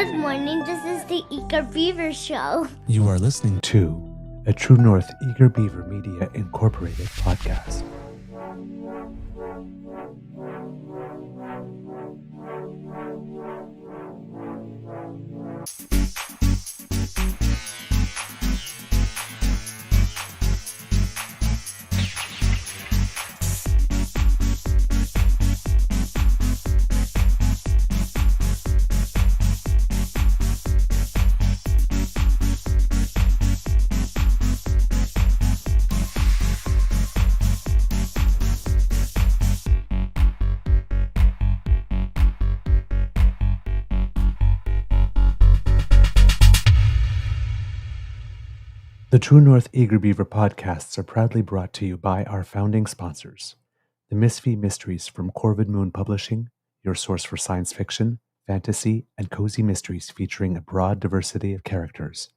Good morning. This is the Eager Beaver Show. You are listening to a True North Eager Beaver Media Incorporated podcast. The True North Eager Beaver podcasts are proudly brought to you by our founding sponsors, the Misfit Mysteries from Corvid Moon Publishing, your source for science fiction, fantasy, and cozy mysteries featuring a broad diversity of characters,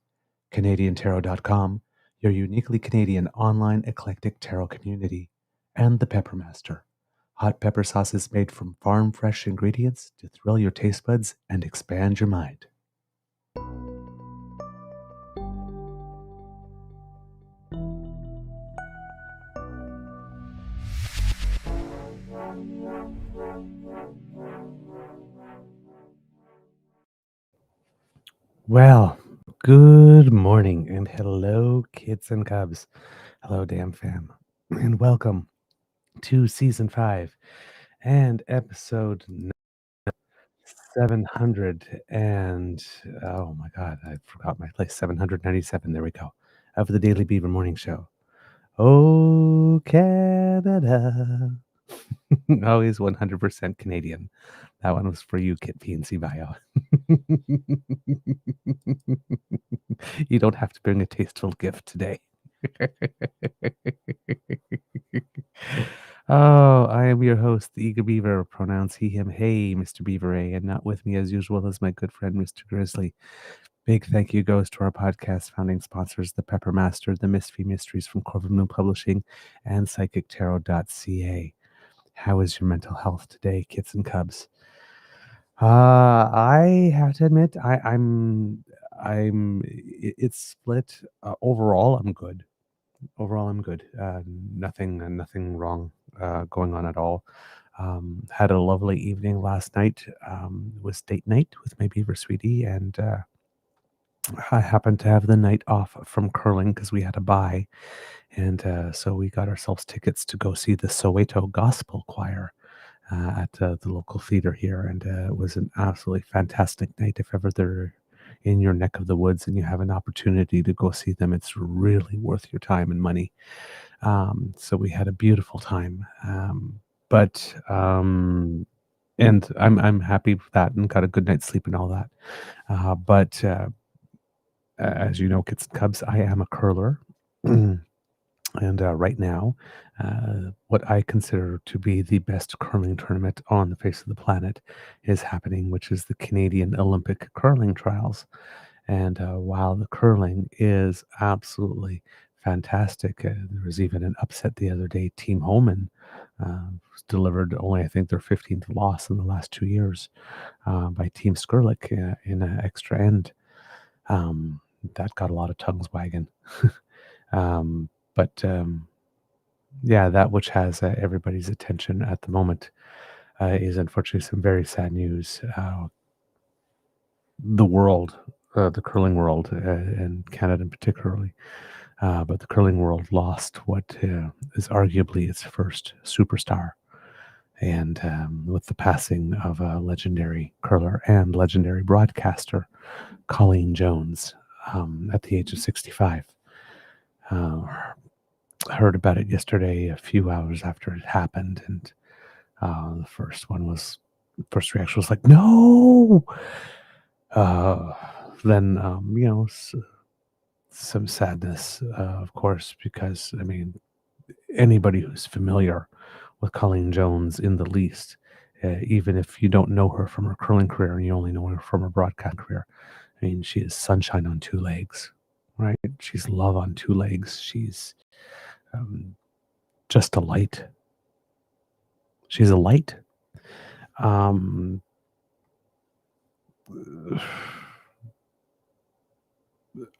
CanadianTarot.com, your uniquely Canadian online eclectic tarot community, and The Pepper Master, hot pepper sauces made from farm-fresh ingredients to thrill your taste buds and expand your mind. Well, good morning and hello, kids and cubs. Hello, damn fam. And welcome to season 5 and episode 700. And oh my God, I forgot my place. 797. There we go. Of the Daily Beaver Morning Show. Oh, Canada. Always 100% Canadian. That one was for you, Kit PNC Bio. You don't have to bring a tasteful gift today. Oh, I am your host, the Eager Beaver, pronouns he, him, hey, Mr. Beaver A, and not with me as usual is my good friend, Mr. Grizzly. Big thank you goes to our podcast founding sponsors, the Pepper Master, the Misfit Mysteries from Corvid Moon Publishing, and PsychicTarot.ca. How is your mental health today, kids and cubs? I have to admit, it's split. Overall, I'm good. Nothing wrong going on at all. Had a lovely evening last night. Was date night with my beaver sweetie, and I happened to have the night off from curling because we had a bye, and so we got ourselves tickets to go see the Soweto Gospel Choir at the local theater here, and it was an absolutely fantastic night. If ever they're in your neck of the woods and you have an opportunity to go see them, it's really worth your time and money. So we had a beautiful time, but and I'm happy with that and got a good night's sleep and all that. But as you know, kids and cubs, I am a curler. And right now, what I consider to be the best curling tournament on the face of the planet is happening, which is the Canadian Olympic Curling Trials. And while the curling is absolutely fantastic, there was even an upset the other day. Team Homan delivered only, I think, their 15th loss in the last 2 years by Team Skurlik in an extra end. That got a lot of tongues wagging. But yeah, that which has everybody's attention at the moment is unfortunately some very sad news. The world, the curling world, and Canada particularly, but the curling world lost what is arguably its first superstar. And with the passing of a legendary curler and legendary broadcaster, Colleen Jones, at the age of 65. Heard about it yesterday, a few hours after it happened, and the first reaction was like, "No!" Then some sadness, of course, because I mean, anybody who's familiar with Colleen Jones in the least, even if you don't know her from her curling career and you only know her from her broadcast career, I mean, she is sunshine on two legs, right? She's love on two legs. She's just a light. She's a light.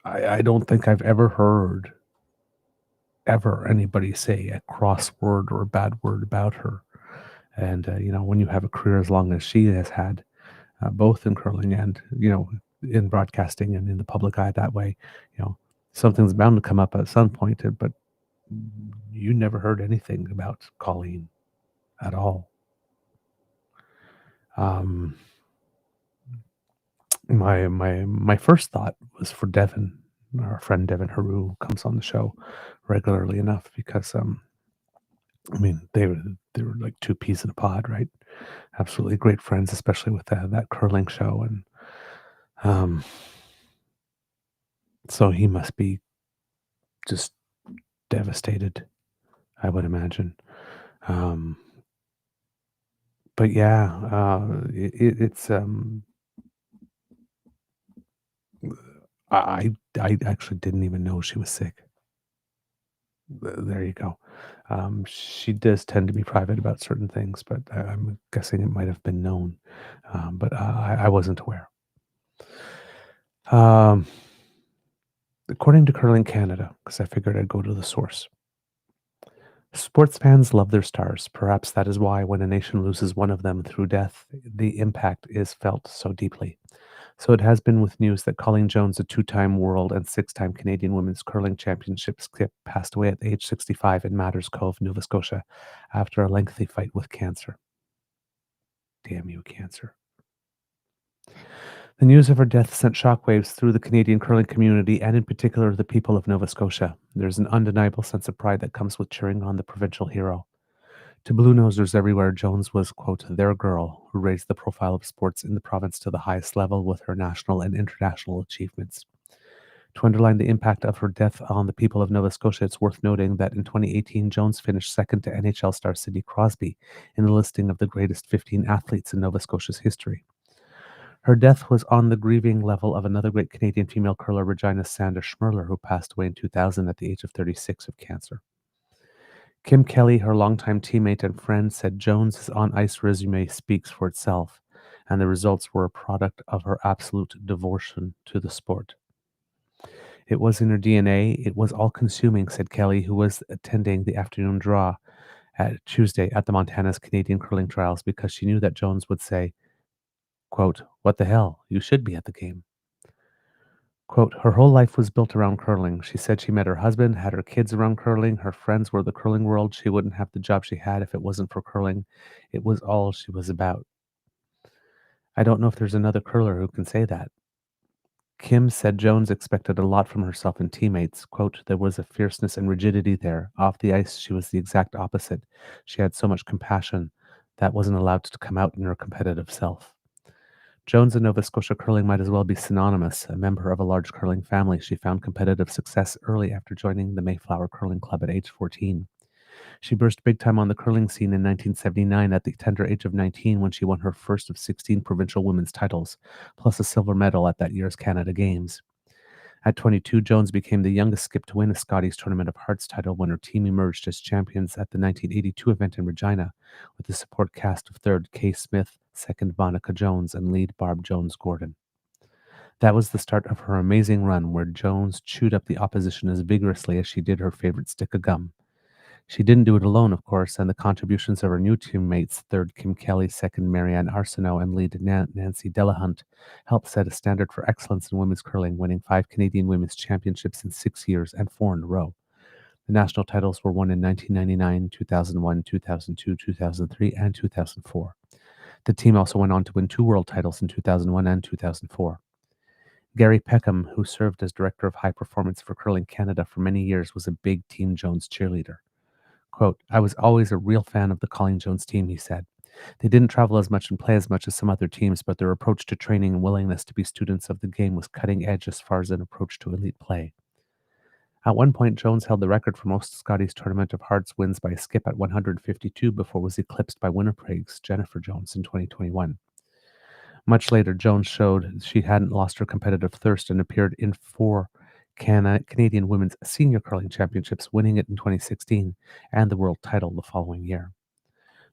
I don't think I've ever heard anybody say a cross word or a bad word about her. And when you have a career as long as she has had, both in curling and in broadcasting and in the public eye that way, you know, something's bound to come up at some point. But you never heard anything about Colleen at all. Um, my first thought was for Devin. Our friend Devin Haru comes on the show regularly enough because I mean they were like two peas in a pod, right? Absolutely great friends, especially with that curling show, and um, so he must be just devastated, I would imagine. Um, but yeah, it's I actually didn't even know she was sick. There you go. She does tend to be private about certain things, but I'm guessing it might have been known. But I wasn't aware. Um, According to Curling Canada, because I figured I'd go to the source. Sports fans love their stars. Perhaps that is why, when a nation loses one of them through death, the impact is felt so deeply. So it has been with news that Colleen Jones, a two-time world and six-time Canadian women's curling championship skip, passed away at age 65 in Matters Cove, Nova Scotia, after a lengthy fight with cancer. Damn you, cancer. The news of her death sent shockwaves through the Canadian curling community and, in particular, the people of Nova Scotia. There's an undeniable sense of pride that comes with cheering on the provincial hero. To Blue Nosers everywhere, Jones was, quote, their girl who raised the profile of sports in the province to the highest level with her national and international achievements. To underline the impact of her death on the people of Nova Scotia, it's worth noting that in 2018, Jones finished second to NHL star Sidney Crosby in the listing of the greatest 15 athletes in Nova Scotia's history. Her death was on the grieving level of another great Canadian female curler, Regina Sander Schmerler, who passed away in 2000 at the age of 36 of cancer. Kim Kelly, her longtime teammate and friend, said Jones' on-ice resume speaks for itself, and the results were a product of her absolute devotion to the sport. It was in her DNA. It was all-consuming, said Kelly, who was attending the afternoon draw at Tuesday at the Montana's Canadian Curling Trials, because she knew that Jones would say, quote, what the hell, you should be at the game. Quote, her whole life was built around curling. She said she met her husband, had her kids around curling. Her friends were the curling world. She wouldn't have the job she had if it wasn't for curling. It was all she was about. I don't know if there's another curler who can say that. Kim said Jones expected a lot from herself and teammates. Quote, there was a fierceness and rigidity there. Off the ice, she was the exact opposite. She had so much compassion that wasn't allowed to come out in her competitive self. Jones and Nova Scotia curling might as well be synonymous. A member of a large curling family, she found competitive success early after joining the Mayflower Curling Club at age 14. She burst big time on the curling scene in 1979 at the tender age of 19 when she won her first of 16 provincial women's titles, plus a silver medal at that year's Canada Games. At 22, Jones became the youngest skip to win a Scotties Tournament of Hearts title when her team emerged as champions at the 1982 event in Regina, with the support cast of third Kay Smith, second Monica Jones, and lead Barb Jones-Gordon. That was the start of her amazing run, where Jones chewed up the opposition as vigorously as she did her favorite stick of gum. She didn't do it alone, of course, and the contributions of her new teammates, third Kim Kelly, second Marianne Arsenault, and lead Nancy Delahunt, helped set a standard for excellence in women's curling, winning 5 Canadian women's championships in 6 years and 4 in a row. The national titles were won in 1999, 2001, 2002, 2003, and 2004. The team also went on to win 2 world titles in 2001 and 2004. Gary Peckham, who served as Director of High Performance for Curling Canada for many years, was a big Team Jones cheerleader. Quote, I was always a real fan of the Colleen Jones team, he said. They didn't travel as much and play as much as some other teams, but their approach to training and willingness to be students of the game was cutting edge as far as an approach to elite play. At one point, Jones held the record for most Scotties Tournament of Hearts wins by a skip at 152 before it was eclipsed by Winnipeg's Jennifer Jones in 2021. Much later, Jones showed she hadn't lost her competitive thirst and appeared in 4 Canadian Women's Senior Curling Championships, winning it in 2016 and the world title the following year.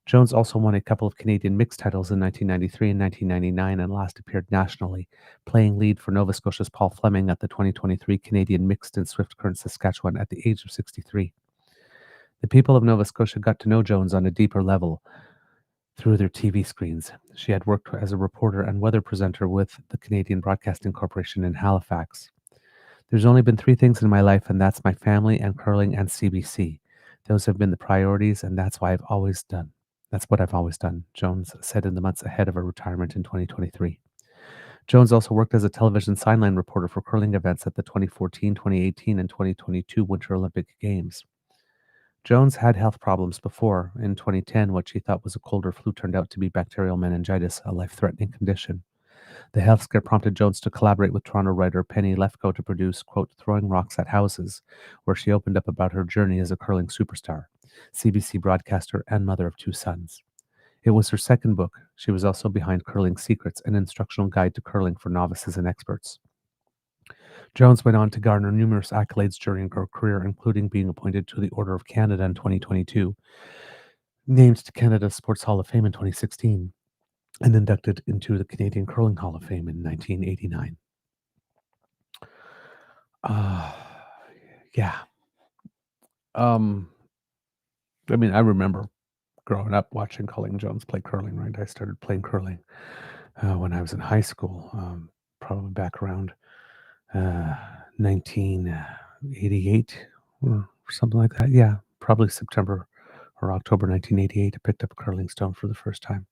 Jones also won a couple of Canadian mixed titles in 1993 and 1999 and last appeared nationally, playing lead for Nova Scotia's Paul Fleming at the 2023 Canadian Mixed in Swift Current, Saskatchewan at the age of 63. The people of Nova Scotia got to know Jones on a deeper level through their TV screens. She had worked as a reporter and weather presenter with the Canadian Broadcasting Corporation in Halifax. There's only been three things in my life, and that's my family and curling and CBC. Those have been the priorities, and that's what I've always done. Jones said in the months ahead of her retirement in 2023. Jones also worked as a television sideline reporter for curling events at the 2014, 2018, and 2022 Winter Olympic Games. Jones had health problems before. In 2010, what she thought was a cold or flu turned out to be bacterial meningitis, a life-threatening condition. The health scare prompted Jones to collaborate with Toronto writer Penny Lefko to produce, quote, Throwing Rocks at Houses, where she opened up about her journey as a curling superstar, CBC broadcaster, and mother of two sons. It was her second book. She was also behind Curling Secrets, an instructional guide to curling for novices and experts. Jones went on to garner numerous accolades during her career, including being appointed to the Order of Canada in 2022, named to Canada's Sports Hall of Fame in 2016, and inducted into the Canadian Curling Hall of Fame in 1989. Uh, yeah. I remember growing up watching Colleen Jones play curling, right? I started playing curling when I was in high school, probably back around 1988 or something like that. Yeah, probably September or October 1988. I picked up a curling stone for the first time,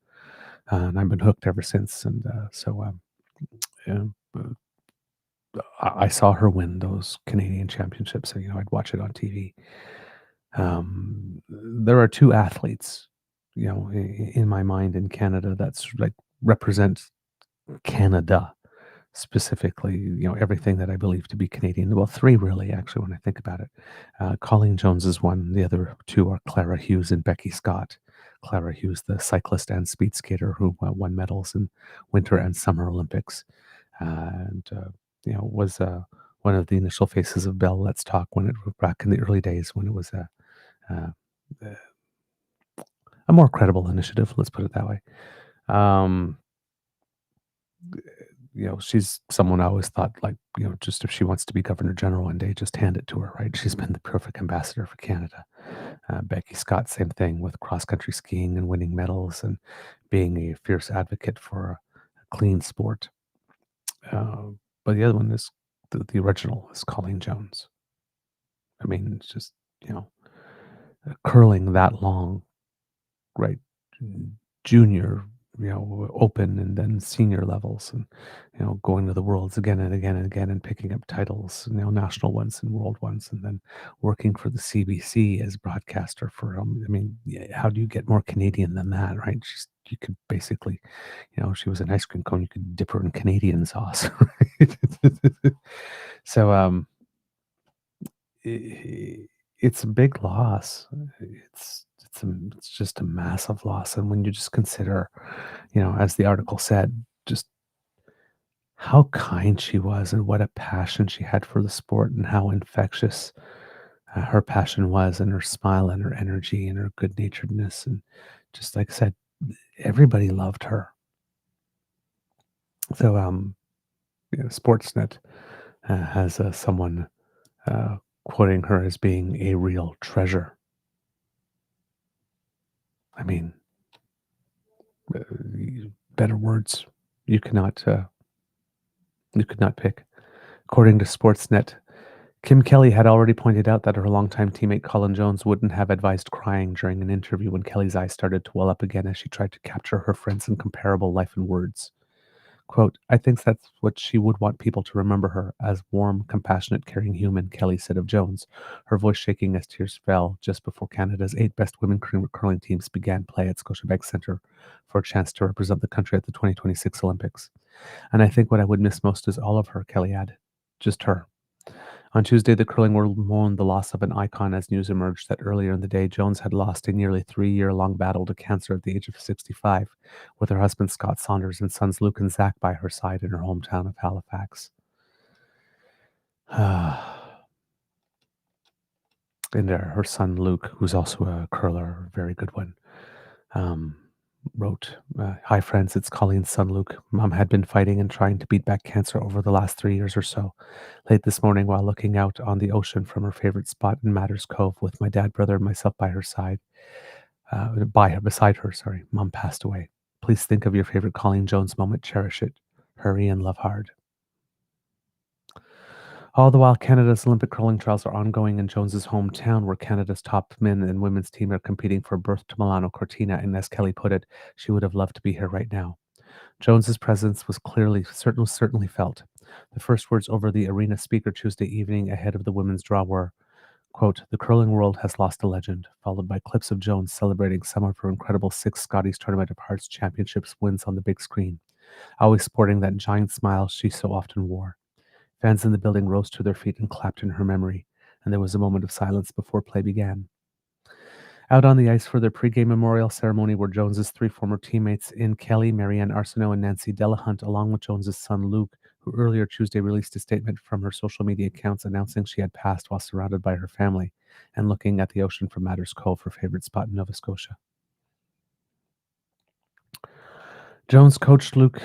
and I've been hooked ever since. And yeah, I saw her win those Canadian championships. And, I'd watch it on TV. There are two athletes, in my mind in Canada that's like represent Canada specifically, everything that I believe to be Canadian. Well, three really, actually, when I think about it. Colleen Jones is one. The other two are Clara Hughes and Becky Scott. Clara Hughes, the cyclist and speed skater who won medals in Winter and Summer Olympics, and was one of the initial faces of Bell Let's Talk when it back in the early days when it was uh, a more credible initiative. Let's put it that way. Um, she's someone I always thought like, just if she wants to be Governor General one day, just hand it to her, right? She's been the perfect ambassador for Canada. Becky Scott, same thing with cross country skiing and winning medals and being a fierce advocate for a clean sport. But the other one is the original is Colleen Jones. I mean, it's just, curling that long, right? Junior, open and then senior levels and, going to the worlds again and again and again and picking up titles, national ones and world ones, and then working for the CBC as broadcaster for, how do you get more Canadian than that, right? You could basically, she was an ice cream cone, you could dip her in Canadian sauce, right? So, it's a big loss. It's just a massive loss, and when you just consider, as the article said, just how kind she was and what a passion she had for the sport and how infectious her passion was, and her smile and her energy and her good naturedness, and just like I said, everybody loved her. So, Sportsnet has someone quoting her as being a real treasure. I mean, uh, better words you cannot you could not pick. According to Sportsnet, Kim Kelly had already pointed out that her longtime teammate Colin Jones wouldn't have advised crying during an interview when Kelly's eyes started to well up again as she tried to capture her friend's incomparable life in words. Quote, I think that's what she would want people to remember her as warm, compassionate, caring human, Kelly said of Jones, her voice shaking as tears fell just before Canada's 8 best women curling teams began play at Scotiabank Centre for a chance to represent the country at the 2026 Olympics. And I think what I would miss most is all of her, Kelly added. Just her. On Tuesday, the curling world mourned the loss of an icon as news emerged that earlier in the day, Jones had lost a nearly 3-year-long battle to cancer at the age of 65, with her husband Scott Saunders and sons Luke and Zach by her side in her hometown of Halifax. And her son Luke, who's also a curler, a very good one, Um, wrote, "Hi friends, it's Colleen's son Luke. Mom had been fighting and trying to beat back cancer over the last 3 years or so. Late this morning, while looking out on the ocean from her favorite spot in Matters Cove with my dad, brother, and myself by her side, beside her, sorry, Mom passed away. Please think of your favorite Colleen Jones moment, cherish it. Hurry and love hard." All the while, Canada's Olympic curling trials are ongoing in Jones's hometown, where Canada's top men and women's team are competing for birth to Milano Cortina. And as Kelly put it, she would have loved to be here right now. Jones's presence was certainly felt. The first words over the arena speaker Tuesday evening ahead of the women's draw were, quote, "The curling world has lost a legend," followed by clips of Jones celebrating some of her incredible six Scotties Tournament of Hearts championships wins on the big screen, always sporting that giant smile she so often wore. Fans in the building rose to their feet and clapped in her memory, and there was a moment of silence before play began. Out on the ice for their pregame memorial ceremony were Jones's three former teammates in Kelly, Marianne Arsenault, and Nancy Delahunt, along with Jones's son Luke, who earlier Tuesday released a statement from her social media accounts announcing she had passed while surrounded by her family and looking at the ocean from Matters Cove, her favorite spot in Nova Scotia. Jones coached Luke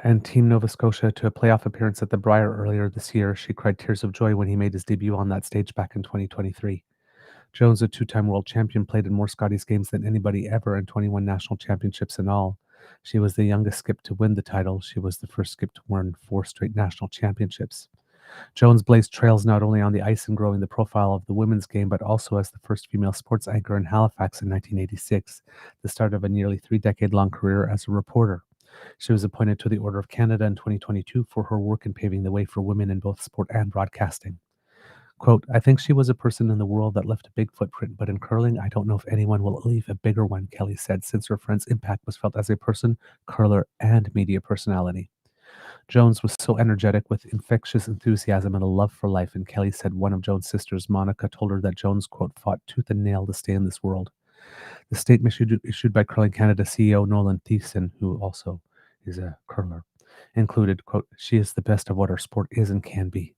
and Team Nova Scotia to a playoff appearance at the Brier earlier this year. She cried tears of joy when he made his debut on that stage back in 2023. Jones, a two-time world champion, played in more Scotties games than anybody ever and 21 national championships in all. She was the youngest skip to win the title. She was the first skip to win 4 straight national championships. Jones blazed trails not only on the ice in growing the profile of the women's game, but also as the first female sports anchor in Halifax in 1986, the start of a nearly 3-decade-long career as a reporter. She was appointed to the Order of Canada in 2022 for her work in paving the way for women in both sport and broadcasting. Quote, "I think she was a person in the world that left a big footprint, but in curling, I don't know if anyone will leave a bigger one," Kelly said, since her friend's impact was felt as a person, curler, and media personality. Jones was so energetic with infectious enthusiasm and a love for life, and Kelly said one of Jones' sisters, Monica, told her that Jones, quote, "fought tooth and nail to stay in this world." The statement issued by Curling Canada CEO Nolan Thiessen, who also is a curler, included, quote, "She is the best of what our sport is and can be."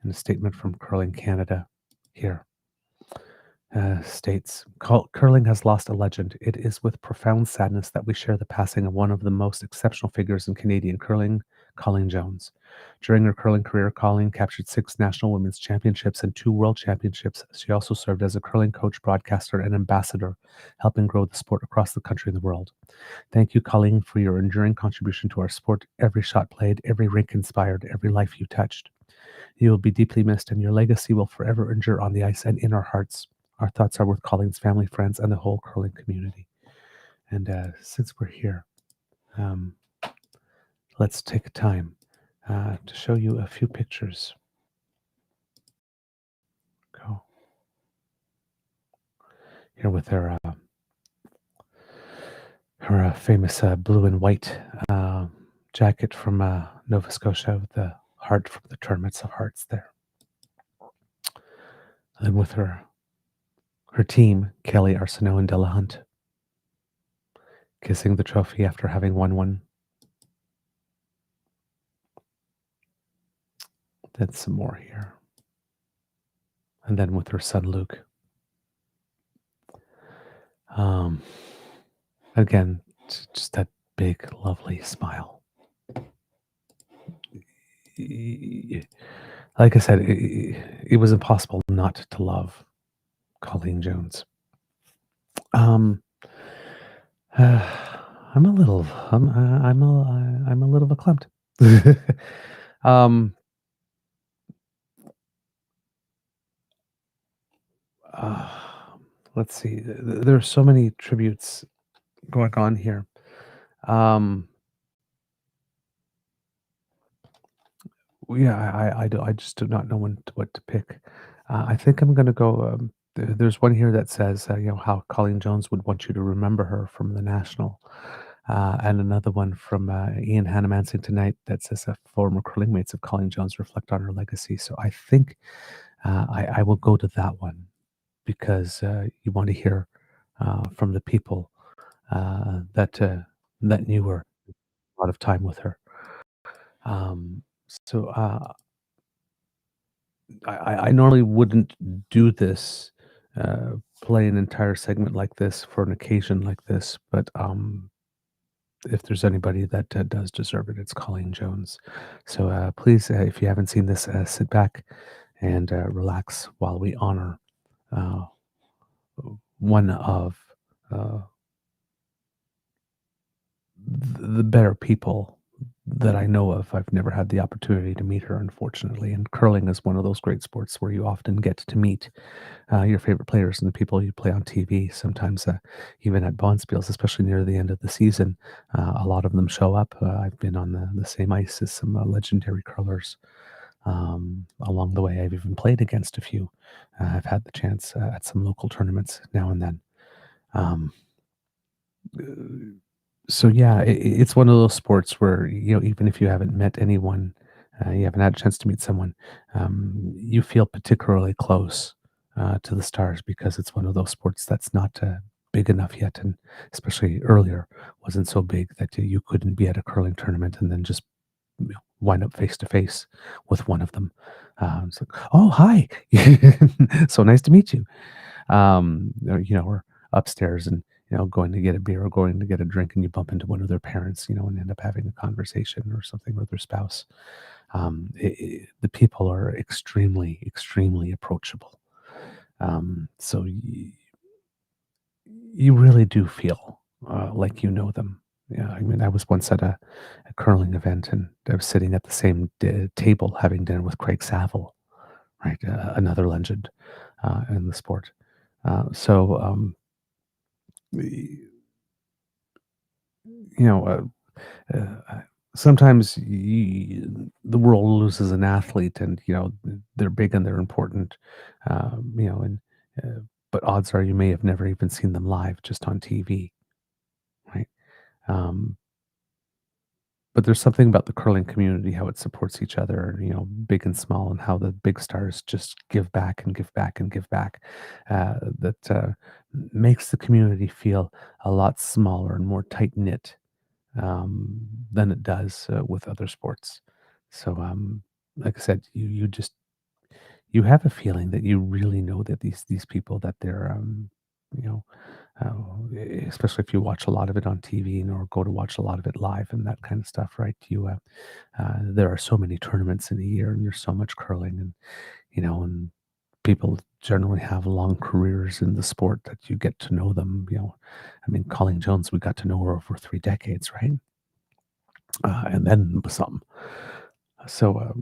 And a statement from Curling Canada here states, "Curling has lost a legend. It is with profound sadness that we share the passing of one of the most exceptional figures in Canadian curling, Colleen Jones. During her curling career, Colleen captured 6 national women's championships and 2 world championships. She also served as a curling coach, broadcaster, and ambassador, helping grow the sport across the country and the world. Thank you, Colleen, for your enduring contribution to our sport. Every shot played, every rink inspired, every life you touched. You will be deeply missed, and your legacy will forever endure on the ice and in our hearts. Our thoughts are with Colleen's family, friends, and the whole curling community." And since we're here, um, let's take time to show you a few pictures. Go here with her famous blue and white jacket from Nova Scotia with the heart from the Tournaments of Hearts there. And with her team, Kelly, Arsenault, and Delahunt, kissing the trophy after having won one. Then some more here. And then with her son Luke. Um, again, just that big, lovely smile. Like I said, it was impossible not to love Colleen Jones. Um, I'm a little, I'm a little verklempt. um, uh, let's see. There are so many tributes going on here. Um, yeah, I just do not know what to pick. I think I'm going to go. There's one here that says, how Colleen Jones would want you to remember her from the National. And another one from Ian Hannamansing tonight that says, former curling mates of Colleen Jones reflect on her legacy. So I think I will go to that one because you want to hear from the people that knew her, a lot of time with her. Um, so I normally wouldn't do this play an entire segment like this for an occasion like this, but if there's anybody that does deserve it, it's Colleen Jones. So please, if you haven't seen this, sit back and relax while we honor uh, one of uh, the better people that I know of. I've never had the opportunity to meet her, unfortunately. And curling is one of those great sports where you often get to meet your favorite players and the people you play on TV. Sometimes, even at bonspiels, especially near the end of the season, a lot of them show up. I've been on the same ice as some legendary curlers along the way. I've even played against a few. I've had the chance at some local tournaments now and then. Um, so yeah, it's one of those sports where even if you haven't met anyone, you haven't had a chance to meet someone, you feel particularly close to the stars because it's one of those sports that's not big enough yet, and especially earlier wasn't so big that you couldn't be at a curling tournament and then just wind up face to face with one of them. It's like, oh hi, so nice to meet you. Or upstairs and going to get a beer or going to get a drink, and you bump into one of their parents, and end up having a conversation or something with their spouse. The people are extremely, extremely approachable. So you really do feel like you know them. Yeah, I mean, I was once at a curling event, and I was sitting at the same table having dinner with Craig Saville, right? Another legend in the sport. Y- you know, sometimes the world loses an athlete, and they're big and they're important, and but odds are you may have never even seen them live, just on TV, right? Um, but there's something about the curling community, how it supports each other, big and small, and how the big stars just give back and give back and give back. That makes the community feel a lot smaller and more tight knit than it does with other sports. So, like I said, you just you have a feeling that you really know that these people, that they're you know especially if you watch a lot of it on TV or go to watch a lot of it live and that kind of stuff, right? There are so many tournaments in a year, and there's so much curling, and and people generally have long careers in the sport that you get to know them. I mean, Colleen Jones, we got to know her over 3 decades, right? And then some. So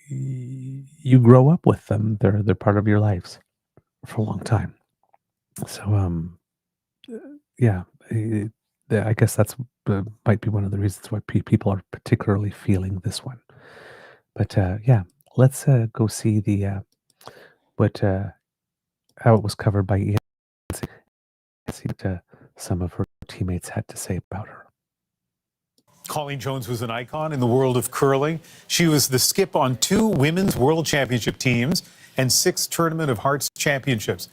you grow up with them. They're part of your lives for a long time. So uh, yeah, I guess that's might be one of the reasons why people are particularly feeling this one. But yeah, let's go see the what how it was covered by Ian. See what some of her teammates had to say about her. Colleen Jones was an icon in the world of curling. She was the skip on 2 women's world championship teams and 6 Tournament of Hearts championships.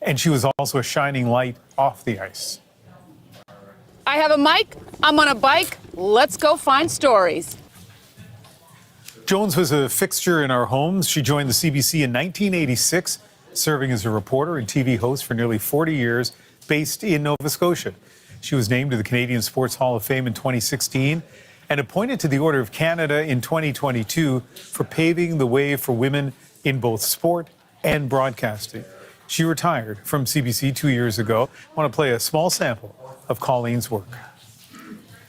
And she was also a shining light off the ice. I have a mic. I'm on a bike. Let's go find stories. Jones was a fixture in our homes. She joined the CBC in 1986, serving as a reporter and TV host for nearly 40 years, based in Nova Scotia. She was named to the Canadian Sports Hall of Fame in 2016 and appointed to the Order of Canada in 2022 for paving the way for women in both sport and broadcasting. She retired from CBC 2 years ago. I want to play a small sample of Colleen's work.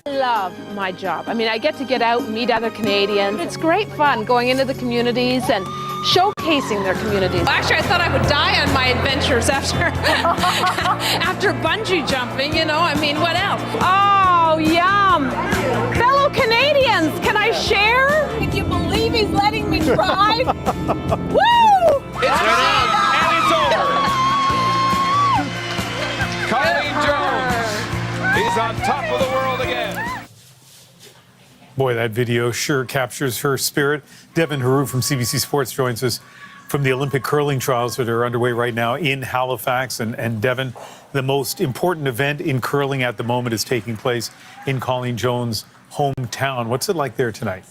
I love my job. I mean, I get to get out and meet other Canadians. It's great fun going into the communities and showcasing their communities. Actually, I thought I would die on my adventures after bungee jumping, I mean, what else? Oh, yum. Fellow Canadians, can I share? Can you believe he's letting me try? Woo! It's ready, and it's over. Colleen Jones is on top of the world again. Boy, that video sure captures her spirit. Devin Haru from CBC Sports joins us from the Olympic curling trials that are underway right now in Halifax. And Devin, the most important event in curling at the moment is taking place in Colleen Jones' hometown. What's it like there tonight?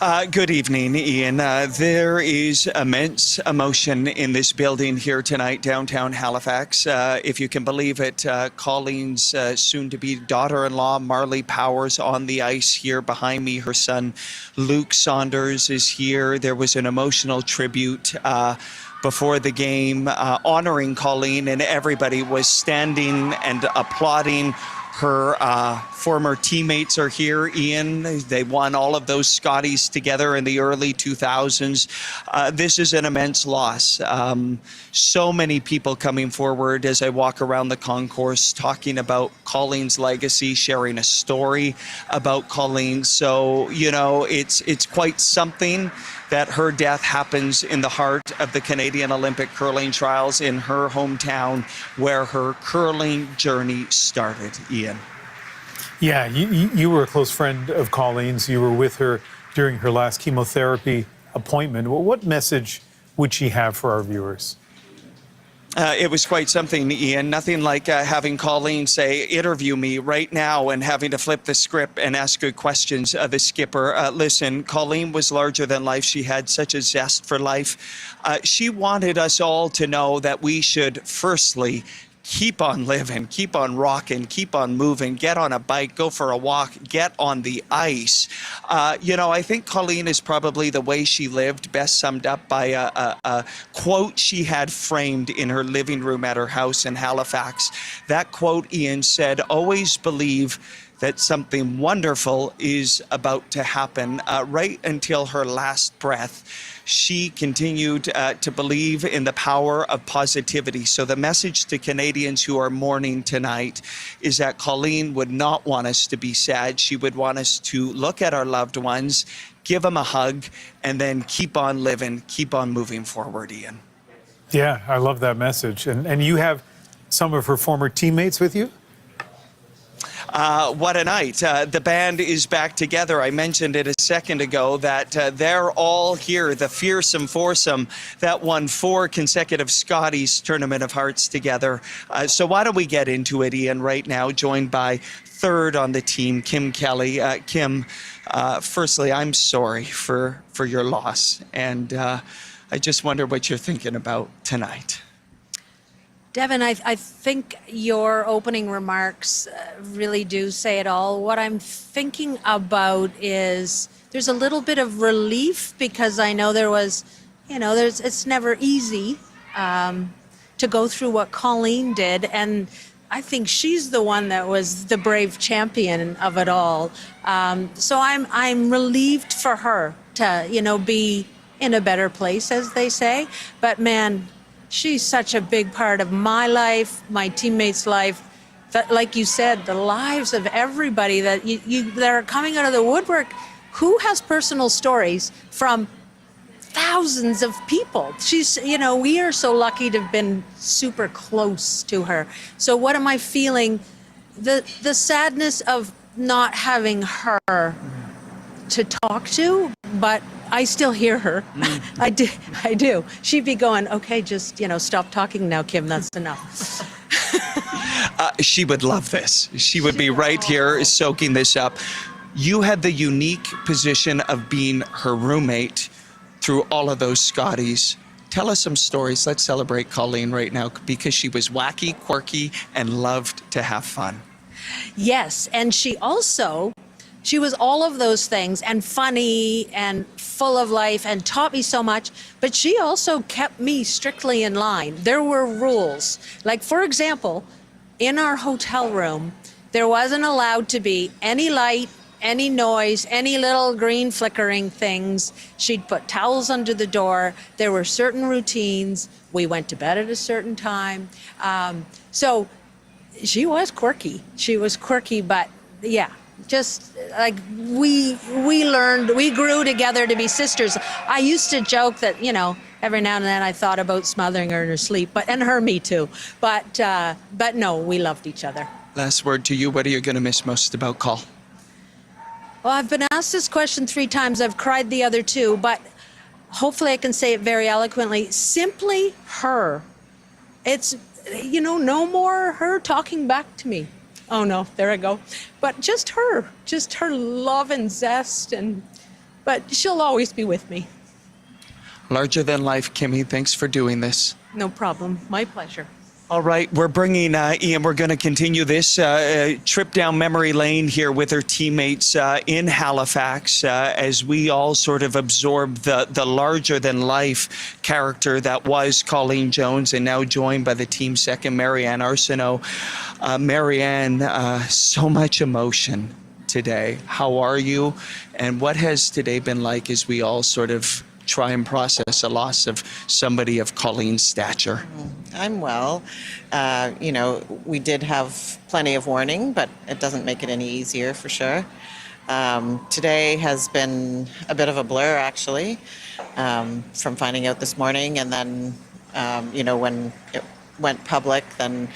Good evening, Ian. There is immense emotion in this building here tonight, downtown Halifax. If you can believe it, Colleen's soon-to-be daughter-in-law, Marley Powers, on the ice here behind me. Her son, Luke Saunders, is here. There was an emotional tribute before the game honoring Colleen, and everybody was standing and applauding. Her former teammates are here, Ian. They won all of those Scotties together in the early 2000s. This is an immense loss. So many people coming forward as I walk around the concourse talking about Colleen's legacy, sharing a story about Colleen. So, you know, it's quite something that her death happens in the heart of the Canadian Olympic curling trials in her hometown where her curling journey started, Ian. Yeah, you were a close friend of Colleen's. You were with her during her last chemotherapy appointment. What message would she have for our viewers? It was quite something, Ian. Nothing like having Colleen say, interview me right now, and having to flip the script and ask good questions of the skipper. Listen, Colleen was larger than life. She had such a zest for life. She wanted us all to know that we should, firstly, keep on living, keep on rocking, keep on moving, get on a bike, go for a walk, get on the ice. You know, I think Colleen is probably the way she lived best summed up by a quote she had framed in her living room at her house in Halifax. That quote, Ian, said, always believe that something wonderful is about to happen. Right until her last breath, she continued to believe in the power of positivity. So the message to Canadians who are mourning tonight is that Colleen would not want us to be sad. She would want us to look at our loved ones, give them a hug, and then keep on living, keep on moving forward, Ian. Yeah, I love that message. And you have some of her former teammates with you? What a night. The band is back together. I mentioned it a second ago that they're all here, the fearsome foursome that won 4 consecutive Scotties Tournament of Hearts together. So why don't we get into it, Ian, right now, joined by third on the team, Kim Kelly. Kim, firstly, I'm sorry for your loss, and I just wonder what you're thinking about tonight. Devin, I think your opening remarks really do say it all. What I'm thinking about is there's a little bit of relief because I know there was, you know, it's never easy to go through what Colleen did. And I think she's the one that was the brave champion of it all. So I'm relieved for her to, you know, be in a better place, as they say. But man, she's such a big part of my life, my teammates' life, that, like you said, the lives of everybody that that are coming out of the woodwork. Who has personal stories from thousands of people? She's, you know, we are so lucky to have been super close to her. So what am I feeling? The sadness of not having her to talk to, but I still hear her. I do. She'd be going, okay, just, you know, stop talking now, Kim, that's enough. She would love this. She would be right here soaking this up. You had the unique position of being her roommate through all of those Scotties. Tell us some stories. Let's celebrate Colleen right now because she was wacky, quirky, and loved to have fun. Yes, and she was all of those things and funny and full of life and taught me so much, but she also kept me strictly in line. There were rules. Like, for example, in our hotel room, there wasn't allowed to be any light, any noise, any little green flickering things. She'd put towels under the door. There were certain routines. We went to bed at a certain time. So she was quirky. She was quirky, but yeah. Just like we learned, we grew together to be sisters. I used to joke that, you know, every now and then I thought about smothering her in her sleep, and her, me too. But no, we loved each other. Last word to you. What are you going to miss most about Col? Well, I've been asked this question 3 times. I've cried the other 2, but hopefully I can say it very eloquently. Simply her. It's, you know, no more her talking back to me. Oh no, there I go. But just her love and zest, but she'll always be with me. Larger than life, Kimmy. Thanks for doing this. No problem. My pleasure. All right, we're bringing Ian. We're going to continue this trip down memory lane here with her teammates in Halifax as we all sort of absorb the larger-than-life character that was Colleen Jones, and now joined by the team's second, Marianne Arsenault. Marianne, so much emotion today. How are you? And what has today been like as we all sort of try and process a loss of somebody of Colleen's stature? I'm well. We did have plenty of warning, but it doesn't make it any easier for sure. Today has been a bit of a blur, actually, from finding out this morning. And then, when it went public, then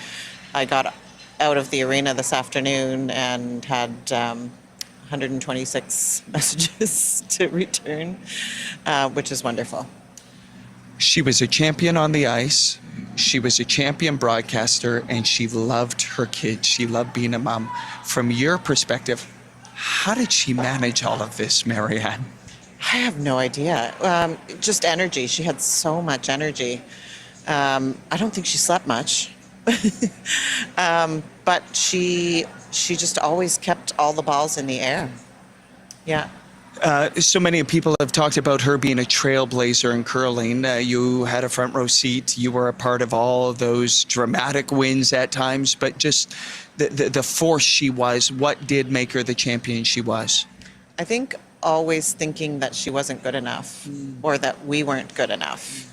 I got out of the arena this afternoon and had 126 messages to return, which is wonderful. She was a champion on the ice. She was a champion broadcaster, and she loved her kids. She loved being a mom. From your perspective, how did she manage all of this, Marianne? I have no idea. Just energy. She had so much energy. I don't think she slept much. But she just always kept all the balls in the air. Yeah. So many people have talked about her being a trailblazer in curling. You had a front row seat. You were a part of all of those dramatic wins at times, but just the force she was, what did make her the champion she was? I think always thinking that she wasn't good enough or that we weren't good enough.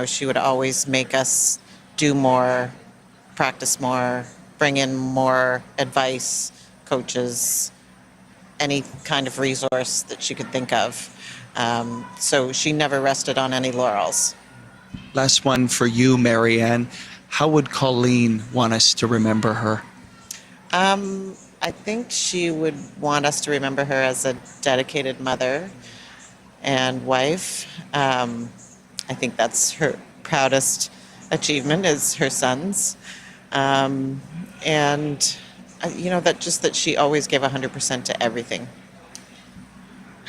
She would always make us do more, practice more, bring in more advice, coaches, any kind of resource that she could think of. So she never rested on any laurels. Last one for you, Marianne. How would Colleen want us to remember her? I think she would want us to remember her as a dedicated mother and wife. I think that's her proudest achievement is her sons. That she always gave 100% to everything.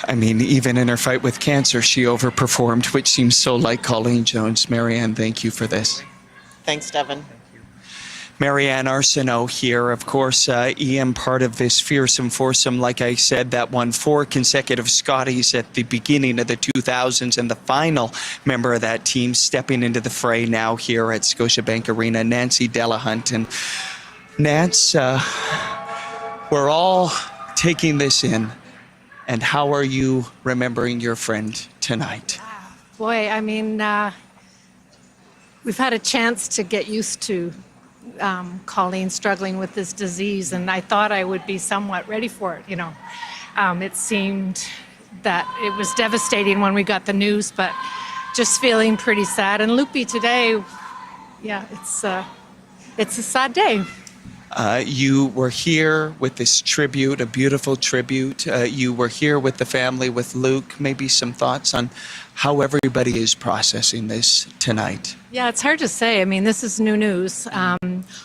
I mean, even in her fight with cancer, she overperformed, which seems so like Colleen Jones. Marianne, thank you for this. Thanks, Devin. Marianne Arsenault here, of course, Ian, part of this fearsome foursome, like I said, that won 4 consecutive Scotties at the beginning of the 2000s, and the final member of that team stepping into the fray now here at Scotiabank Arena, Nancy Delahunt. And Nance, we're all taking this in, and how are you remembering your friend tonight? Boy, I mean, we've had a chance to get used to Colleen struggling with this disease, and I thought I would be somewhat ready for it, It seemed that it was devastating when we got the news, but just feeling pretty sad. And Loopy today, yeah, it's a sad day. You were here with this tribute, a beautiful tribute. You were here with the family, with Luke. Maybe some thoughts on how everybody is processing this tonight. Yeah, it's hard to say. I mean, this is new news.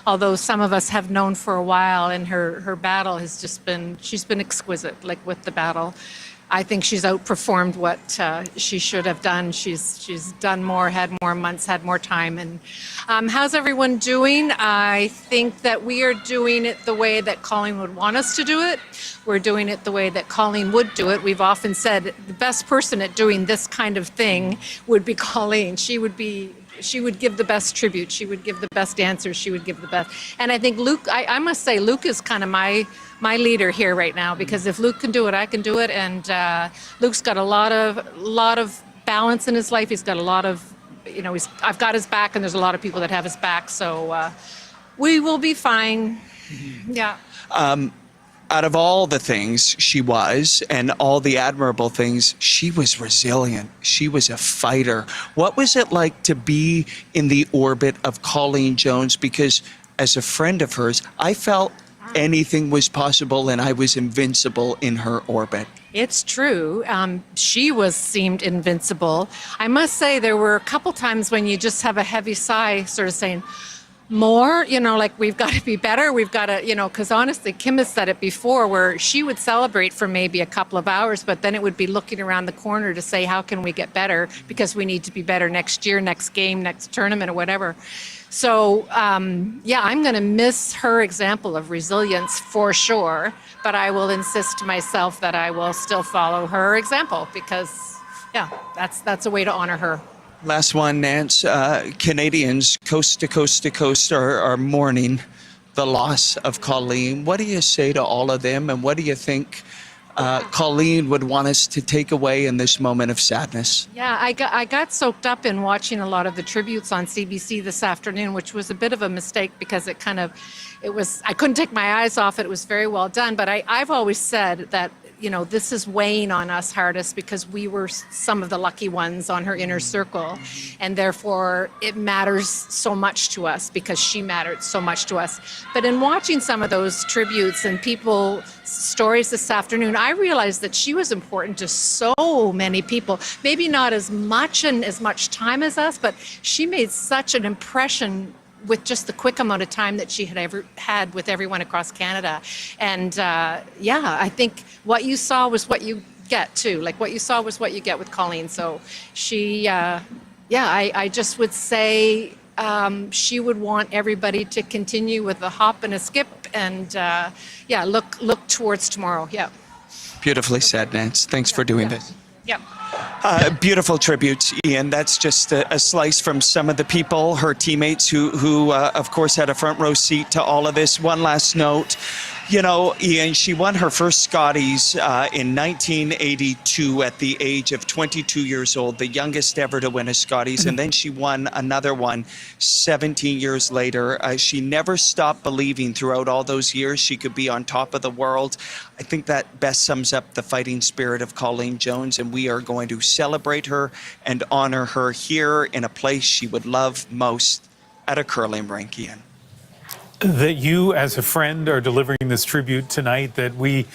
Although some of us have known for a while, and her battle has she's been exquisite, like with the battle. I think she's outperformed what she should have done. She's done more, had more months, had more time. And how's everyone doing? I think that we are doing it the way that Colleen would want us to do it. We're doing it the way that Colleen would do it. We've often said the best person at doing this kind of thing would be Colleen. She would give the best tribute. She would give the best answers. She would give the best. And I think Luke, I must say, Luke is kind of my leader here right now, because if Luke can do it, I can do it. And Luke's got a lot of balance in his life. He's got a lot of, I've got his back, and there's a lot of people that have his back. So we will be fine. Yeah. Out of all the things she was, and all the admirable things, she was resilient. She was a fighter. What was it like to be in the orbit of Colleen Jones? Because as a friend of hers, I felt anything was possible, and I was invincible in her orbit. It's true. She seemed invincible. I must say there were a couple times when you just have a heavy sigh, sort of saying, more, like we've got to be better. We've got to, because honestly, Kim has said it before where she would celebrate for maybe a couple of hours, but then it would be looking around the corner to say, how can we get better? Because we need to be better next year, next game, next tournament or whatever. So, I'm going to miss her example of resilience for sure, but I will insist to myself that I will still follow her example because, that's a way to honor her. Last one, Nance. Canadians, coast to coast to coast, are mourning the loss of Colleen. What do you say to all of them, and what do you think Colleen would want us to take away in this moment of sadness? Yeah, I got soaked up in watching a lot of the tributes on CBC this afternoon, which was a bit of a mistake because I couldn't take my eyes off it. It was very well done, but I've always said that this is weighing on us hardest because we were some of the lucky ones on her inner circle. And therefore, it matters so much to us because she mattered so much to us. But in watching some of those tributes and people's stories this afternoon, I realized that she was important to so many people. Maybe not as much and as much time as us, but she made such an impression with just the quick amount of time that she had ever had with everyone across Canada. And I think what you saw was what you get too. Like what you saw was what you get with Colleen. So she, I just would say she would want everybody to continue with a hop and a skip and look towards tomorrow. Yeah. Beautifully said, Nance. Thanks for doing this. Yeah. Beautiful tributes, Ian. That's just a slice from some of the people, her teammates, who of course, had a front row seat to all of this. One last note. Ian, she won her first Scotties in 1982 at the age of 22 years old, the youngest ever to win a Scotties. And then she won another one 17 years later. She never stopped believing throughout all those years she could be on top of the world. I think that best sums up the fighting spirit of Colleen Jones, and we are going to celebrate her and honor her here in a place she would love most, at a curling rink, Ian. That you, as a friend, are delivering this tribute tonight, that we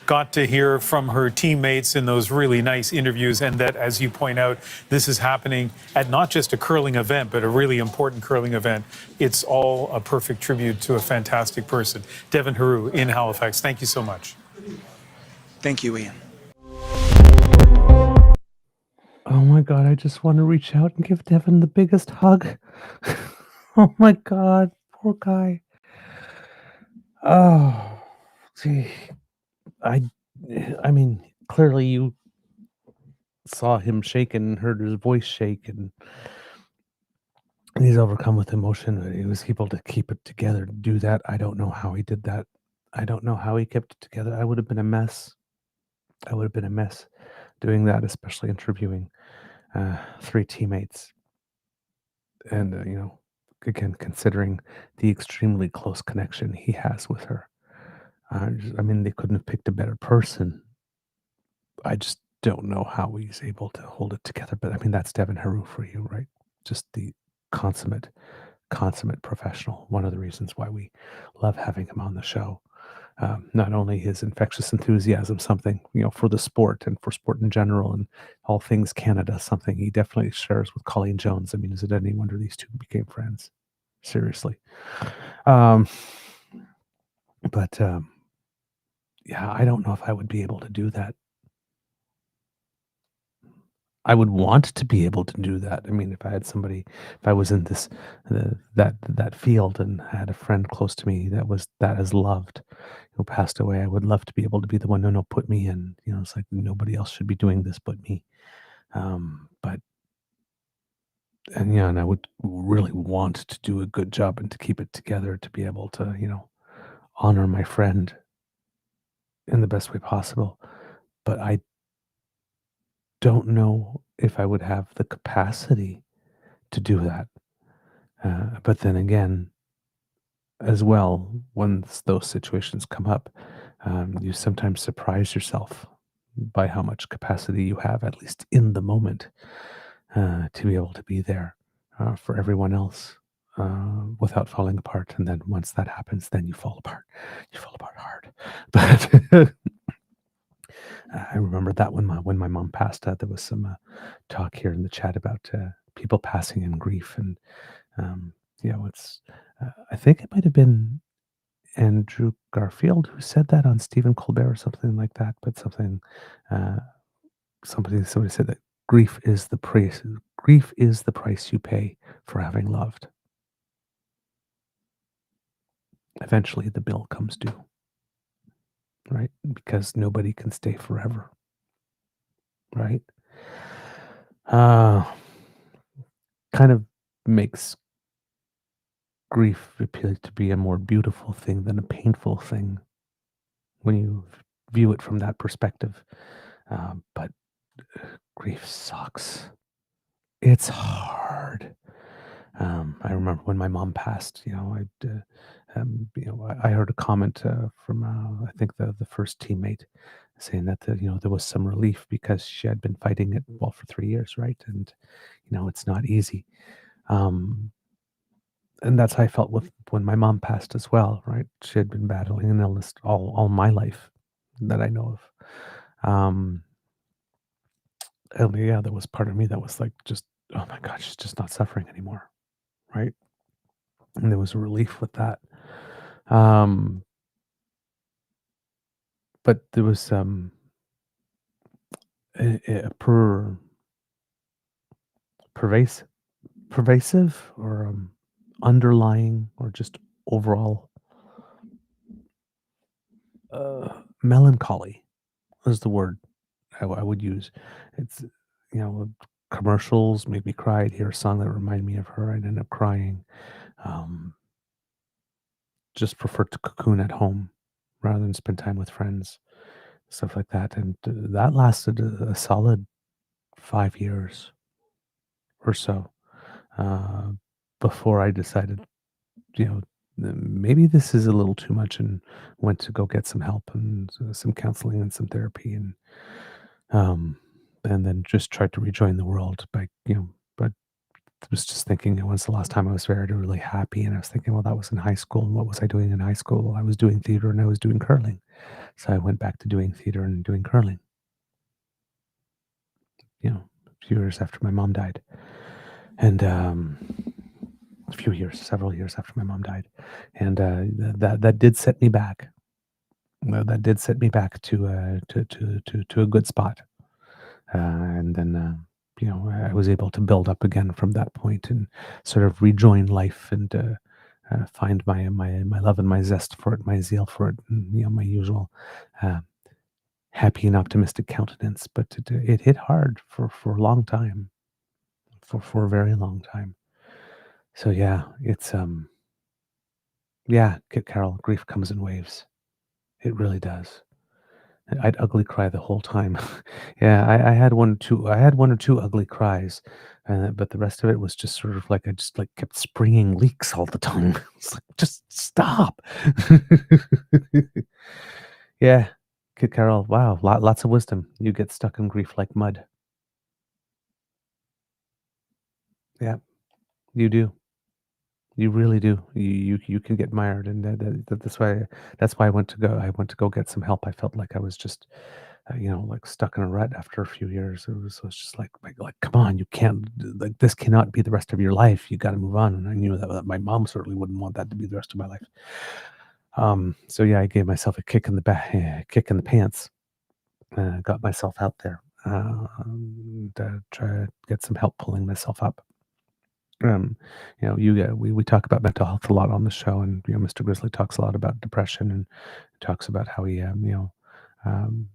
got to hear from her teammates in those really nice interviews, and that, as you point out, this is happening at not just a curling event, but a really important curling event. It's all a perfect tribute to a fantastic person. Devin Haru in Halifax, thank you so much. Thank you, Ian. Oh my God, I just want to reach out and give Devin the biggest hug. Oh my God, poor guy. Oh, gee. I mean, clearly you saw him shake and heard his voice shake, and he's overcome with emotion. He was able to keep it together to do that. I don't know how he did that. I don't know how he kept it together. I would have been a mess. I would have been a mess doing that, especially interviewing three teammates. And, again, considering the extremely close connection he has with her. They couldn't have picked a better person. I just don't know how he's able to hold it together. But, that's Devin Haru for you, right? Just the consummate professional. One of the reasons why we love having him on the show. Not only his infectious enthusiasm, something, for the sport and for sport in general and all things Canada, something he definitely shares with Colleen Jones. Is it any wonder these two became friends? Seriously. I don't know if I would be able to do that. I would want to be able to do that. If I had somebody, if I was in this, that field and had a friend close to me that is loved, who passed away, I would love to be able to be the one, no, put me in. It's like nobody else should be doing this but me. And I would really want to do a good job and to keep it together, to be able to, honor my friend in the best way possible. But I don't know if I would have the capacity to do that. But then again, as well, once those situations come up, you sometimes surprise yourself by how much capacity you have, at least in the moment, to be able to be there for everyone else without falling apart. And then once that happens, then you fall apart. You fall apart hard. But I remember that when my mom passed, there was some talk here in the chat about people passing in grief, and it's I think it might have been Andrew Garfield who said that on Stephen Colbert or something like that, but uh, somebody said that grief is the price you pay for having loved. Eventually the bill comes due, right? Because nobody can stay forever, right? Uh kind of makes grief appear to be a more beautiful thing than a painful thing when you view it from that perspective. But grief sucks. It's hard. I remember when my mom passed. I heard a comment from I think the first teammate saying that there was some relief because she had been fighting it well for 3 years, right? And it's not easy. Um, and that's how I felt with when my mom passed as well, right? She had been battling an illness all my life that I know of. And yeah, there was part of me that was like, just, oh my God, she's just not suffering anymore, right? And there was a relief with that. Um, but there was a pervasive, pervasive or underlying or just overall melancholy is the word I would use. It's, commercials make me cry. I'd hear a song that reminded me of her. I'd end up crying. Um, just prefer to cocoon at home rather than spend time with friends, stuff like that. And that lasted a solid 5 years or so uh, before I decided, maybe this is a little too much, and went to go get some help and some counseling and some therapy, um, and then just tried to rejoin the world but I was just thinking, when's the last time I was very really happy? And I was thinking, well, that was in high school. And what was I doing in high school? Well, I was doing theater and I was doing curling. So I went back to doing theater and doing curling, a few years after my mom died. And several years after my mom died. And that did set me back. That did set me back to a good spot. And then I was able to build up again from that point and sort of rejoin life and find my love and my zest for it, my zeal for it, and my usual uh, happy and optimistic countenance. But it hit hard for a long time, for a very long time. So yeah, it's Kit Carol, grief comes in waves. It really does. I'd ugly cry the whole time. Yeah, I had one or two. I had one or two ugly cries, but the rest of it was just sort of like I just like kept springing leaks all the time. It's like, just stop. Yeah, Kid Carol. Wow, lots of wisdom. You get stuck in grief like mud. Yeah, you do. You really do. You can get mired, and that's why I went to go get some help. I felt like I was just like stuck in a rut after a few years. It was just like, come on, you can't, like, this cannot be the rest of your life. You got to move on. And I knew that my mom certainly wouldn't want that to be the rest of my life. So yeah, I gave myself a kick in the back, kick in the pants. Got myself out there, to try to get some help pulling myself up. We talk about mental health a lot on the show, and Mr. Grizzly talks a lot about depression and talks about how he um,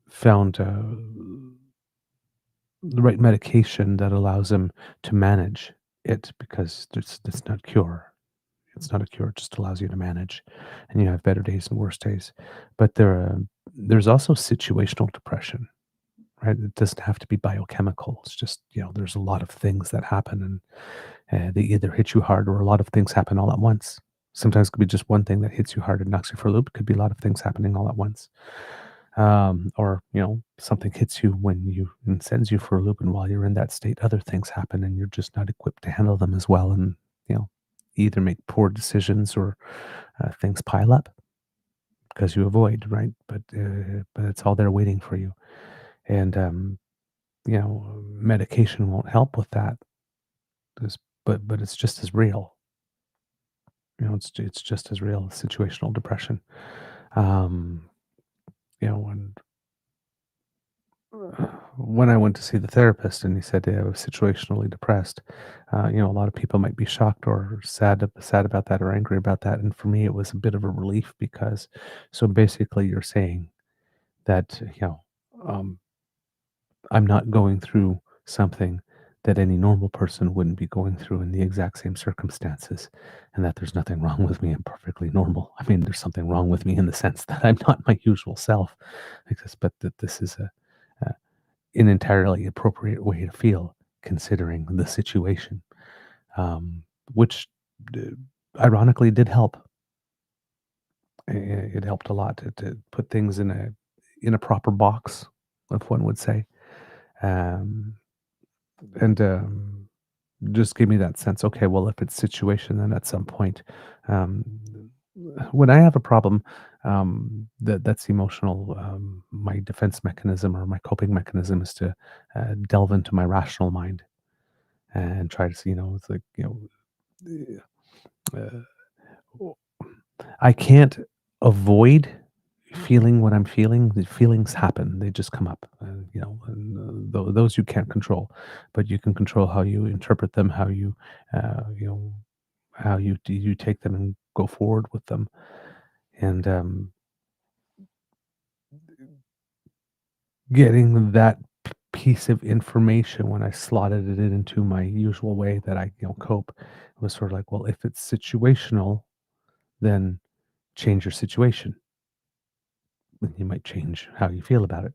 found the right medication that allows him to manage it, because it's not cure. It's not a cure. It just allows you to manage, and you have better days and worse days. But there's also situational depression, right? It doesn't have to be biochemical. It's just there's a lot of things that happen, and they either hit you hard, or a lot of things happen all at once. Sometimes it could be just one thing that hits you hard and knocks you for a loop. It could be a lot of things happening all at once. Or something hits you and sends you for a loop, and while you're in that state, other things happen, and you're just not equipped to handle them as well, and either make poor decisions, or things pile up because you avoid, right? But it's all there waiting for you, and medication won't help with that. But it's just as real. it's just as real as situational depression. Um, and when I went to see the therapist and he said I was situationally depressed, a lot of people might be shocked or sad about that or angry about that. And for me, it was a bit of a relief because, so basically, you're saying that um, I'm not going through something that any normal person wouldn't be going through in the exact same circumstances, and that there's nothing wrong with me. I'm perfectly normal. I mean, there's something wrong with me in the sense that I'm not my usual self, like this, but that this is an entirely appropriate way to feel considering the situation, which uh, ironically did help. It helped a lot to put things in a proper box, if one would say, um, and just give me that sense. Okay, well, if it's situation, then at some point, um, when I have a problem, that's emotional. My defense mechanism or my coping mechanism is to delve into my rational mind and try to see. It's like uh, I can't avoid feeling what I'm feeling. The feelings happen; they just come up. Those you can't control, but you can control how you interpret them, how you, how you take them and go forward with them. And getting that piece of information when I slotted it into my usual way that I cope was sort of like, well, if it's situational, then change your situation. Then you might change how you feel about it.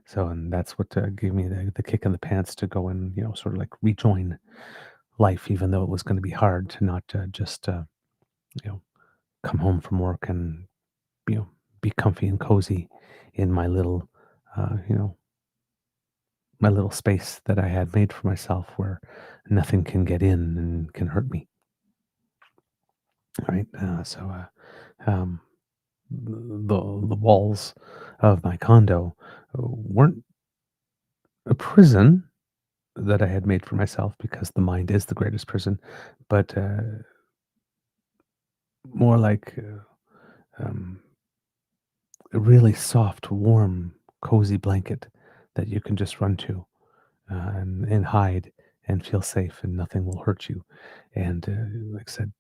So, and that's what gave me the kick in the pants to go and sort of like rejoin life, even though it was going to be hard to not just you know come home from work and you know be comfy and cozy in my little uh, you know my little space that I had made for myself where nothing can get in and can hurt me. Right. Um, the walls of my condo weren't a prison that I had made for myself because the mind is the greatest prison, but more like a really soft, warm, cozy blanket that you can just run to and hide and feel safe and nothing will hurt you. And like I said,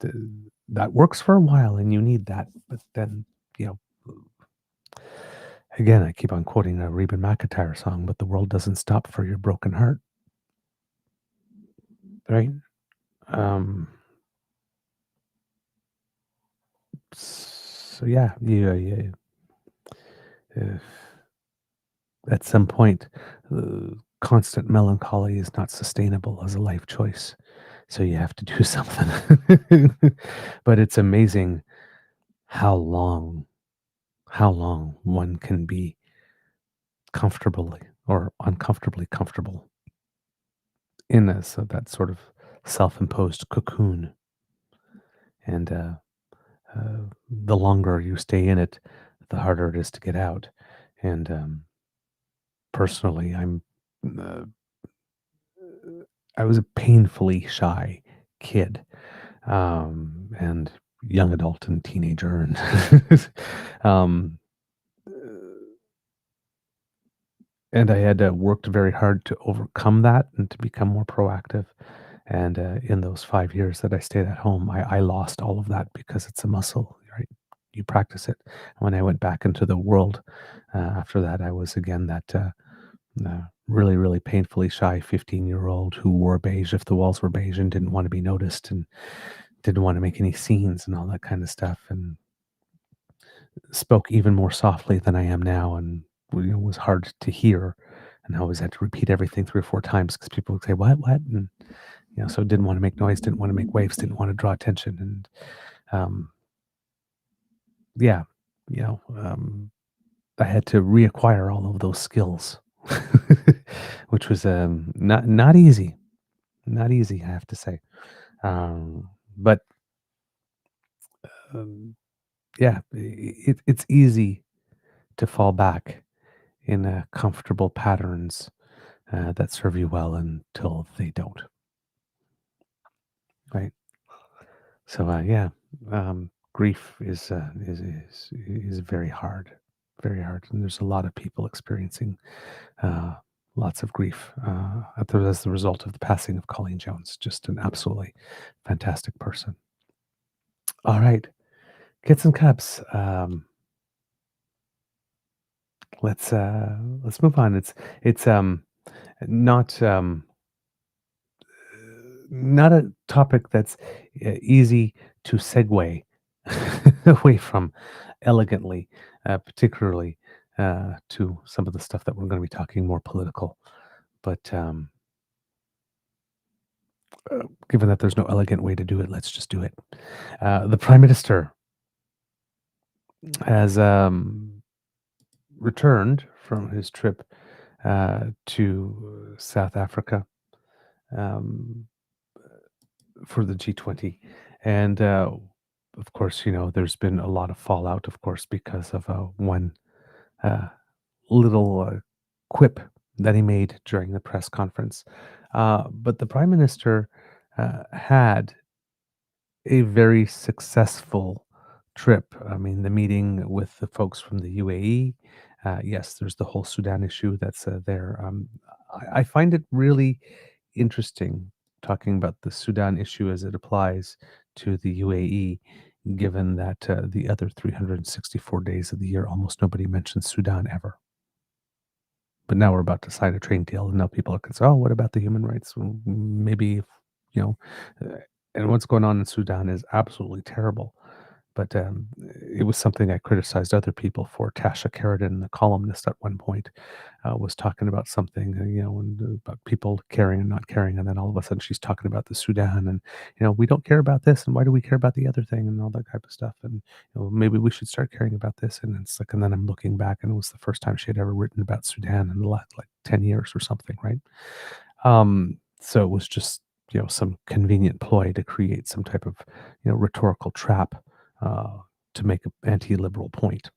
that works for a while and you need that. But then, you know, again, I keep on quoting a Reba McEntire song, but the world doesn't stop for your broken heart, right? Um, so yeah, uh, at some point, constant melancholy is not sustainable as a life choice. So you have to do something. But it's amazing how long, how long one can be comfortably or uncomfortably comfortable in that sort of self-imposed cocoon. And the longer you stay in it, the harder it is to get out. And personally, uh, I was a painfully shy kid, and young adult and teenager, and um, and I had worked very hard to overcome that and to become more proactive. And in those 5 years that I stayed at home, I lost all of that because it's a muscle, right? You practice it. When I went back into the world after that, I was again that really, really painfully shy 15-year-old who wore beige if the walls were beige and didn't want to be noticed and didn't want to make any scenes and all that kind of stuff, and spoke even more softly than I am now, and was hard to hear. And I always had to repeat everything 3 or 4 times because people would say, what? And, so didn't want to make noise, didn't want to make waves, didn't want to draw attention. And, yeah, I had to reacquire all of those skills, which was not easy. Not easy, I have to say. But yeah, it's easy to fall back in comfortable patterns that serve you well until they don't. Right. So yeah, grief is very hard, very hard, and there's a lot of people experiencing uh, lots of grief as the result of the passing of Colleen Jones. Just an absolutely fantastic person. All right, kids and cubs. Let's move on. It's not not a topic that's easy to segue away from elegantly, particularly to some of the stuff that we're going to be talking more political. But given that there's no elegant way to do it, let's just do it. The Prime Minister has returned from his trip to South Africa um, for the G20. And of course, there's been a lot of fallout, of course, because of one uh, little quip that he made during the press conference. But the Prime Minister had a very successful trip. I mean, the meeting with the folks from the UAE. Yes, there's the whole Sudan issue that's there. I find it really interesting talking about the Sudan issue as it applies to the UAE, given that the other 364 days of the year, almost nobody mentions Sudan ever. But now we're about to sign a trade deal, and now people are concerned. Oh, what about the human rights? Well, maybe, you know, and what's going on in Sudan is absolutely terrible. But it was something I criticized other people for. Tasha Keridan, the columnist, at one point was talking about something, about people caring and not caring, and then all of a sudden she's talking about the Sudan, and we don't care about this, and why do we care about the other thing, and all that type of stuff, and maybe we should start caring about this, and it's like, and then I'm looking back, and it was the first time she had ever written about Sudan in the last like 10 years or something, right? So it was just some convenient ploy to create some type of rhetorical trap to make an anti-liberal point.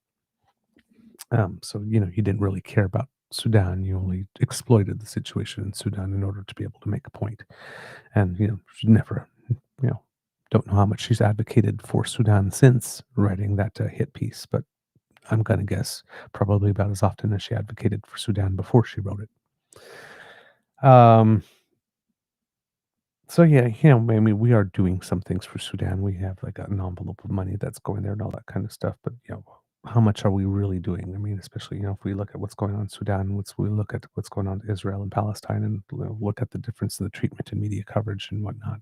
So you didn't really care about Sudan. You only exploited the situation in Sudan in order to be able to make a point. And she never, don't know how much she's advocated for Sudan since writing that hit piece, but I'm gonna guess probably about as often as she advocated for Sudan before she wrote it. So yeah, I mean, we are doing some things for Sudan. We have like an envelope of money that's going there and all that kind of stuff. But how much are we really doing? I mean, especially if we look at what's going on in Sudan, we look at what's going on in Israel and Palestine, and look at the difference in the treatment and media coverage and whatnot.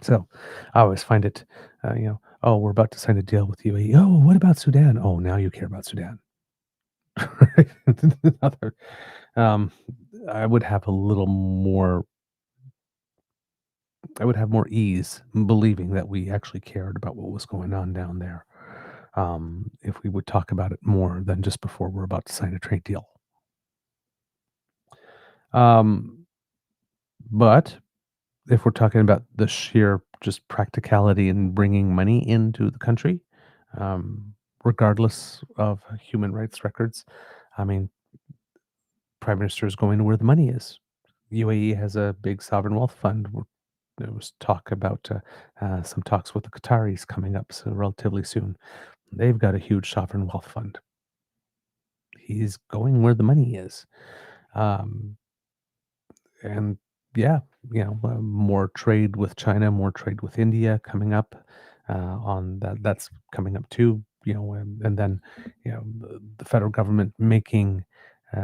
So I always find it, oh, we're about to sign a deal with UAE. Oh, what about Sudan? Oh, now you care about Sudan. Another, I would have a little more I would have more ease believing that we actually cared about what was going on down there, if we would talk about it more than just before we're about to sign a trade deal. But if we're talking about the sheer just practicality and bringing money into the country, regardless of human rights records, I mean, Prime Minister is going to where the money is. UAE has a big sovereign wealth fund. There was talk about some talks with the Qataris coming up so relatively soon. They've got a huge sovereign wealth fund. He's going where the money is. Um, and yeah, more trade with China, more trade with India coming up on that. That's coming up too, and then, the federal government making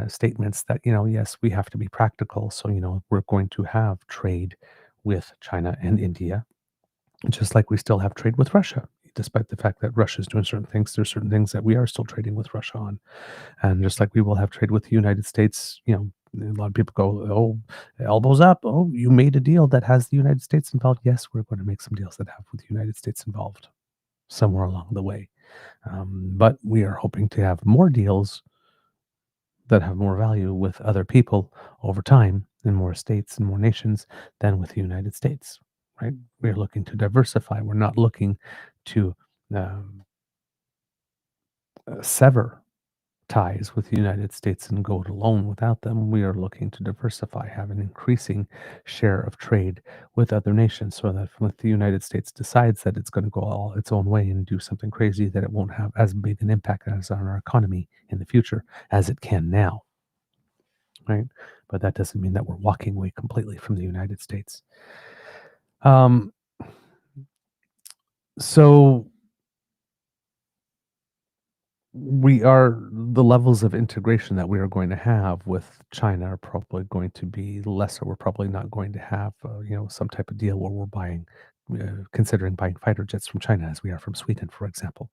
statements that, yes, we have to be practical. So, we're going to have trade with China and India, just like we still have trade with Russia. Despite the fact that Russia is doing certain things, there's certain things that we are still trading with Russia on. And just like we will have trade with the United States, a lot of people go, oh, elbows up. Oh, you made a deal that has the United States involved. Yes, we're going to make some deals that have with the United States involved somewhere along the way. But we are hoping to have more deals that have more value with other people over time in more states and more nations than with the United States, right? We're looking to diversify. We're not looking to sever ties with the United States and go it alone without them. We are looking to diversify, have an increasing share of trade with other nations, so that if the United States decides that it's going to go all its own way and do something crazy, that it won't have as big an impact as on our economy in the future as it can now, right? But that doesn't mean that we're walking away completely from the United States. So the levels of integration that we are going to have with China are probably going to be lesser. We're probably not going to have, some type of deal where we're considering buying fighter jets from China as we are from Sweden, for example.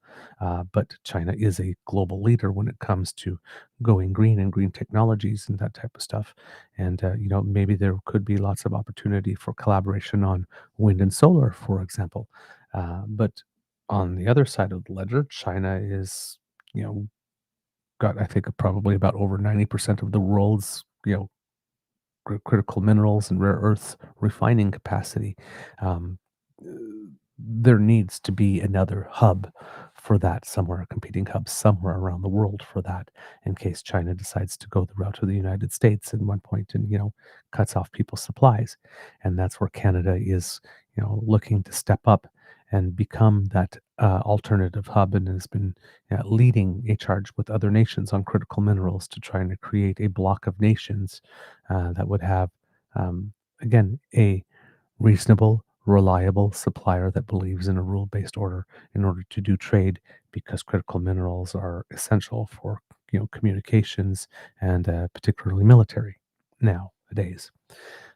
But China is a global leader when it comes to going green and green technologies and that type of stuff. And, maybe there could be lots of opportunity for collaboration on wind and solar, for example. But on the other side of the ledger, China is you know, got I think probably about over 90% of the world's critical minerals and rare earths refining capacity. Um, uh, there needs to be another hub for that somewhere, a competing hub somewhere around the world for that, in case China decides to go the route of the United States at one point and cuts off people's supplies, and that's where Canada is looking to step up and become that alternative hub, and has been leading a charge with other nations on critical minerals to trying to create a block of nations that would have, again, a reasonable, reliable supplier that believes in a rule-based order in order to do trade, because critical minerals are essential for communications and particularly military nowadays.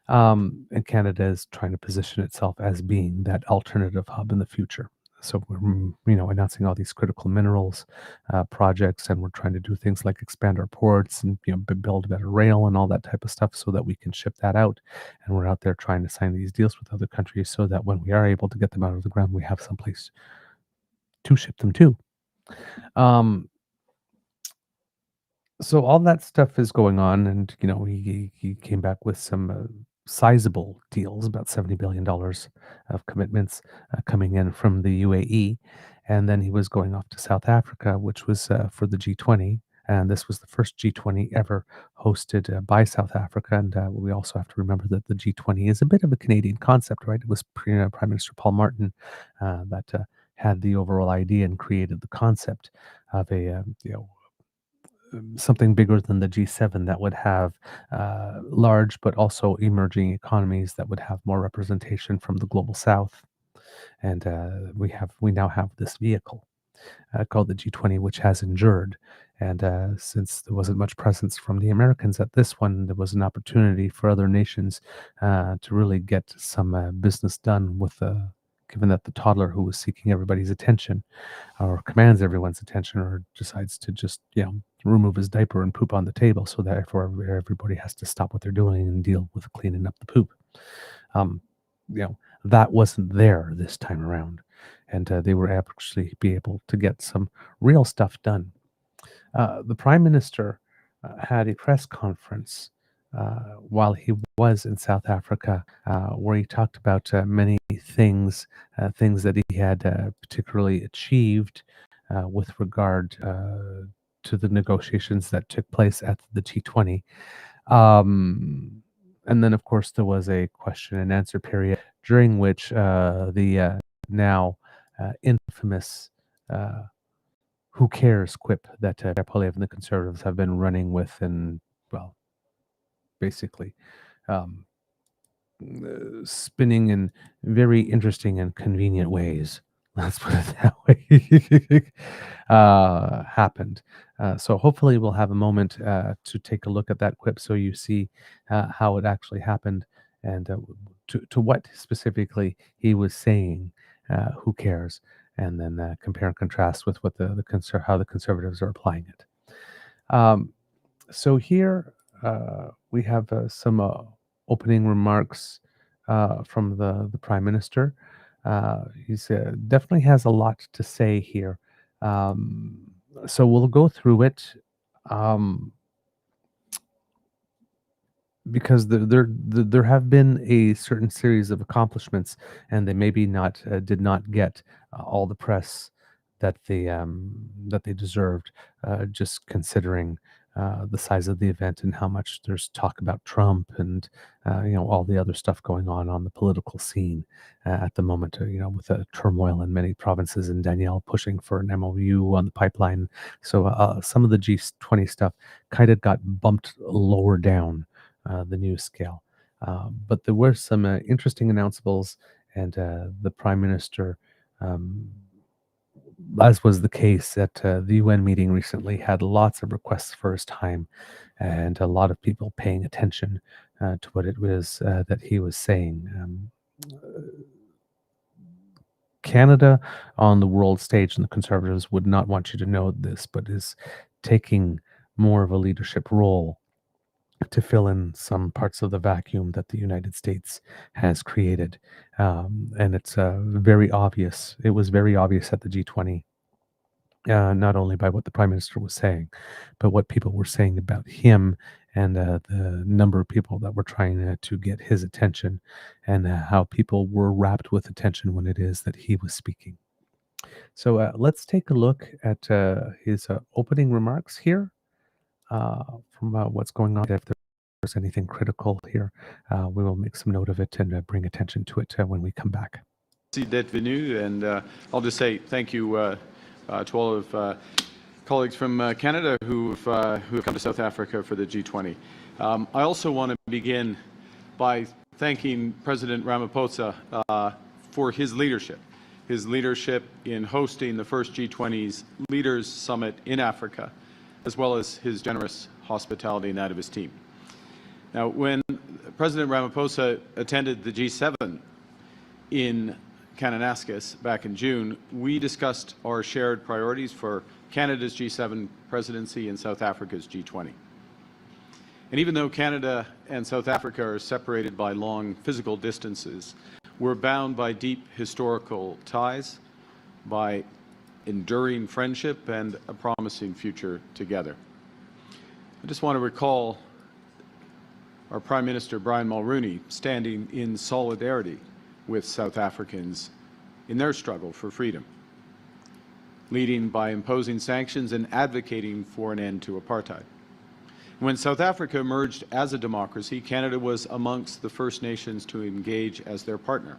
And Canada is trying to position itself as being that alternative hub in the future. So we're, announcing all these critical minerals projects, and we're trying to do things like expand our ports and build better rail and all that type of stuff, so that we can ship that out. And we're out there trying to sign these deals with other countries, so that when we are able to get them out of the ground, we have someplace to ship them to. Um, so all that stuff is going on, and he came back with some sizable deals, about $70 billion of commitments coming in from the UAE, and then he was going off to South Africa, which was for the G20, and this was the first G20 ever hosted by South Africa. And we also have to remember that the G20 is a bit of a Canadian concept, right? It was Prime Minister Paul Martin that had the overall idea and created the concept of a something bigger than the G7 that would have large but also emerging economies that would have more representation from the global south. And we now have this vehicle called the G20, which has endured. And since there wasn't much presence from the Americans at this one, there was an opportunity for other nations to really get some business done with given that the toddler who was seeking everybody's attention, or commands everyone's attention, or decides to just remove his diaper and poop on the table, so that everybody has to stop what they're doing and deal with cleaning up the poop. Um, that wasn't there this time around, and they were actually be able to get some real stuff done. The prime minister had a press conference while he was in South Africa, where he talked about many things that he had particularly achieved with regard to the negotiations that took place at the G20. And then, of course, there was a question and answer period, during which the now infamous "Who cares" quip that Poilievre and the Conservatives have been running with, and, well, basically um, spinning in very interesting and convenient ways. Let's put it that way. Happened. So hopefully we'll have a moment to take a look at that clip, so you see how it actually happened, and to what specifically he was saying. Who cares? And then compare and contrast with what how the Conservatives are applying it. So here we have some opening remarks from the Prime Minister. He's definitely has a lot to say here. So we'll go through it, because there have been a certain series of accomplishments, and they maybe not did not get all the press that they deserved, just considering the size of the event and how much there's talk about Trump and all the other stuff going on the political scene at the moment. With turmoil in many provinces and Danielle pushing for an MOU on the pipeline. So some of the G20 stuff kind of got bumped lower down the news scale. But there were some interesting announceables, and the Prime Minister, as was the case at the UN meeting recently, had lots of requests for his time, and a lot of people paying attention to what it was that he was saying. Canada on the world stage, and the Conservatives would not want you to know this, but is taking more of a leadership role to fill in some parts of the vacuum that the United States has created. And it's very obvious. It was very obvious at the G20, not only by what the Prime Minister was saying, but what people were saying about him, and the number of people that were trying to get his attention, and how people were wrapped with attention when it is that he was speaking. So let's take a look at his opening remarks here from what's going on. If there's anything critical here, we will make some note of it and bring attention to it when we come back. Merci d'être venu, and I'll just say thank you to all of colleagues from Canada who have come to South Africa for the G20. I also want to begin by thanking President Ramaphosa for his leadership in hosting the first G20's Leaders Summit in Africa, as well as his generous hospitality and that of his team. Now, when President Ramaphosa attended the G7 in Kananaskis back in June, we discussed our shared priorities for Canada's G7 presidency and South Africa's G20. And even though Canada and South Africa are separated by long physical distances, we're bound by deep historical ties, by enduring friendship, and a promising future together. I just want to recall our Prime Minister Brian Mulroney standing in solidarity with South Africans in their struggle for freedom, leading by imposing sanctions and advocating for an end to apartheid. When South Africa emerged as a democracy, Canada was amongst the first nations to engage as their partner.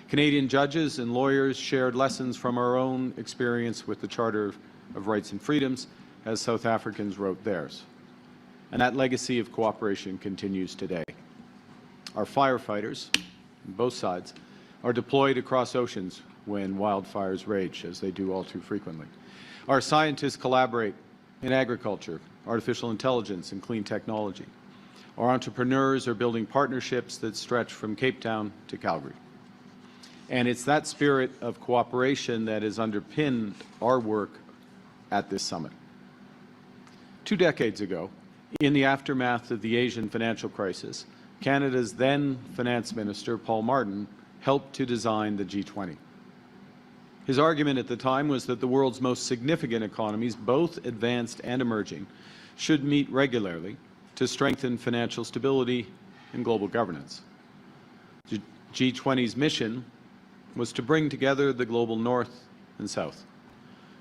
Canadian judges and lawyers shared lessons from our own experience with the Charter of Rights and Freedoms as South Africans wrote theirs. And that legacy of cooperation continues today. Our firefighters, on both sides, are deployed across oceans when wildfires rage, as they do all too frequently. Our scientists collaborate in agriculture, artificial intelligence, and clean technology. Our entrepreneurs are building partnerships that stretch from Cape Town to Calgary. And it's that spirit of cooperation that has underpinned our work at this summit. 2 decades ago, in the aftermath of the Asian financial crisis, Canada's then Finance Minister, Paul Martin, helped to design the G20. His argument at the time was that the world's most significant economies, both advanced and emerging, should meet regularly to strengthen financial stability and global governance. The G20's mission was to bring together the global North and South,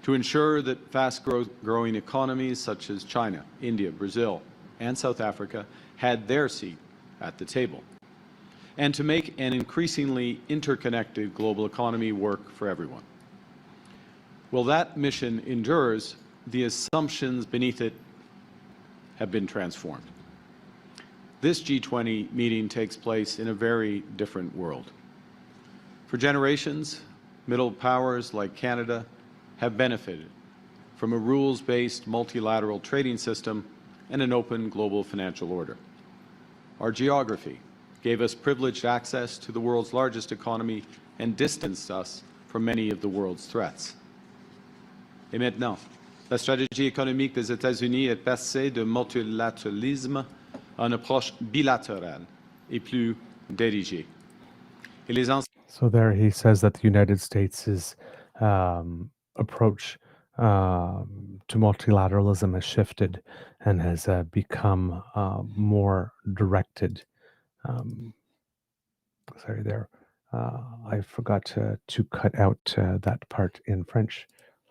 to ensure that fast-growing economies such as China, India, Brazil, and South Africa had their seat at the table, and to make an increasingly interconnected global economy work for everyone. Well, that mission endures. The assumptions beneath it have been transformed. This G20 meeting takes place in a very different world. For generations, middle powers like Canada have benefited from a rules-based multilateral trading system and an open global financial order. Our geography gave us privileged access to the world's largest economy and distanced us from many of the world's threats. Et maintenant, la stratégie économique des États-Unis est passée de multilatéralisme à une approche bilatérale et plus dirigée. So there he says that the United States' approach to multilateralism has shifted and has become more directed. Sorry there. I forgot to cut out that part in French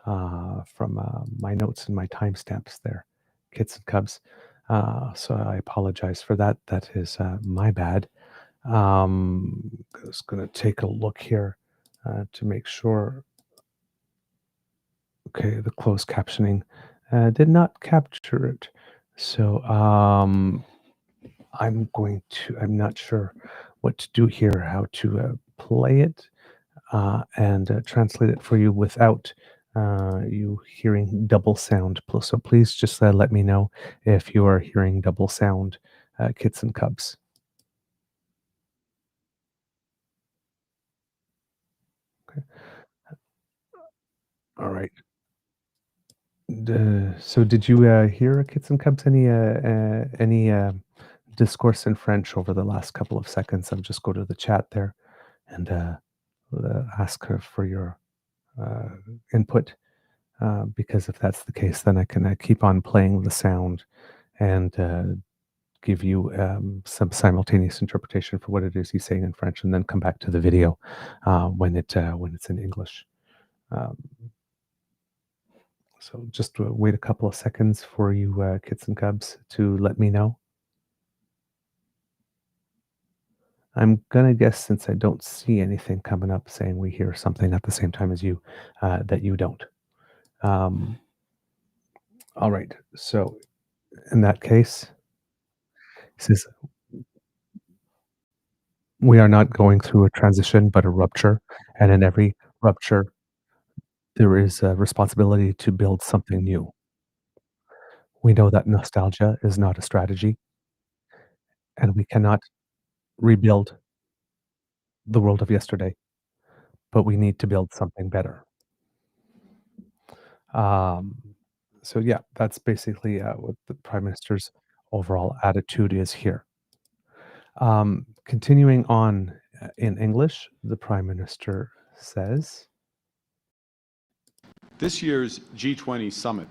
from my notes and my timestamps there, kits and cubs. So I apologize for that. That is my bad. Just going to take a look here to make sure. Okay, the closed captioning did not capture it. So I'm not sure what to do here, how to play it and translate it for you without you hearing double sound. So please just let me know if you are hearing double sound, kits and cubs. Okay. All right. So did you hear, kits and cubs, any discourse in French over the last couple of seconds? I'll just go to the chat there and ask her for your input, because if that's the case, then I can keep on playing the sound and give you some simultaneous interpretation for what it is he's saying in French, and then come back to the video when it's in English. So just wait a couple of seconds for you, kits and cubs, to let me know. I'm gonna guess, since I don't see anything coming up saying we hear something at the same time as you, that you don't. All right. So in that case, it says we are not going through a transition, but a rupture, and in every rupture, there is a responsibility to build something new. We know that nostalgia is not a strategy, and we cannot rebuild the world of yesterday, but we need to build something better. Um, so yeah, that's basically what the Prime Minister's overall attitude is here. Continuing on in English, the Prime Minister says, This year's G20 summit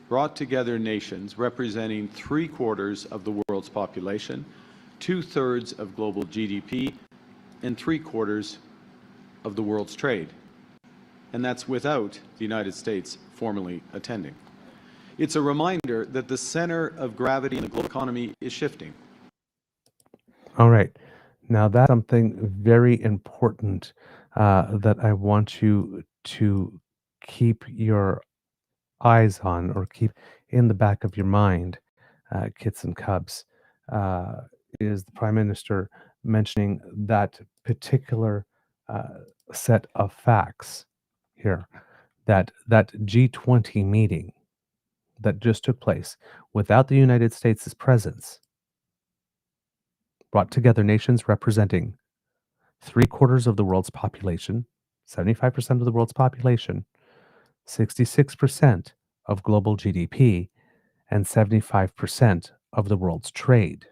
brought together nations representing 3/4 of the world's population, 2/3 of global GDP, and 3/4 of the world's trade. And that's without the United States formally attending. It's a reminder that the center of gravity in the global economy is shifting. all right, now that's something very important that I want you to keep your eyes on, or keep in the back of your mind, kits and cubs, is the Prime Minister mentioning that particular set of facts here, that G20 meeting that just took place without the United States' presence brought together nations representing 3/4 of the world's population, 75% of the world's population, 66% of global GDP, and 75% of the world's trade.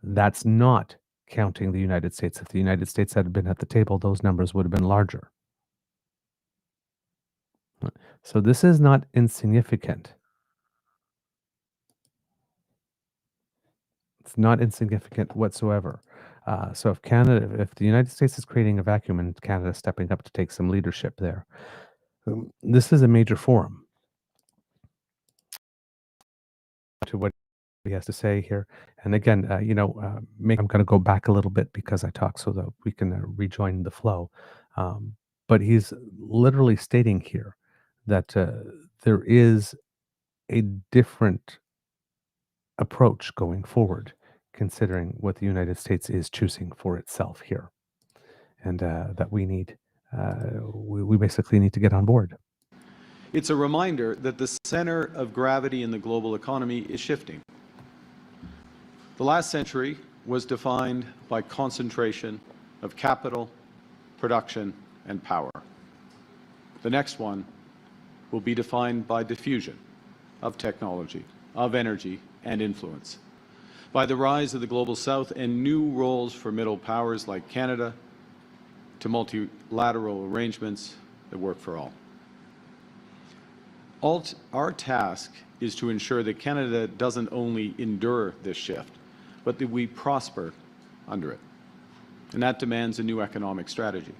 That's not counting the United States. If the United States had been at the table, those numbers would have been larger. So this is not insignificant. It's not insignificant whatsoever. So if the United States is creating a vacuum and Canada is stepping up to take some leadership there, this is a major forum. To what he has to say here, and again, I'm going to go back a little bit because I talk so that we can rejoin the flow. But he's literally stating here that there is a different approach going forward, considering what the United States is choosing for itself here, and that we basically need to get on board. It's a reminder that the center of gravity in the global economy is shifting. The last century was defined by concentration of capital, production, and power. The next one will be defined by diffusion of technology, of energy, and influence, by the rise of the Global South and new roles for middle powers like Canada, to multilateral arrangements that work for all. Our task is to ensure that Canada doesn't only endure this shift, but that we prosper under it. And that demands a new economic strategy.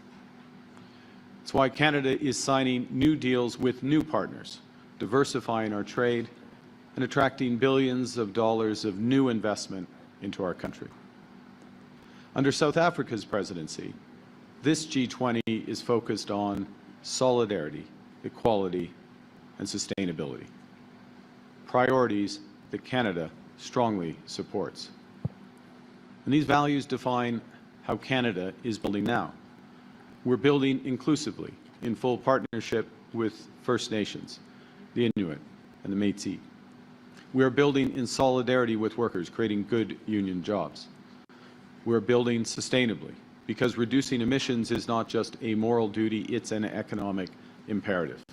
It's why Canada is signing new deals with new partners, diversifying our trade and attracting billions of dollars of new investment into our country. Under South Africa's presidency, this G20 is focused on solidarity, equality, and sustainability, priorities that Canada strongly supports. And these values define how Canada is building now. We're building inclusively, in full partnership with First Nations, the Inuit, and the Métis. We are building in solidarity with workers, creating good union jobs. We're building sustainably, because reducing emissions is not just a moral duty, it's an economic imperative.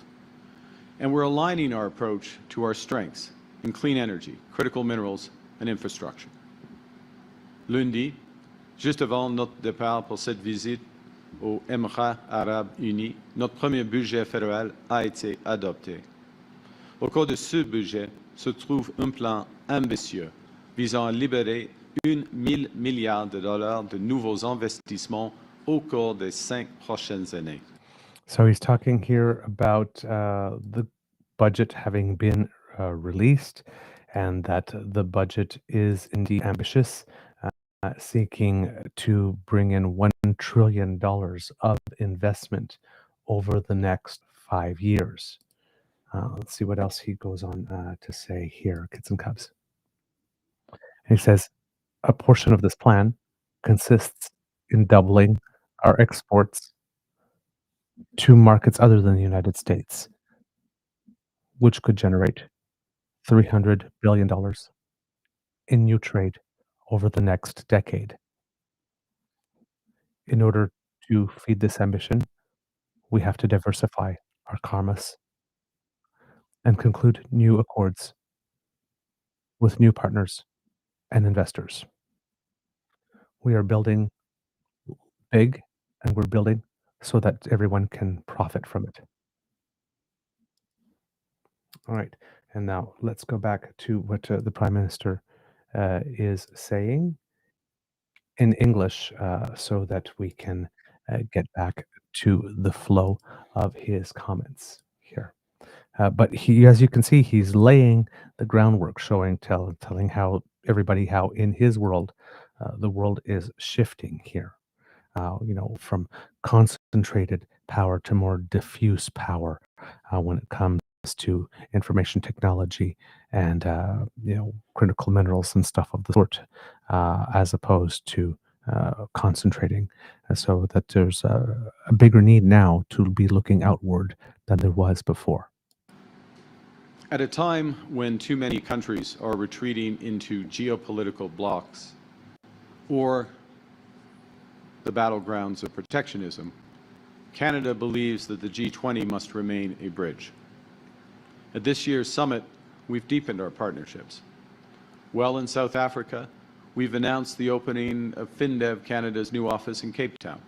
And we're aligning our approach to our strengths in clean energy, critical minerals, and infrastructure. Lundi, juste avant notre départ pour cette visite aux Émirats arabes unis, notre premier budget fédéral a été adopté. Au cours de ce budget se trouve un plan ambitieux visant à libérer 1 000 milliards de dollars de nouveaux investissements au cours des 5 prochaines années. So he's talking here about the budget having been released, and that the budget is indeed ambitious, seeking to bring in $1 trillion of investment over the next 5 years. Let's see what else he goes on to say here, kids and cubs. And he says, a portion of this plan consists in doubling our exports to markets other than the United States, which could generate $300 billion in new trade over the next decade. In order to feed this ambition, we have to diversify our commerce and conclude new accords with new partners and investors. We are building big, and we're building so that everyone can profit from it. All right, and now let's go back to what the Prime Minister is saying in English so that we can get back to the flow of his comments here. But he, as you can see, he's laying the groundwork, telling how everybody how in his world, the world is shifting here. From concentrated power to more diffuse power when it comes to information technology and critical minerals and stuff of the sort, as opposed to concentrating, so that there's a bigger need now to be looking outward than there was before. At a time when too many countries are retreating into geopolitical blocks or the battlegrounds of protectionism, Canada believes that the G20 must remain a bridge. At this year's summit, we've deepened our partnerships. Well, in South Africa, we've announced the opening of FinDev Canada's new office in Cape Town.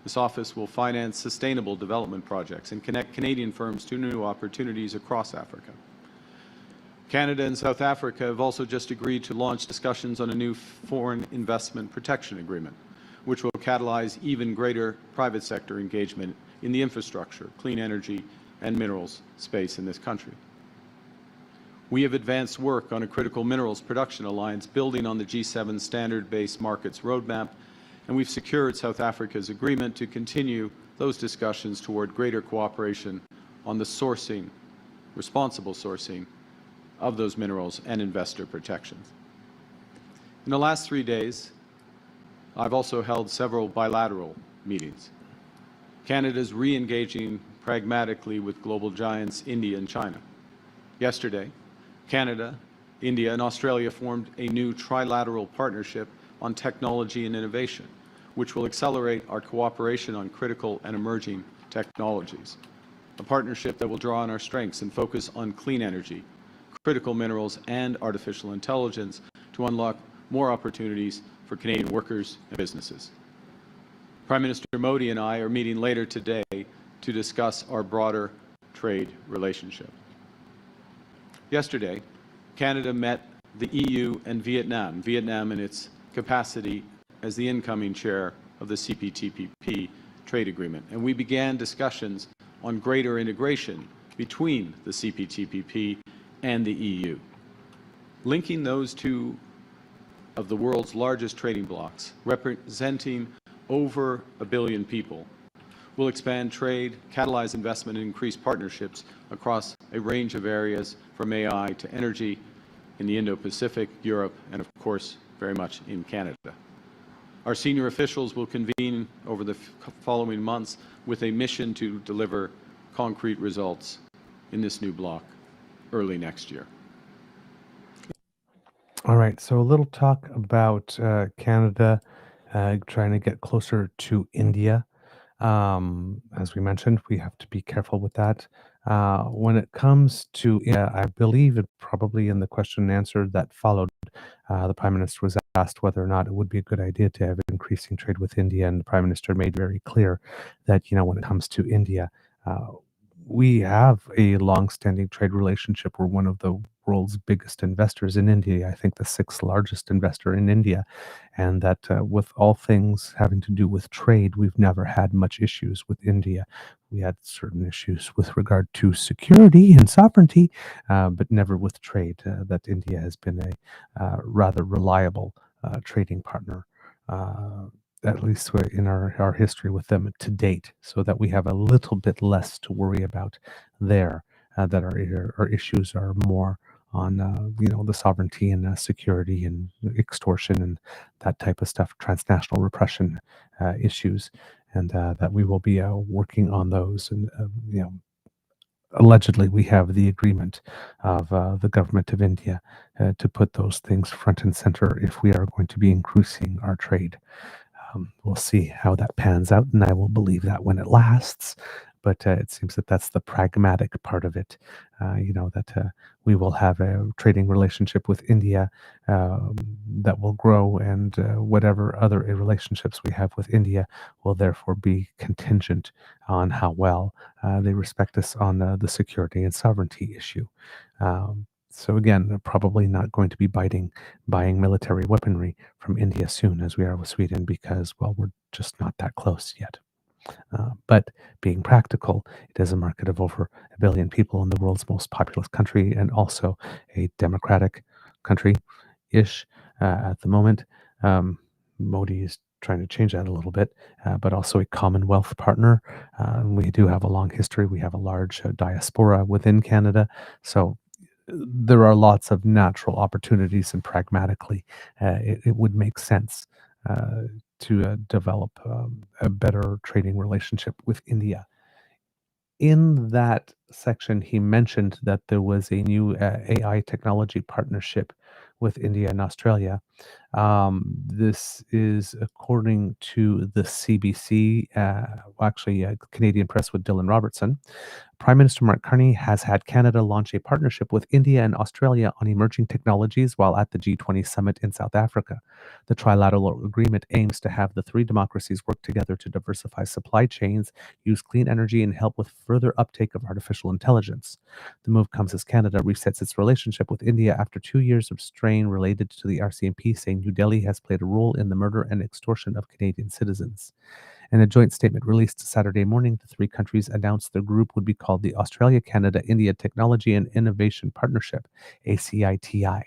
This office will finance sustainable development projects and connect Canadian firms to new opportunities across Africa. Canada and South Africa have also just agreed to launch discussions on a new foreign investment protection agreement, which will catalyze even greater private sector engagement in the infrastructure, clean energy, and minerals space in this country. We have advanced work on a critical minerals production alliance building on the G7 standard-based markets roadmap, and we've secured South Africa's agreement to continue those discussions toward greater cooperation on the sourcing, responsible sourcing of those minerals and investor protections. In the last 3 days, I've also held several bilateral meetings. Canada's re-engaging pragmatically with global giants India and China. Yesterday, Canada, India, and Australia formed a new trilateral partnership on technology and innovation, which will accelerate our cooperation on critical and emerging technologies. A partnership that will draw on our strengths and focus on clean energy, critical minerals, and artificial intelligence to unlock more opportunities for Canadian workers and businesses. Prime Minister Modi and I are meeting later today to discuss our broader trade relationship. Yesterday, Canada met the EU and Vietnam in its capacity as the incoming chair of the CPTPP trade agreement, and we began discussions on greater integration between the CPTPP and the EU. Linking those two of the world's largest trading blocs, representing over 1 billion people, will expand trade, catalyze investment, and increase partnerships across a range of areas from AI to energy in the Indo-Pacific, Europe, and of course, very much in Canada. Our senior officials will convene over the following months with a mission to deliver concrete results in this new bloc early next year. All right, so a little talk about Canada trying to get closer to India. As we mentioned, we have to be careful with that. When it comes to, I believe it probably in the question and answer that followed, the Prime Minister was asked whether or not it would be a good idea to have increasing trade with India, and the Prime Minister made very clear that, when it comes to India, we have a long-standing trade relationship. We're one of the world's biggest investors in India. I think the 6th largest investor in India. And that with all things having to do with trade, we've never had much issues with India. We had certain issues with regard to security and sovereignty, but never with trade. That India has been a rather reliable trading partner. At least in our history with them to date, so that we have a little bit less to worry about there. That our issues are more on the sovereignty and security and extortion and that type of stuff, transnational repression issues, and that we will be working on those. And allegedly, we have the agreement of the government of India to put those things front and center if we are going to be increasing our trade. We'll see how that pans out, and I will believe that when it lasts. But it seems that that's the pragmatic part of it, that we will have a trading relationship with India that will grow, and whatever other relationships we have with India will therefore be contingent on how well they respect us on the security and sovereignty issue. So again, they're probably not going to be buying military weaponry from India soon, as we are with Sweden, because, well, we're just not that close yet. But being practical, it is a market of over 1 billion people in the world's most populous country, and also a democratic country-ish at the moment. Modi is trying to change that a little bit, but also a Commonwealth partner. We do have a long history. We have a large diaspora within Canada. So there are lots of natural opportunities, and pragmatically, it would make sense to develop a better trading relationship with India. In that section, he mentioned that there was a new AI technology partnership with India and Australia. This is according to the CBC, Canadian Press with Dylan Robertson. Prime Minister Mark Carney has had Canada launch a partnership with India and Australia on emerging technologies while at the G20 summit in South Africa. The trilateral agreement aims to have the three democracies work together to diversify supply chains, use clean energy, and help with further uptake of artificial intelligence. The move comes as Canada resets its relationship with India after 2 years of strain related to the RCMP, saying New Delhi has played a role in the murder and extortion of Canadian citizens. In a joint statement released Saturday morning, the three countries announced their group would be called the Australia-Canada-India Technology and Innovation Partnership, ACITI.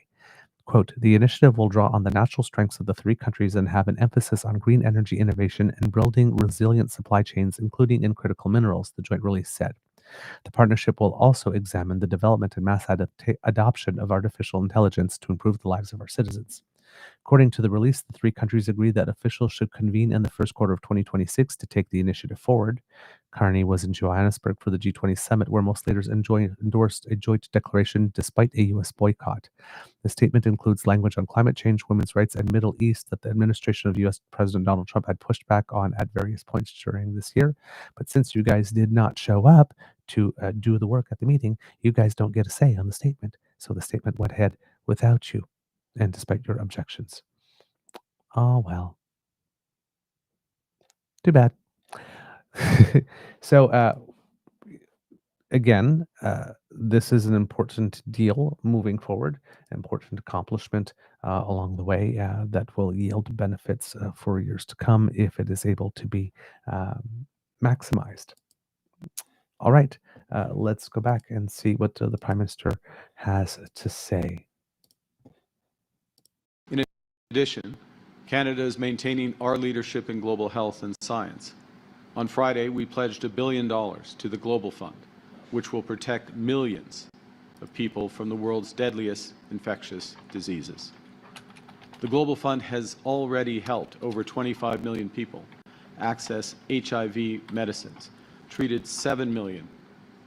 Quote, the initiative will draw on the natural strengths of the three countries and have an emphasis on green energy innovation and building resilient supply chains, including in critical minerals, the joint release said. The partnership will also examine the development and mass adoption of artificial intelligence to improve the lives of our citizens. According to the release, the three countries agreed that officials should convene in the first quarter of 2026 to take the initiative forward. Carney was in Johannesburg for the G20 summit, where most leaders endorsed a joint declaration despite a U.S. boycott. The statement includes language on climate change, women's rights, and Middle East that the administration of U.S. President Donald Trump had pushed back on at various points during this year. But since you guys did not show up to do the work at the meeting, you guys don't get a say on the statement. So the statement went ahead without you, and despite your objections. Oh, well. Too bad. So, again, this is an important deal moving forward, an important accomplishment along the way that will yield benefits for years to come if it is able to be maximized. All right, let's go back and see what the Prime Minister has to say. In addition, Canada is maintaining our leadership in global health and science. On Friday, we pledged $1 billion to the Global Fund, which will protect millions of people from the world's deadliest infectious diseases. The Global Fund has already helped over 25 million people access HIV medicines, treated 7 million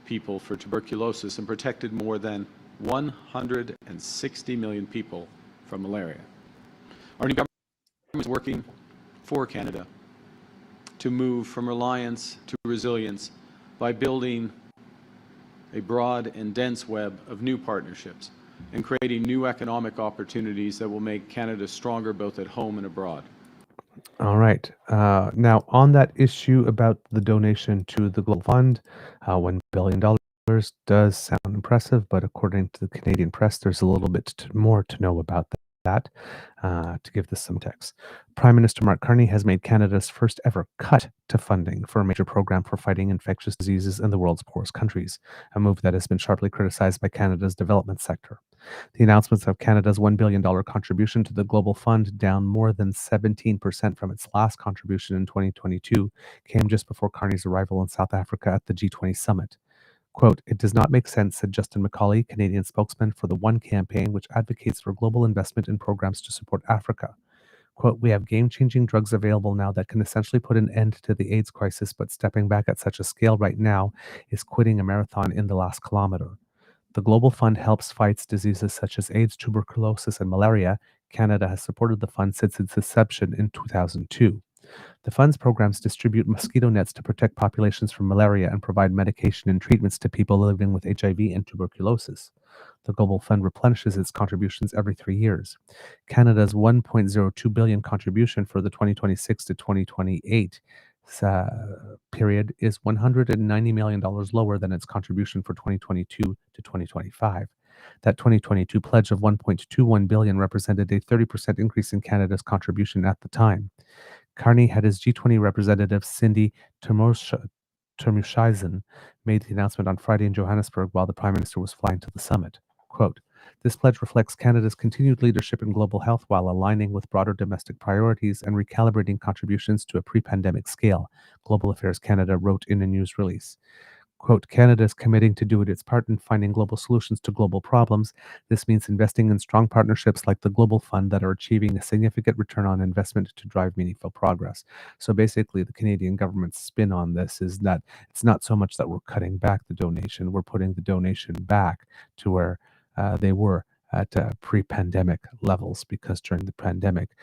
people for tuberculosis, and protected more than 160 million people from malaria. Our new government is working for Canada to move from reliance to resilience by building a broad and dense web of new partnerships and creating new economic opportunities that will make Canada stronger both at home and abroad. All right. Now, on that issue about the donation to the Global Fund, $1 billion does sound impressive, but according to the Canadian press, there's a little bit more to know about that. To give this some text, Prime Minister Mark Carney has made Canada's first ever cut to funding for a major program for fighting infectious diseases in the world's poorest countries, a move that has been sharply criticized by Canada's development sector. The announcements of Canada's $1 billion contribution to the Global Fund, down more than 17% from its last contribution in 2022, came just before Carney's arrival in South Africa at the G20 summit. Quote, "It does not make sense," said Justin McCauley, Canadian spokesman for the One campaign, which advocates for global investment in programs to support Africa. Quote, "We have game-changing drugs available now that can essentially put an end to the AIDS crisis, but stepping back at such a scale right now is quitting a marathon in the last kilometer. The Global Fund helps fight diseases such as AIDS, tuberculosis, and malaria. Canada has supported the fund since its inception in 2002. The fund's programs distribute mosquito nets to protect populations from malaria and provide medication and treatments to people living with HIV and tuberculosis. The Global Fund replenishes its contributions every 3 years. Canada's $1.02 billion contribution for the 2026 to 2028 period is $190 million lower than its contribution for 2022 to 2025. That 2022 pledge of $1.21 billion represented a 30% increase in Canada's contribution at the time. Carney had his G20 representative Cindy Termushaisen made the announcement on Friday in Johannesburg while the Prime Minister was flying to the summit. Quote, "This pledge reflects Canada's continued leadership in global health while aligning with broader domestic priorities and recalibrating contributions to a pre-pandemic scale," Global Affairs Canada wrote in a news release. Quote, "Canada is committing to do its part in finding global solutions to global problems. This means investing in strong partnerships like the Global Fund that are achieving a significant return on investment to drive meaningful progress." So basically, the Canadian government's spin on this is that it's not so much that we're cutting back the donation, we're putting the donation back to where they were at pre-pandemic levels, because during the pandemic,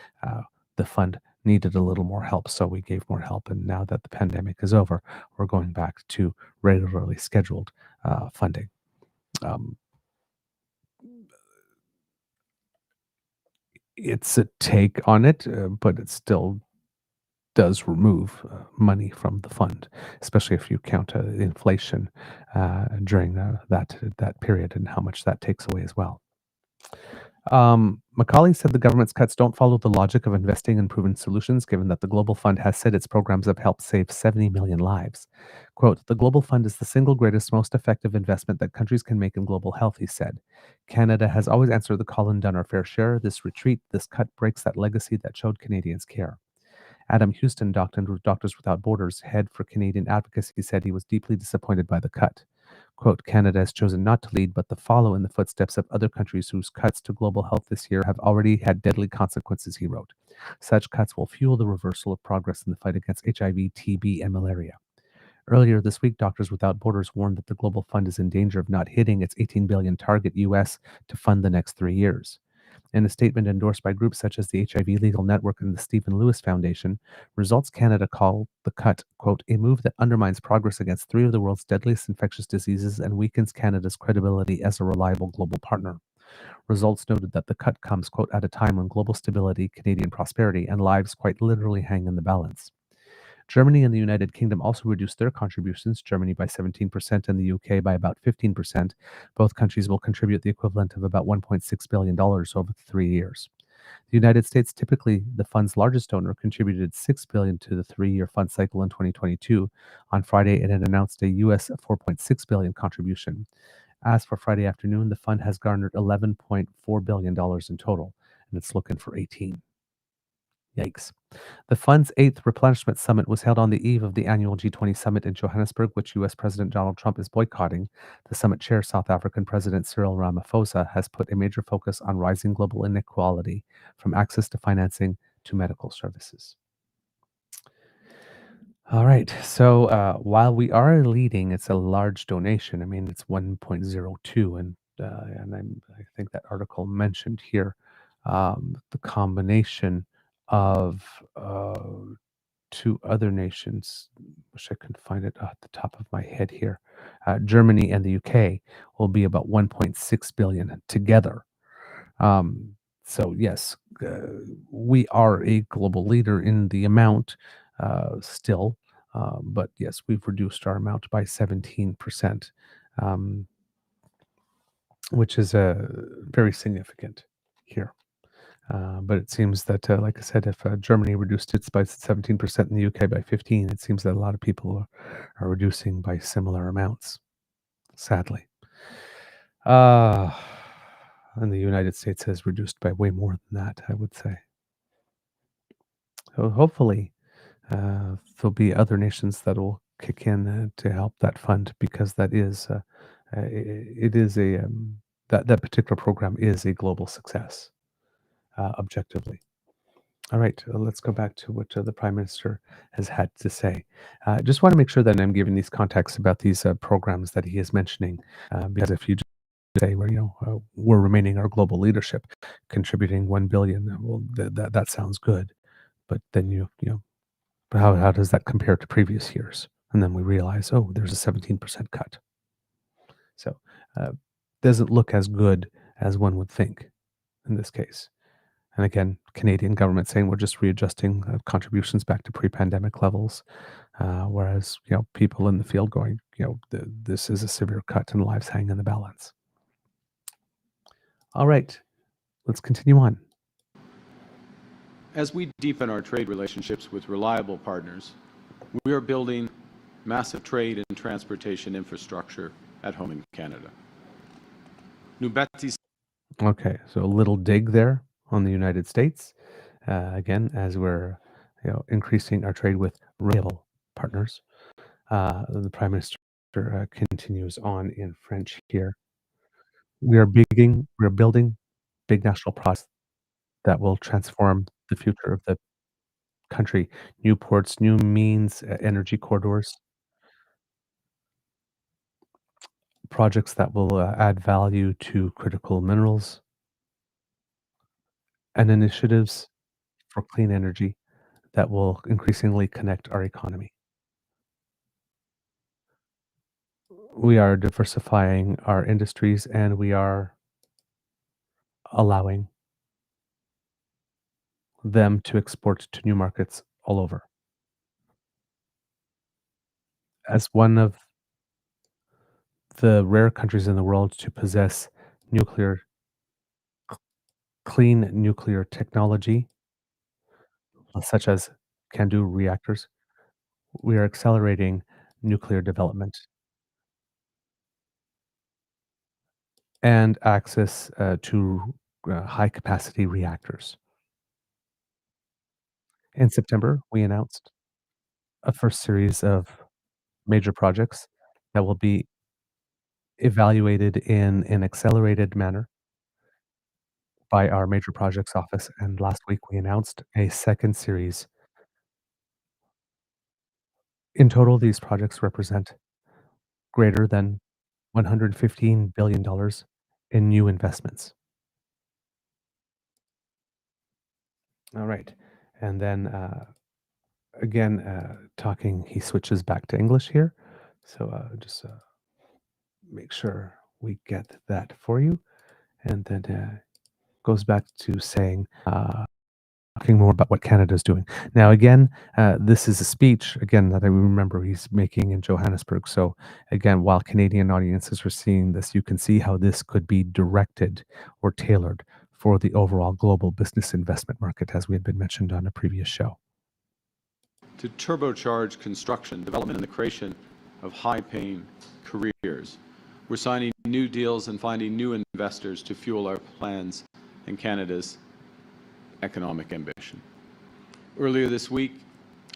the fund needed a little more help, so we gave more help. And now that the pandemic is over, we're going back to regularly scheduled funding. It's a take on it, but it still does remove money from the fund, especially if you count inflation during that period and how much that takes away as well. Macaulay said the government's cuts don't follow the logic of investing in proven solutions, given that the Global Fund has said its programs have helped save 70 million lives. Quote, "The Global Fund is the single greatest, most effective investment that countries can make in global health," he said. "Canada has always answered the call and done our fair share. This cut breaks that legacy that showed Canadians care." Adam Houston, Doctors Without Borders head for Canadian advocacy, said he was deeply disappointed by the cut. Quote, "Canada has chosen not to lead, but to follow in the footsteps of other countries whose cuts to global health this year have already had deadly consequences," he wrote. "Such cuts will fuel the reversal of progress in the fight against HIV, TB, and malaria." Earlier this week, Doctors Without Borders warned that the Global Fund is in danger of not hitting its $18 billion target US to fund the next 3 years. In a statement endorsed by groups such as the HIV Legal Network and the Stephen Lewis Foundation, Results Canada called the cut, quote, "a move that undermines progress against 3 of the world's deadliest infectious diseases and weakens Canada's credibility as a reliable global partner." Results noted that the cut comes, quote, "at a time when global stability, Canadian prosperity, and lives quite literally hang in the balance." Germany and the United Kingdom also reduced their contributions, Germany by 17% and the UK by about 15%. Both countries will contribute the equivalent of about $1.6 billion over 3 years. The United States, typically the fund's largest donor, contributed $6 billion to the 3-year fund cycle in 2022. On Friday, it had announced a US $4.6 billion contribution. As for Friday afternoon, the fund has garnered $11.4 billion in total, and it's looking for 18. Yikes. The fund's 8th replenishment summit was held on the eve of the annual G20 summit in Johannesburg, which U.S. President Donald Trump is boycotting. The summit chair, South African President Cyril Ramaphosa, has put a major focus on rising global inequality, from access to financing to medical services. All right. So while we are leading, it's a large donation. I mean, it's 1.02, and I think that article mentioned here the combination of 2 other nations. Wish I could find it at the top of my head here. Germany and the UK will be about 1.6 billion together. So yes, we are a global leader in the amount still, but yes, we've reduced our amount by 17%, which is very significant here. But it seems that, like I said, if Germany reduced its by 17% and the UK by 15%, it seems that a lot of people are reducing by similar amounts, sadly. And the United States has reduced by way more than that, I would say. So hopefully there'll be other nations that will kick in to help that fund, because that is it is that particular program is a global success, objectively. All right, let's go back to what the Prime Minister has had to say. Just want to make sure that I'm giving these contexts about these programs that he is mentioning, because if you just say, well, we're remaining our global leadership, contributing $1 billion, well, that sounds good, but then how does that compare to previous years? And then we realize, oh, there's a 17% cut. So doesn't look as good as one would think in this case. And again, Canadian government saying we're just readjusting contributions back to pre-pandemic levels, whereas people in the field going, this is a severe cut and lives hang in the balance. All right, let's continue on. As we deepen our trade relationships with reliable partners, we are building massive trade and transportation infrastructure at home in Canada. Okay, so a little dig there on the United States. Again, as we're increasing our trade with reliable partners. The Prime Minister continues on in French here. We are building big national projects that will transform the future of the country. New ports, new means, energy corridors, projects that will add value to critical minerals, and initiatives for clean energy that will increasingly connect our economy. We are diversifying our industries, and we are allowing them to export to new markets all over. As one of the rare countries in the world to possess clean nuclear technology, such as CANDU reactors, we are accelerating nuclear development and access to high-capacity reactors. In September, we announced a first series of major projects that will be evaluated in an accelerated manner by our major projects office, and last week we announced a second series. In total, these projects represent greater than $115 billion in new investments. All right. And then again, he switches back to English here. So just make sure we get that for you. And then goes back to saying, talking more about what Canada is doing. Now, again, this is a speech, again, that I remember he's making in Johannesburg. So again, while Canadian audiences are seeing this, you can see how this could be directed or tailored for the overall global business investment market, as we had been mentioned on a previous show. To turbocharge construction, development, and the creation of high-paying careers. We're signing new deals and finding new investors to fuel our plans and Canada's economic ambition. Earlier this week,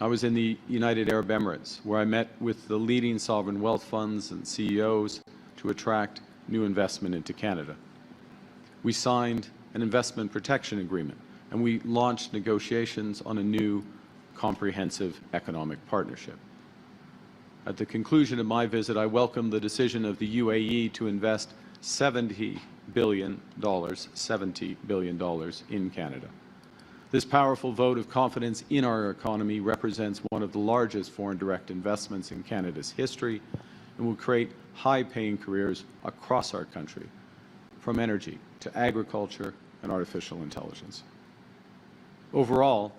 I was in the United Arab Emirates, where I met with the leading sovereign wealth funds and CEOs to attract new investment into Canada. We signed an investment protection agreement, and we launched negotiations on a new comprehensive economic partnership. At the conclusion of my visit, I welcomed the decision of the UAE to invest $70 billion in Canada. This powerful vote of confidence in our economy represents one of the largest foreign direct investments in Canada's history and will create high-paying careers across our country, from energy to agriculture and artificial intelligence. Overall,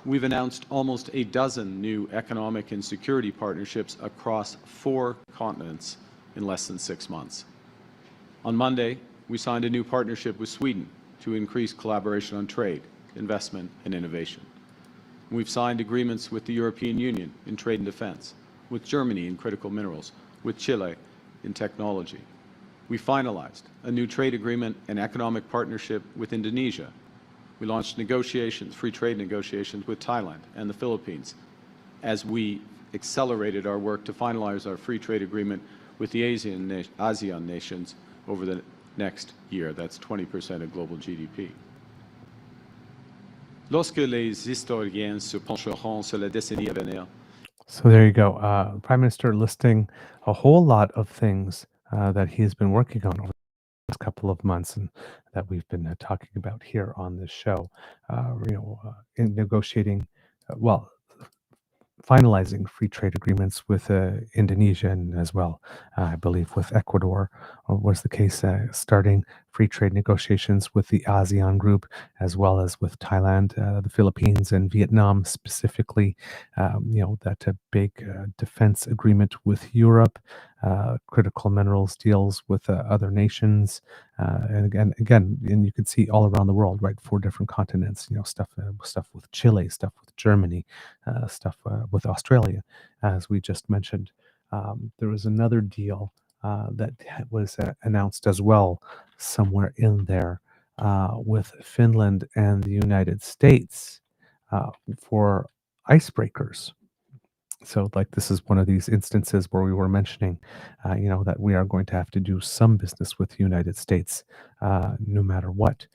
we've announced almost a dozen new economic and security partnerships across 4 continents in less than 6 months. On Monday, we signed a new partnership with Sweden to increase collaboration on trade, investment, and innovation. We've signed agreements with the European Union in trade and defense, with Germany in critical minerals, with Chile in technology. We finalized a new trade agreement and economic partnership with Indonesia. We launched negotiations, free trade negotiations with Thailand and the Philippines as we accelerated our work to finalize our free trade agreement with the ASEAN nations over the next year. That's 20% of global GDP. Lorsque les historiens se pencheront sur la décennie à venir. So there you go. Prime Minister listing a whole lot of things that he has been working on over the last couple of months and that we've been talking about here on this show. In negotiating, finalizing free trade agreements with Indonesia and as well, I believe, with Ecuador was the case, starting free trade negotiations with the ASEAN group, as well as with Thailand, the Philippines, and Vietnam specifically. That big defense agreement with Europe, critical minerals deals with other nations, and again, and you can see all around the world, right? 4 different continents. Stuff with Chile, stuff with Germany, stuff with Australia, as we just mentioned. There was another deal that was announced as well somewhere in there with Finland and the United States for icebreakers. So, this is one of these instances where we were mentioning, that we are going to have to do some business with the United States, no matter what.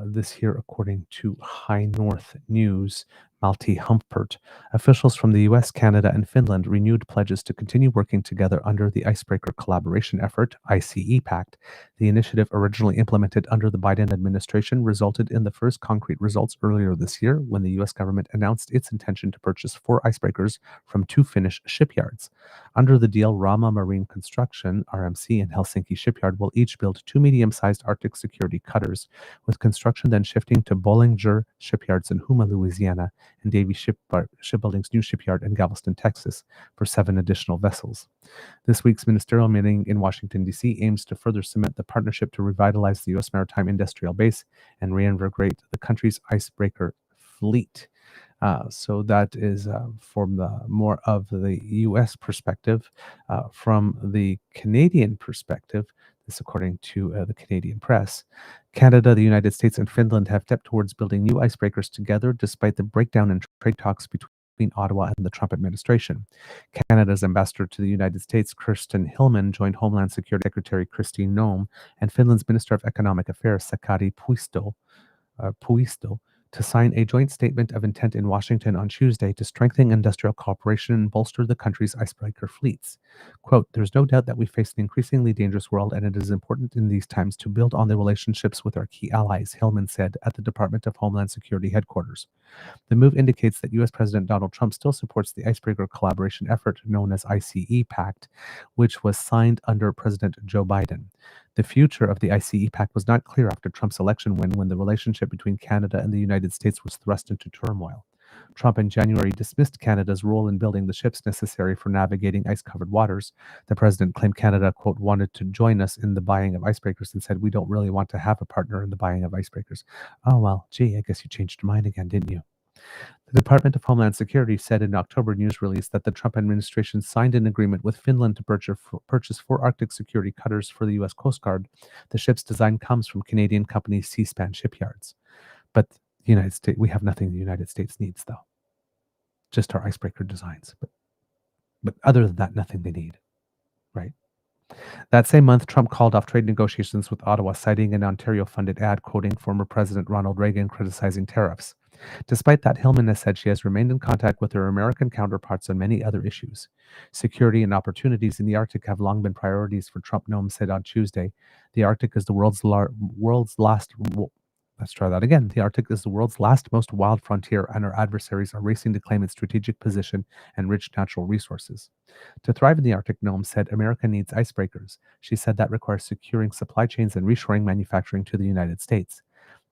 This here, according to High North News, Malti Humpert, officials from the US, Canada, and Finland renewed pledges to continue working together under the Icebreaker Collaboration Effort, ICE Pact. The initiative, originally implemented under the Biden administration, resulted in the first concrete results earlier this year when the US government announced its intention to purchase 4 icebreakers from 2 Finnish shipyards. Under the deal, Rama Marine Construction, RMC, and Helsinki Shipyard will each build 2 medium-sized Arctic security cutters, with construction then shifting to Bollinger Shipyards in Houma, Louisiana, and Davie Shipbuilding's new shipyard in Galveston, Texas, for 7 additional vessels. This week's ministerial meeting in Washington, D.C. aims to further cement the partnership to revitalize the U.S. maritime industrial base and reinvigorate the country's icebreaker fleet. So that is from the more of the U.S. perspective. From the Canadian perspective, this according to the Canadian press, Canada, the United States, and Finland have stepped towards building new icebreakers together despite the breakdown in trade talks between Ottawa and the Trump administration. Canada's ambassador to the United States, Kirsten Hillman, joined Homeland Security Secretary Kristi Noem and Finland's Minister of Economic Affairs, Sakari Puisto, to sign a joint statement of intent in Washington on Tuesday to strengthen industrial cooperation and bolster the country's icebreaker fleets. Quote, "There's no doubt that we face an increasingly dangerous world, and it is important in these times to build on the relationships with our key allies," Hillman said at the Department of Homeland Security headquarters. The move indicates that U.S. President Donald Trump still supports the icebreaker collaboration effort known as ICE Pact, which was signed under President Joe Biden. The future of the ICE Pact was not clear after Trump's election win, when the relationship between Canada and the United States was thrust into turmoil. Trump in January dismissed Canada's role in building the ships necessary for navigating ice-covered waters. The president claimed Canada, quote, wanted to join us in the buying of icebreakers and said, we don't really want to have a partner in the buying of icebreakers. Oh, well, gee, I guess you changed your mind again, didn't you? The Department of Homeland Security said in October news release that the Trump administration signed an agreement with Finland to purchase 4 Arctic security cutters for the U.S. Coast Guard. The ship's design comes from Canadian company Seaspan Shipyards. But the United States, we have nothing the United States needs, though. Just our icebreaker designs. But other than that, nothing they need, right? That same month, Trump called off trade negotiations with Ottawa, citing an Ontario-funded ad quoting former President Ronald Reagan criticizing tariffs. Despite that, Hillman has said she has remained in contact with her American counterparts on many other issues. Security and opportunities in the Arctic have long been priorities for Trump, Noem said on Tuesday. The Arctic is the world's last... Let's try that again. The Arctic is the world's last most wild frontier, and our adversaries are racing to claim its strategic position and rich natural resources. To thrive in the Arctic, Noem said, America needs icebreakers. She said that requires securing supply chains and reshoring manufacturing to the United States.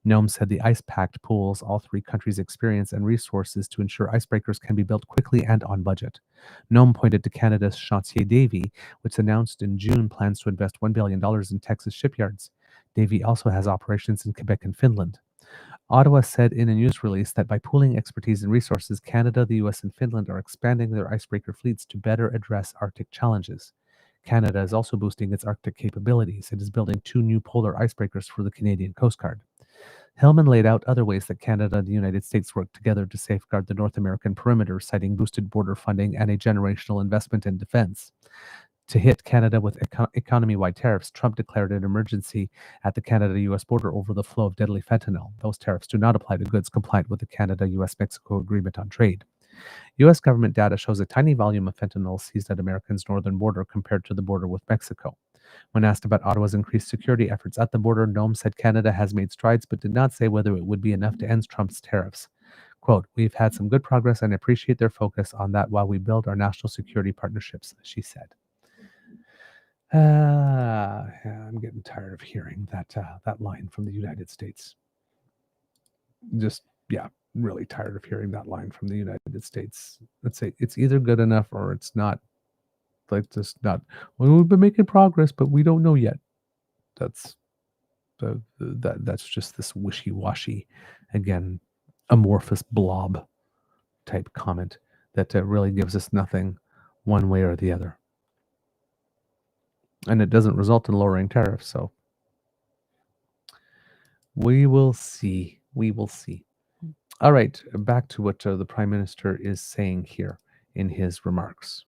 Noem said the ice pact pools all 3 countries' experience and resources to ensure icebreakers can be built quickly and on budget. Noem pointed to Canada's Chantier Davy, which announced in June plans to invest $1 billion in Texas shipyards. Davy also has operations in Quebec and Finland. Ottawa said in a news release that by pooling expertise and resources, Canada, the US, and Finland are expanding their icebreaker fleets to better address Arctic challenges. Canada is also boosting its Arctic capabilities. It is building 2 new polar icebreakers for the Canadian Coast Guard. Hillman laid out other ways that Canada and the United States work together to safeguard the North American perimeter, citing boosted border funding and a generational investment in defense. To hit Canada with economy-wide tariffs, Trump declared an emergency at the Canada-U.S. border over the flow of deadly fentanyl. Those tariffs do not apply to goods compliant with the Canada-U.S.-Mexico Agreement on Trade. U.S. government data shows a tiny volume of fentanyl seized at America's northern border compared to the border with Mexico. When asked about Ottawa's increased security efforts at the border, Noem said Canada has made strides but did not say whether it would be enough to end Trump's tariffs. Quote, we've had some good progress and appreciate their focus on that while we build our national security partnerships, she said. I'm getting tired of hearing that line from the United States. Just, yeah, really tired of hearing that line from the United States. Let's say it's either good enough or it's not. Like, just not, well, we've been making progress, but we don't know yet. That's just this wishy-washy, again, amorphous blob type comment that really gives us nothing one way or the other. And it doesn't result in lowering tariffs, so we will see. We will see. All right, back to what the Prime Minister is saying here in his remarks.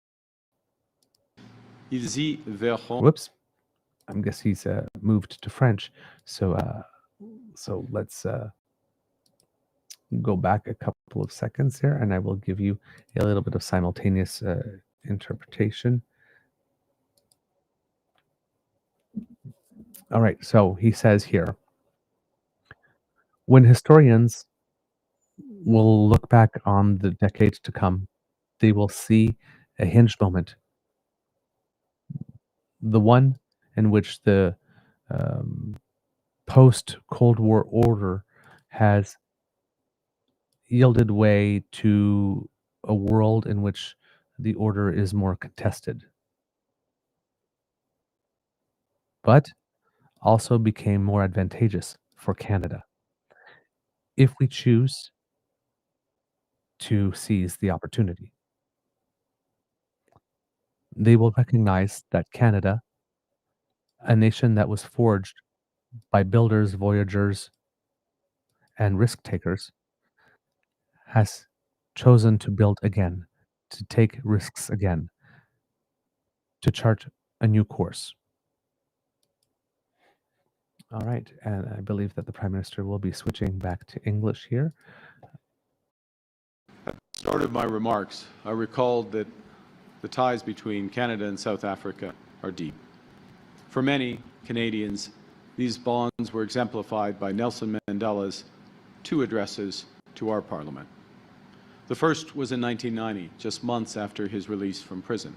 Whoops. I guess he's moved to French. So let's go back a couple of seconds here, and I will give you a little bit of simultaneous interpretation. All right, so he says here, when historians will look back on the decades to come, they will see a hinge moment, the one in which the post-Cold War order has yielded way to a world in which the order is more contested, but also became more advantageous for Canada if we choose to seize the opportunity. They will recognize that Canada, a nation that was forged by builders, voyagers, and risk takers, has chosen to build again, to take risks again, to chart a new course. All right, and I believe that the Prime Minister will be switching back to English here. At the start of my remarks, I recalled that the ties between Canada and South Africa are deep. For many Canadians, these bonds were exemplified by Nelson Mandela's 2 addresses to our Parliament. The first was in 1990, just months after his release from prison.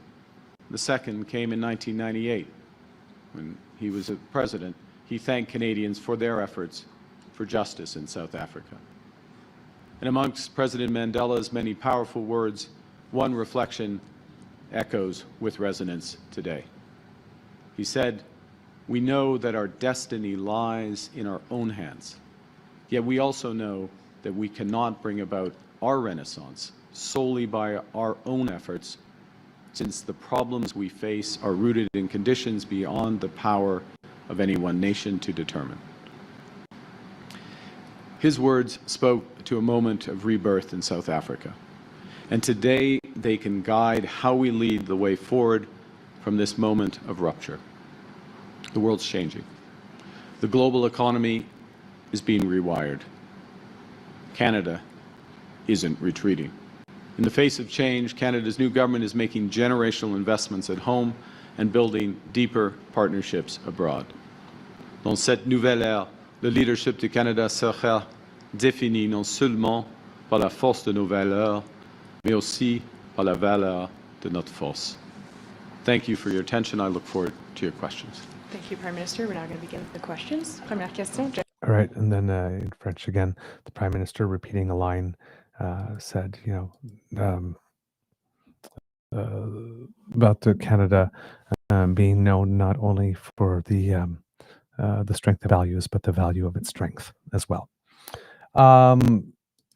The second came in 1998. When he was president, he thanked Canadians for their efforts for justice in South Africa. And amongst President Mandela's many powerful words, one reflection echoes with resonance today. He said, "We know that our destiny lies in our own hands, yet we also know that we cannot bring about our renaissance solely by our own efforts, since the problems we face are rooted in conditions beyond the power of any one nation to determine." His words spoke to a moment of rebirth in South Africa, and today they can guide how we lead the way forward from this moment of rupture. The world's changing. The global economy is being rewired. Canada isn't retreating. In the face of change, Canada's new government is making generational investments at home and building deeper partnerships abroad. Dans cette nouvelle ère, le leadership du Canada sera défini non seulement par la force de nos valeurs, mais aussi par la valeur de notre force. Thank you for your attention. I look forward to your questions. Thank you, Prime Minister. We're now going to begin with the questions. Première question. All right, and then in French again, the Prime Minister, repeating a line, said, about Canada being known not only for the strength of values, but the value of its strength as well.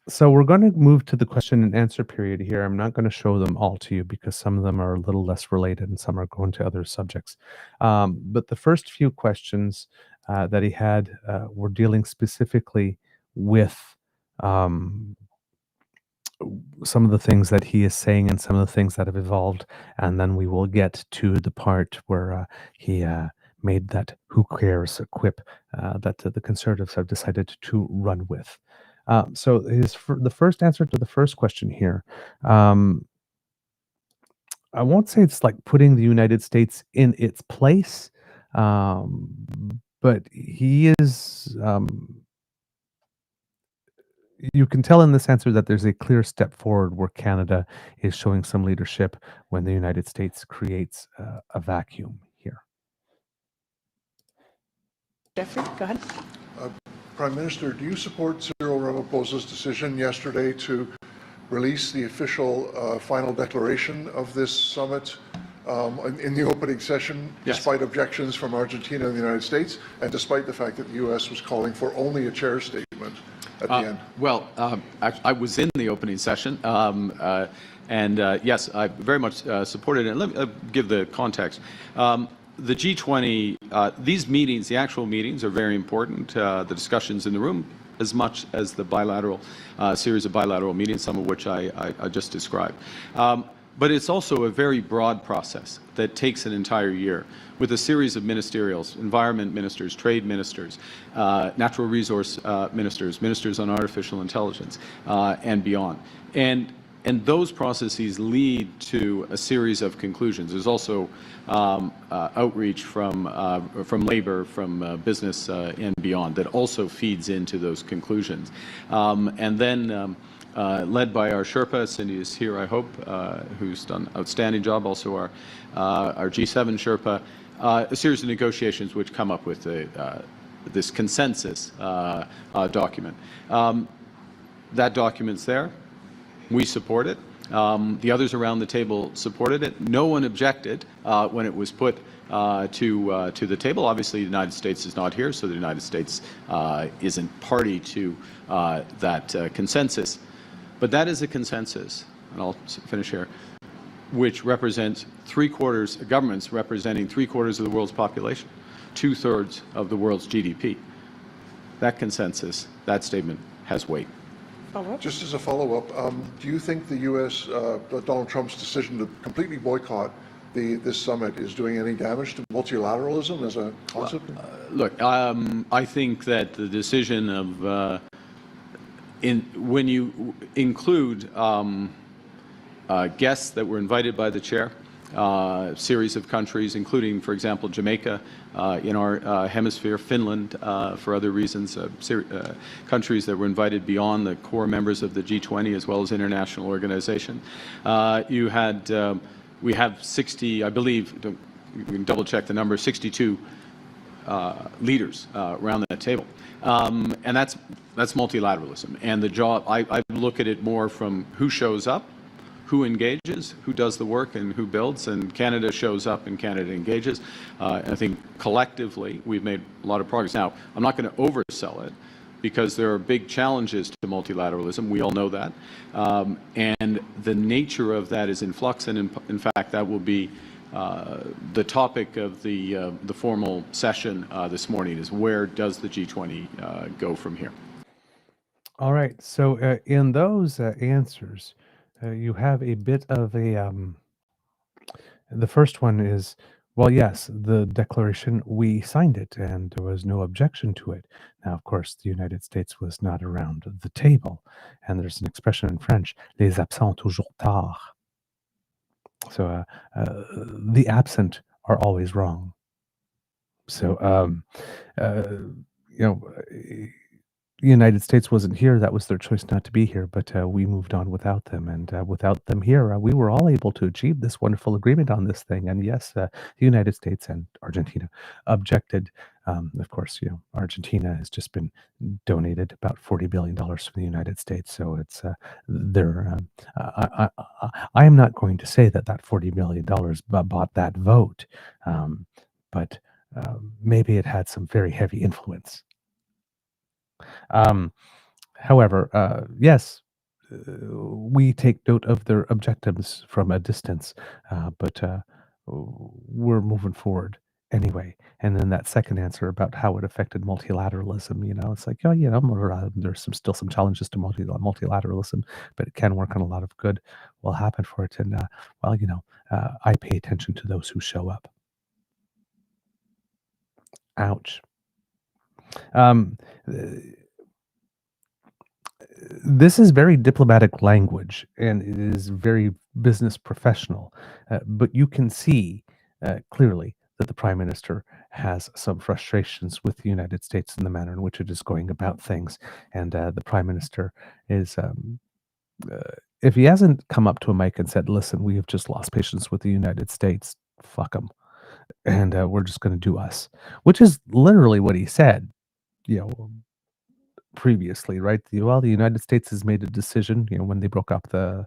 So we're going to move to the question and answer period here. I'm not going to show them all to you because some of them are a little less related and some are going to other subjects. But the first few questions that he had were dealing specifically with some of the things that he is saying and some of the things that have evolved. And then we will get to the part where he made that "who cares" quip that the Conservatives have decided to run with. So the first answer to the first question here, I won't say it's like putting the United States in its place, but he is, you can tell in this answer that there's a clear step forward where Canada is showing some leadership when the United States creates a vacuum here. Jeffrey, go ahead. Prime Minister, do you support Cyril Ramaphosa's decision yesterday to release the official final declaration of this summit in the opening session, Yes. despite objections from Argentina and the United States, and despite the fact that the U.S. was calling for only a chair statement at the end? Well, I was in the opening session, and yes, I very much supported it. Let me give the context. The G20, these meetings, the actual meetings, are very important. The discussions in the room, as much as the bilateral series of bilateral meetings, some of which I just described. But it's also a very broad process that takes an entire year with a series of ministerials, environment ministers, trade ministers, natural resource ministers, ministers on artificial intelligence, and beyond. And those processes lead to a series of conclusions. There's also outreach from labor, from business and beyond that also feeds into those conclusions. And then led by our Sherpa, Cindy is here, I hope, who's done an outstanding job, also our G7 Sherpa, a series of negotiations which come up with this consensus document. That document's there. We support it. The others around the table supported it. No one objected when it was put to the table. Obviously, the United States is not here, so the United States isn't party to that consensus. But that is a consensus, and I'll finish here, which represents governments representing 3/4 of the world's population, 2/3 of the world's GDP. That consensus, that statement, has weight. Just as a follow-up, do you think the U.S., Donald Trump's decision to completely boycott this summit is doing any damage to multilateralism as a concept? Look, I think that the decision of when you include guests that were invited by the chair, series of countries, including, for example, Jamaica in our hemisphere, Finland for other reasons, countries that were invited beyond the core members of the G20 as well as international organization. We have 60, I believe, we can double check the number, 62 leaders around that table. And that's That's multilateralism. And the job, I look at it more from who shows up, who engages, who does the work, and who builds. And Canada shows up and Canada engages. I think collectively we've made a lot of progress. Now, I'm not going to oversell it, because there are big challenges to multilateralism. We all know that. And the nature of that is in flux. And in fact, that will be the topic of the formal session this morning, is where does the G20 go from here? All right. So in those answers, you have a bit of a. The first one is, well, yes, the declaration, we signed it and there was no objection to it. Now, of course, the United States was not around the table. And there's an expression in French, les absents toujours tard. So the absent are always wrong. So, the United States wasn't here. That was their choice not to be here, but we moved on without them. And without them here, we were all able to achieve this wonderful agreement on this thing. And yes, the United States and Argentina objected. Of course, Argentina has just been donated about $40 billion from the United States. So it's I am not going to say that $40 billion bought that vote, but maybe it had some very heavy influence. However, yes, we take note of their objectives from a distance, but we're moving forward anyway. And then that second answer about how it affected multilateralism, it's like, there's still some challenges to multilateralism, but it can work on a lot of good will happen for it. And I pay attention to those who show up. Ouch. This is very diplomatic language, and it is very business professional, but you can see clearly that the Prime Minister has some frustrations with the United States in the manner in which it is going about things. And the Prime Minister is, if he hasn't come up to a mic and said, listen, we have just lost patience with the United States, fuck them. And we're just going to do us, which is literally what he said, previously, right? The United States has made a decision, when they broke up the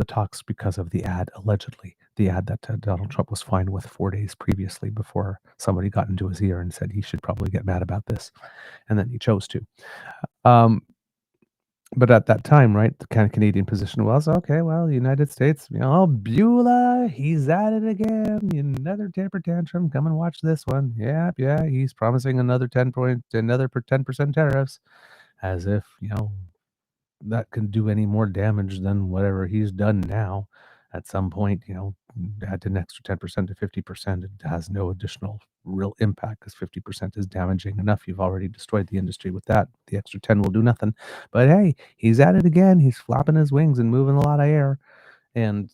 talks because of the ad, allegedly, the ad that Donald Trump was fined with 4 days previously before somebody got into his ear and said he should probably get mad about this, and then he chose to. But at that time, right, the kind of Canadian position was, okay, well, the United States, Beulah, he's at it again, another temper tantrum, come and watch this one. Yeah, he's promising another 10% tariffs, as if, that can do any more damage than whatever he's done now. At some point, add an extra 10% to 50%, it has no additional real impact, because 50% is damaging enough. You've already destroyed the industry with that. The extra 10 will do nothing. But hey, he's at it again. He's flapping his wings and moving a lot of air. And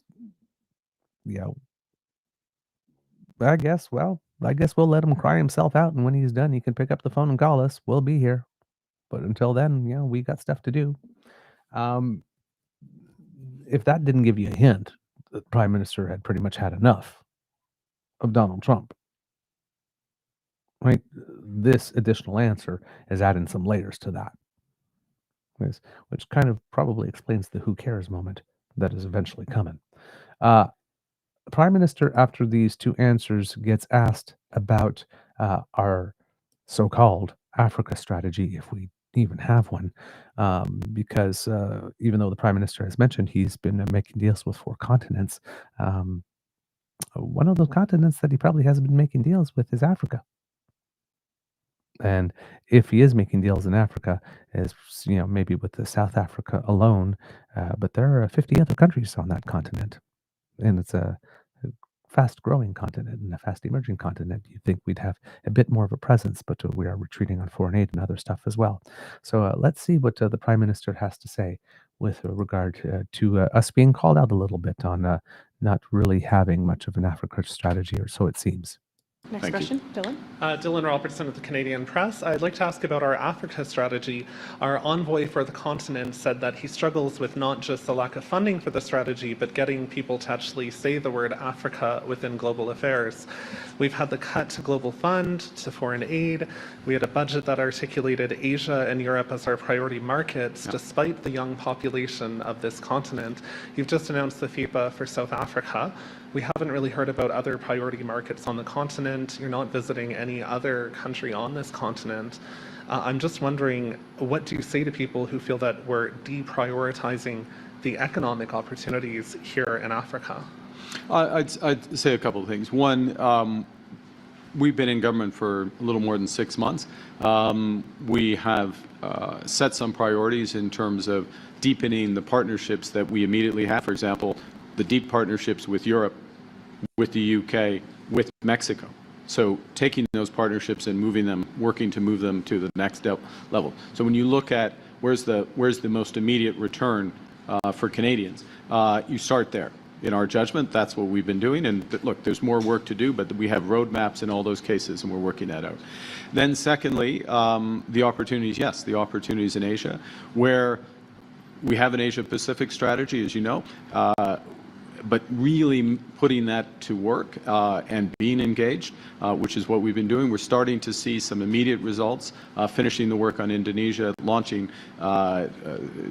I guess we'll let him cry himself out, and when he's done, he can pick up the phone and call us. We'll be here. But until then, we got stuff to do. If that didn't give you a hint, the Prime Minister had pretty much had enough of Donald Trump. Right? This additional answer is adding some layers to that, which kind of probably explains the who cares moment that is eventually coming. The Prime Minister, after these two answers, gets asked about our so-called Africa strategy, if we even have one, because even though the Prime Minister has mentioned he's been making deals with 4 continents, one of those continents that he probably hasn't been making deals with is Africa. And if he is making deals in Africa, is maybe with the South Africa alone, but there are 50 other countries on that continent, and it's a fast-growing continent and a fast-emerging continent. You'd think we'd have a bit more of a presence, but we are retreating on foreign aid and other stuff as well. So let's see what the Prime Minister has to say with regard to us being called out a little bit on not really having much of an Africa strategy, or so it seems. Next Thank question, Dylan. Dylan Robertson of the Canadian Press. I'd like to ask about our Africa strategy. Our envoy for the continent said that he struggles with not just the lack of funding for the strategy, but getting people to actually say the word Africa within global affairs. We've had the cut to Global Fund, to foreign aid. We had a budget that articulated Asia and Europe as our priority markets, despite the young population of this continent. You've just announced the FIPA for South Africa. We haven't really heard about other priority markets on the continent. You're not visiting any other country on this continent. I'm just wondering, what do you say to people who feel that we're deprioritizing the economic opportunities here in Africa? I'd say a couple of things. One, we've been in government for a little more than 6 months. We have set some priorities in terms of deepening the partnerships that we immediately have. For example, the deep partnerships with Europe, with the UK, with Mexico. So taking those partnerships and moving them, working to move them to the next level. So when you look at where's the most immediate return for Canadians, you start there. In our judgment, that's what we've been doing. And look, there's more work to do, but we have roadmaps in all those cases, and we're working that out. Then secondly, the opportunities, yes, the opportunities in Asia, where we have an Asia-Pacific strategy, as you know, but really putting that to work and being engaged, which is what we've been doing. We're starting to see some immediate results, finishing the work on Indonesia, launching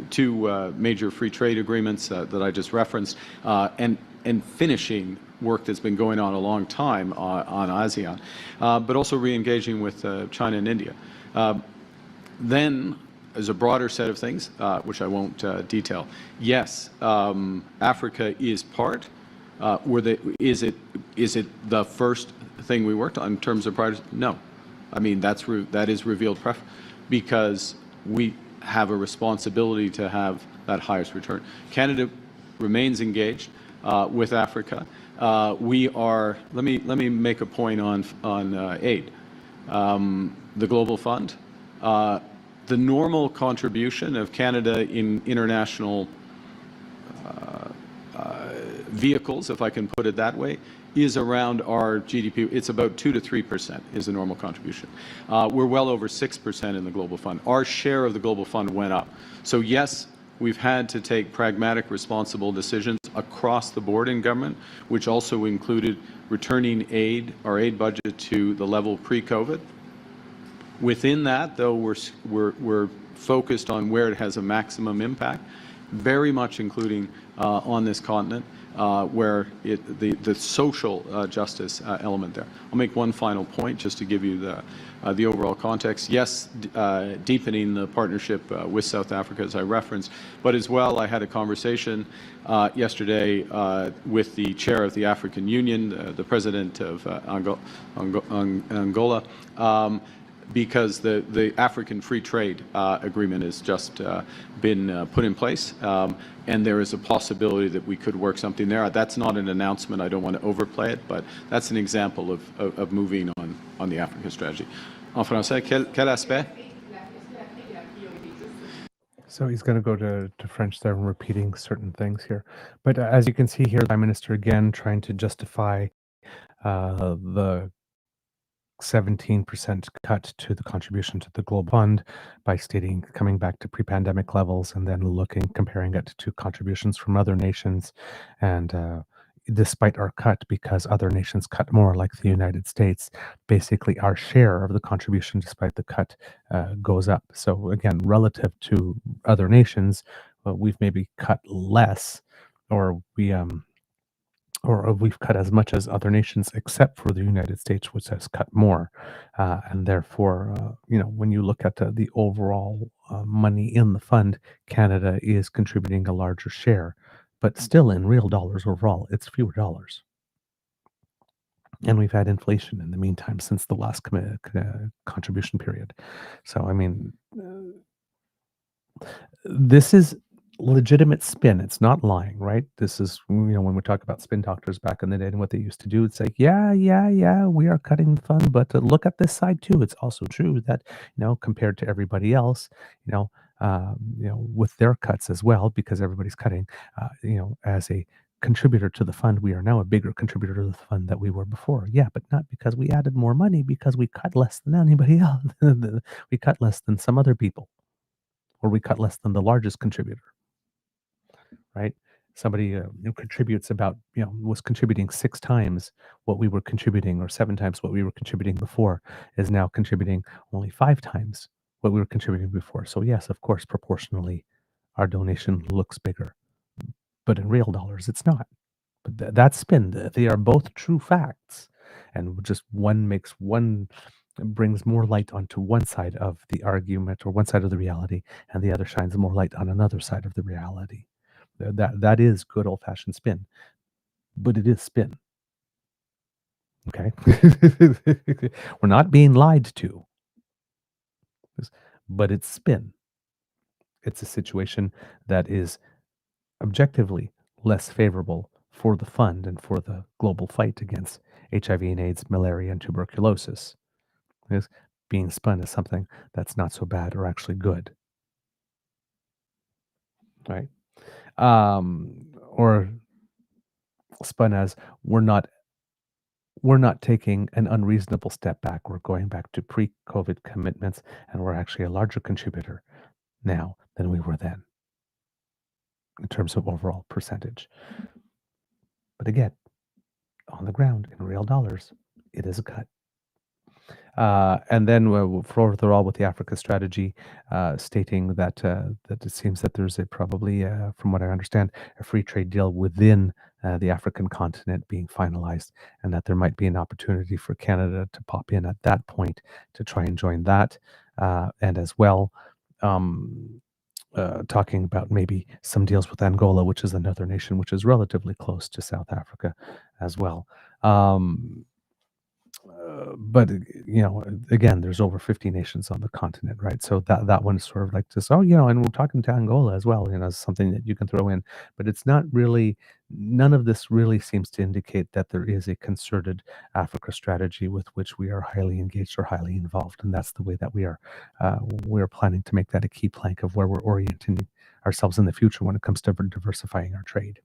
2 major free trade agreements that I just referenced, and finishing work that's been going on a long time on ASEAN, but also re-engaging with China and India. Then, as a broader set of things, which I won't detail. Yes, Africa is part. Is it the first thing we worked on in terms of priorities? No. I mean, that is revealed because we have a responsibility to have that highest return. Canada remains engaged with Africa. We are. Let me make a point on aid. The Global Fund. The normal contribution of Canada in international vehicles, if I can put it that way, is around our GDP. It's about 2 to 3% is the normal contribution. We're well over 6% in the Global Fund. Our share of the Global Fund went up. So yes, we've had to take pragmatic, responsible decisions across the board in government, which also included returning our aid budget to the level pre-COVID. Within that, though, we're focused on where it has a maximum impact, very much including on this continent, where the social justice element there. I'll make one final point just to give you the overall context. Yes, deepening the partnership with South Africa, as I referenced, but as well, I had a conversation yesterday with the chair of the African Union, the president of Angola, because the African Free Trade Agreement has just been put in place, and there is a possibility that we could work something there. That's not an announcement. I don't want to overplay it, but that's an example of moving on the Africa strategy. En français, quel aspect? So he's going to go to French there and repeating certain things here. But as you can see here, the Prime Minister again trying to justify the 17% cut to the contribution to the Global Fund by stating coming back to pre-pandemic levels and then comparing it to contributions from other nations. And despite our cut, because other nations cut more, like the United States, basically our share of the contribution, despite the cut, goes up. So again, relative to other nations, we've maybe cut less, or we've cut as much as other nations, except for the United States, which has cut more. And therefore, when you look at the overall money in the fund, Canada is contributing a larger share. But still, in real dollars overall, it's fewer dollars. And we've had inflation in the meantime since the last contribution period. So, I mean, this is legitimate spin. It's not lying, right? This is, when we talk about spin doctors back in the day and what they used to do, it's like, yeah, we are cutting the fund, but look at this side too. It's also true that, compared to everybody else, with their cuts as well, because everybody's cutting, as a contributor to the fund. We are now a bigger contributor to the fund than we were before. Yeah, but not because we added more money, because we cut less than anybody else. We cut less than some other people, or we cut less than the largest contributor, right? Somebody who contributes about, was contributing 6 times what we were contributing, or 7 times what we were contributing before, is now contributing only 5 times what we were contributing before. So yes, of course, proportionally, our donation looks bigger, but in real dollars, it's not. But that's spin. They are both true facts, and just one brings more light onto one side of the argument or one side of the reality, and the other shines more light on another side of the reality. That is good old-fashioned spin, but it is spin. Okay, we're not being lied to, but it's spin. It's a situation that is objectively less favorable for the fund and for the global fight against HIV and AIDS, malaria, and tuberculosis. Is being spun as something that's not so bad or actually good, right? Or spun as we're not taking an unreasonable step back. We're going back to pre-COVID commitments, and we're actually a larger contributor now than we were then in terms of overall percentage. But again, on the ground, in real dollars, it is a cut. And then further all with the Africa strategy, stating that that it seems that there's probably, from what I understand, a free trade deal within the African continent being finalized, and that there might be an opportunity for Canada to pop in at that point to try and join that, and as well. Talking about maybe some deals with Angola, which is another nation which is relatively close to South Africa as well. But again, there's over 50 nations on the continent, right? So that one is sort of like this. Oh, and we're talking to Angola as well. Something that you can throw in, but it's not really. None of this really seems to indicate that there is a concerted Africa strategy with which we are highly engaged or highly involved, and that's the way that we are planning to make that a key plank of where we're orienting ourselves in the future when it comes to diversifying our trade.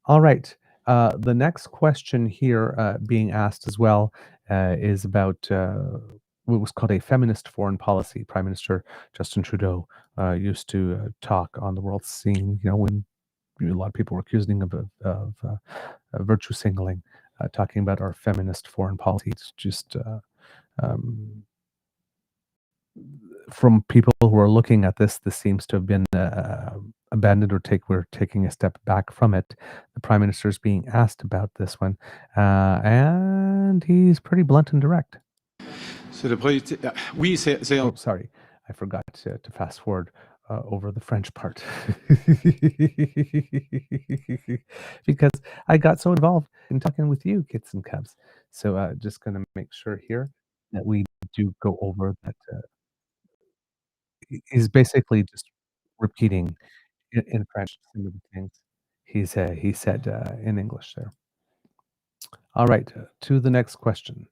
All right. The next question here being asked as well is about what was called a feminist foreign policy. Prime Minister Justin Trudeau used to talk on the world scene, when a lot of people were accusing him of virtue signaling, talking about our feminist foreign policy. It's just from people who are looking at this seems to have been abandoned, or we're taking a step back from it. The Prime Minister is being asked about this one, and he's pretty blunt and direct. Oh, sorry, I forgot to fast forward over the French part because I got so involved in talking with you, kids and cubs. So just going to make sure here that we do go over that. He's basically just repeating in French some of the things he said in English there. All right, to the next question.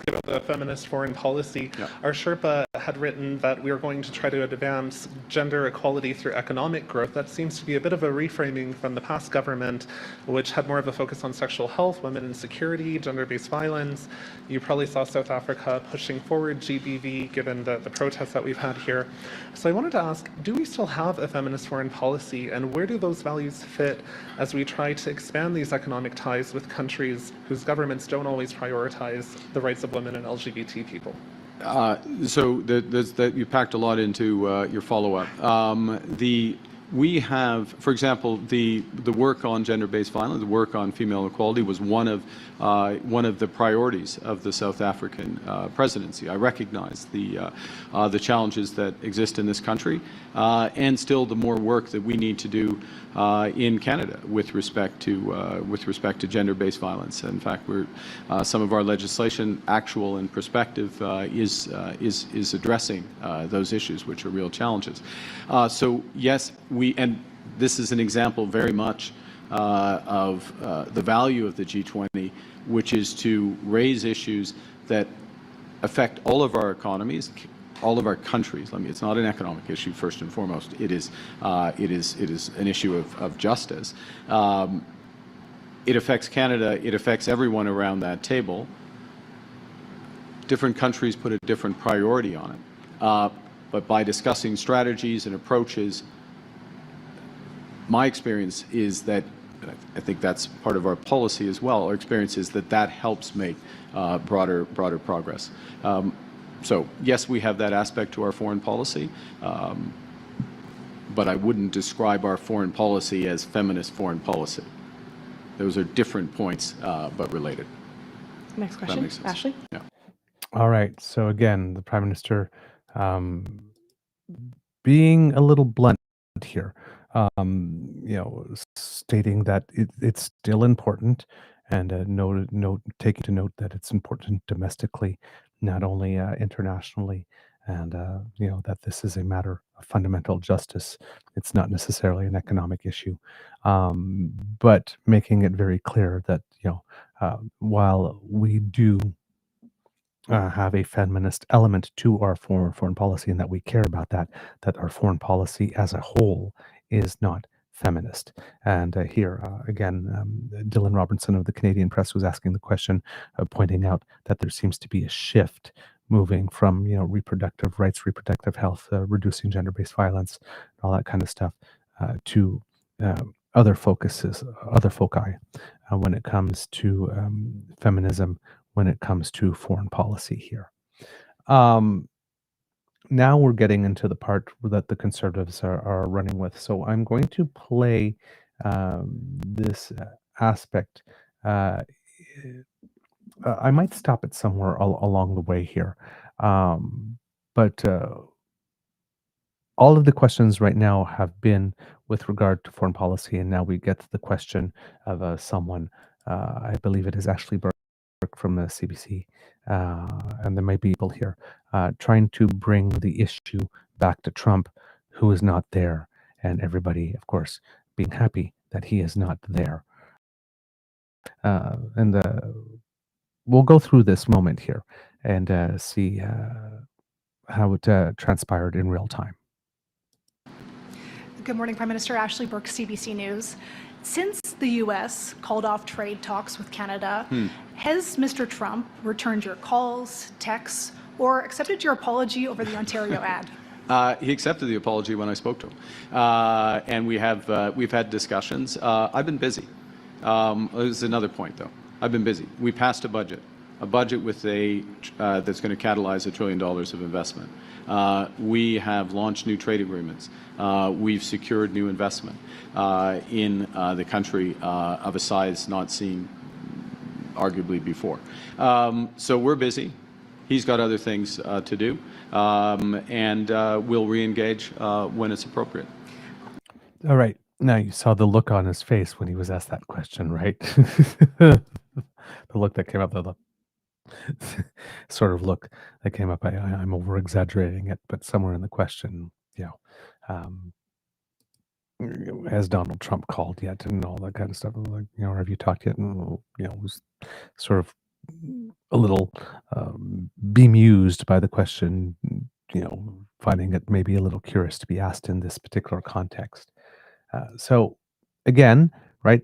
About the feminist foreign policy, our Sherpa had written that we are going to try to advance gender equality through economic growth. That seems to be a bit of a reframing from the past government, which had more of a focus on sexual health, women and security, gender-based violence. You probably saw South Africa pushing forward GBV given the protests that we've had here. So I wanted to ask, do we still have a feminist foreign policy, and where do those values fit as we try to expand these economic ties with countries whose governments don't always prioritize the rights of women and LGBT people? So that you packed a lot into your follow-up. We have, for example, the work on gender-based violence, the work on female equality was one of the priorities of the South African presidency. I recognize the challenges that exist in this country, and still the more work that we need to do in Canada with respect to gender-based violence. In fact, some of our legislation, actual and prospective, is addressing those issues, which are real challenges. So yes, and this is an example very much of the value of the G20, which is to raise issues that affect all of our economies, all of our countries. I mean, it's not an economic issue first and foremost. It is an issue of justice. It affects Canada. It affects everyone around that table. Different countries put a different priority on it. But by discussing strategies and approaches, my experience is that, I think that's part of our policy as well, our experience is that that helps make broader progress. So yes, we have that aspect to our foreign policy, but I wouldn't describe our foreign policy as feminist foreign policy. Those are different points, but related. Next question, Ashley. Yeah. All right. So again, the Prime Minister being a little blunt here, stating that it's still important, and taking to note that it's important domestically, not only internationally, and that this is a matter of fundamental justice. It's not necessarily an economic issue, but making it very clear that while we do have a feminist element to our foreign policy, and that we care about that our foreign policy as a whole is not feminist. And here, again, Dylan Robertson of the Canadian Press was asking the question, pointing out that there seems to be a shift moving from, reproductive rights, reproductive health, reducing gender-based violence, all that kind of stuff, to other foci when it comes to feminism, when it comes to foreign policy here. Now we're getting into the part that the Conservatives are running with. So I'm going to play this aspect. I might stop it somewhere along the way here. But all of the questions right now have been with regard to foreign policy, and now we get to the question of someone, I believe it is Ashley Burke from the CBC, and there may be people here trying to bring the issue back to Trump, who is not there, and everybody, of course, being happy that he is not there. And we'll go through this moment here and see how it transpired in real time. Good morning, Prime Minister. Ashley Burke, CBC News. Since the U.S. called off trade talks with Canada, has Mr. Trump returned your calls, texts, or accepted your apology over the Ontario ad? He accepted the apology when I spoke to him, and we've had discussions. I've been busy. There's another point, though. I've been busy. We passed a budget with that's going to catalyze $1 trillion of investment. We have launched new trade agreements. We've secured new investment in the country of a size not seen arguably before. So we're busy. He's got other things to do, and we'll re-engage when it's appropriate. All right. Now you saw the look on his face when he was asked that question, right? The look that came up, the sort of look that came up. I'm over exaggerating it, but somewhere in the question, has Donald Trump called yet, and all that kind of stuff. Like, have you talked yet? And was sort of a little bemused by the question, finding it maybe a little curious to be asked in this particular context. So again, right,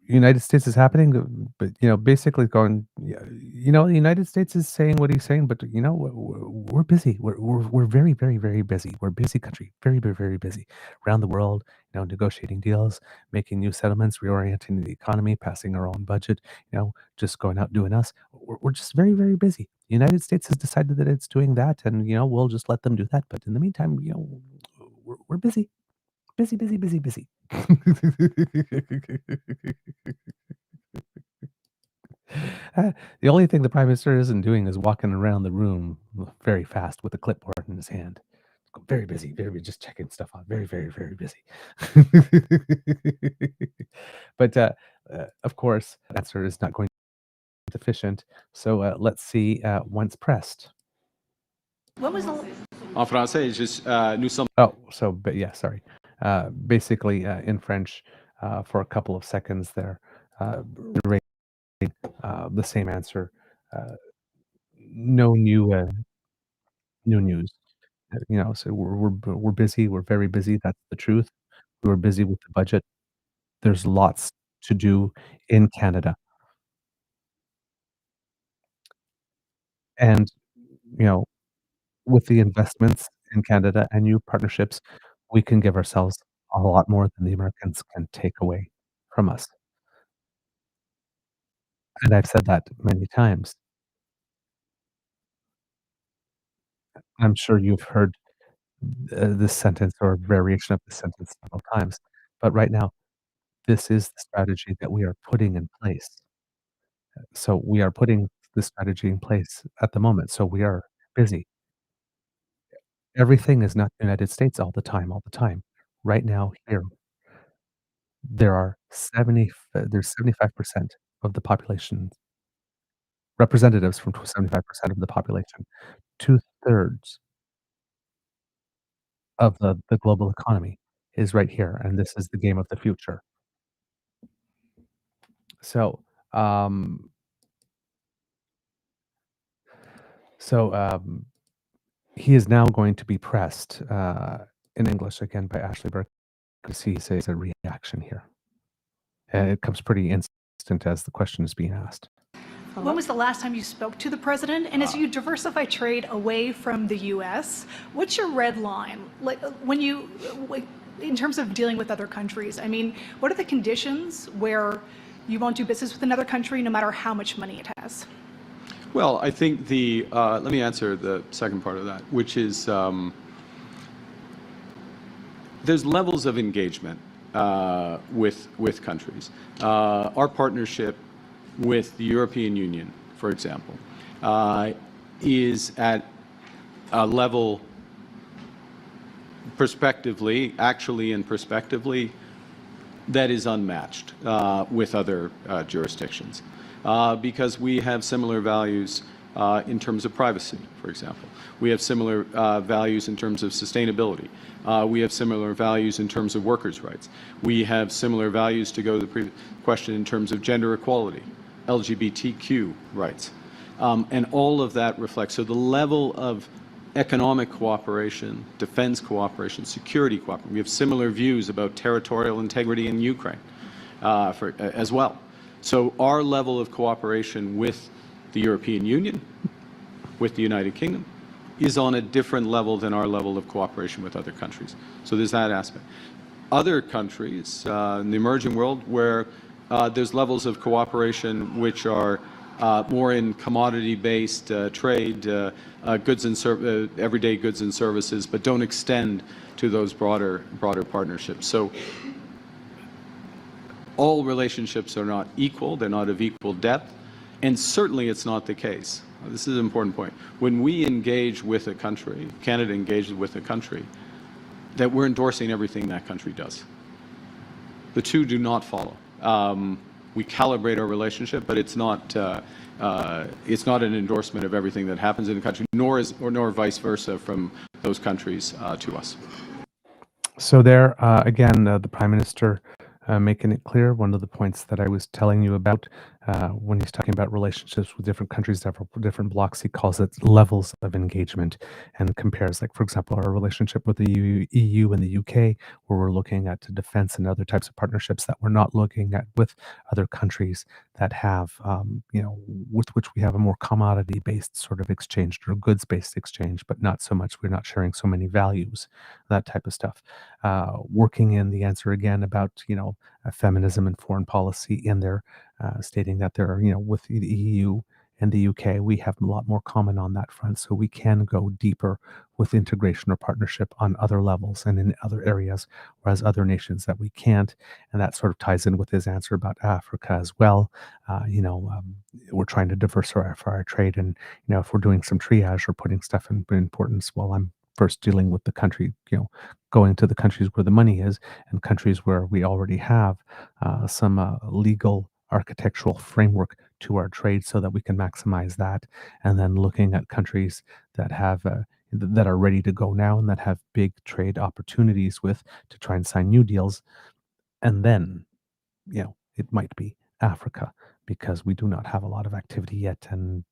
United States is happening, but basically going, the United States is saying what he's saying, but we're busy. We're very, very, very busy. We're a busy country, very, very, very busy around the world. Negotiating deals, making new settlements, reorienting the economy, passing our own budget. Just going out doing us. We're just very, very busy. The United States has decided that it's doing that, and we'll just let them do that. But in the meantime, we're busy. Busy. The only thing the Prime Minister isn't doing is walking around the room very fast with a clipboard in his hand. Very busy, just checking stuff out. Very, very, very busy. But of course, the answer is not going to be sufficient. So let's see once pressed. What was the... En français, nous sommes... Oh, so, but yeah, sorry. Basically, in French, for a couple of seconds there, the same answer. No new new news. So we're busy. We're very busy. That's the truth. We're busy with the budget. There's lots to do in Canada, and you know, with the investments in Canada and new partnerships, we can give ourselves a lot more than the Americans can take away from us. And I've said that many times. I'm sure you've heard this sentence or a variation of this sentence several times. But right now, this is the strategy that we are putting in place. So we are putting the strategy in place at the moment. So we are busy. Everything is not the United States all the time, all the time. Right now, here, there's 75% of the population, representatives from 75% of the population. Two-thirds of the global economy is right here, and this is the game of the future. So, um so, he is now going to be pressed, in English again by Ashley Burke, because he says a reaction here, and it comes pretty instant as the question is being asked. When was the last time you spoke to the president? And as you diversify trade away from the U.S., what's your red line? Like in terms of dealing with other countries, I mean, what are the conditions where you won't do business with another country no matter how much money it has? Well, I think let me answer the second part of that, which is there's levels of engagement with countries. Our partnership with the European Union, for example, is at a level prospectively that is unmatched with other jurisdictions because we have similar values in terms of privacy, for example. We have similar values in terms of sustainability. We have similar values in terms of workers' rights. We have similar values, to go to the previous question, in terms of gender equality, LGBTQ rights. And all of that reflects. So the level of economic cooperation, defense cooperation, security cooperation. We have similar views about territorial integrity in Ukraine as well. So our level of cooperation with the European Union, with the United Kingdom, is on a different level than our level of cooperation with other countries. So there's that aspect. Other countries in the emerging world where there's levels of cooperation which are more in commodity-based trade, goods and everyday goods and services, but don't extend to those broader partnerships. So all relationships are not equal; they're not of equal depth, and certainly it's not the case. This is an important point. When we engage with a country, Canada engages with a country, that we're endorsing everything that country does. The two do not follow. We calibrate our relationship, but it's not an endorsement of everything that happens in the country, nor vice versa from those countries to us. So there, again, the Prime Minister making it clear, one of the points that I was telling you about when he's talking about relationships with different countries, different blocks, he calls it levels of engagement and compares, like, for example, our relationship with the EU and the UK, where we're looking at defense and other types of partnerships that we're not looking at with other countries that have, with which we have a more commodity-based sort of exchange or goods-based exchange, but not so much, we're not sharing so many values, that type of stuff. Working in the answer again about, feminism and foreign policy in there, stating that there are, with the EU and the UK, we have a lot more common on that front. So we can go deeper with integration or partnership on other levels and in other areas, whereas other nations that we can't. And that sort of ties in with his answer about Africa as well. We're trying to diversify our trade. And, if we're doing some triage or putting stuff in importance, well, I'm first dealing with the country, going to the countries where the money is and countries where we already have some legal architectural framework to our trade so that we can maximize that. And then looking at countries that have that are ready to go now and that have big trade opportunities with to try and sign new deals. And then, it might be Africa because we do not have a lot of activity yet. And,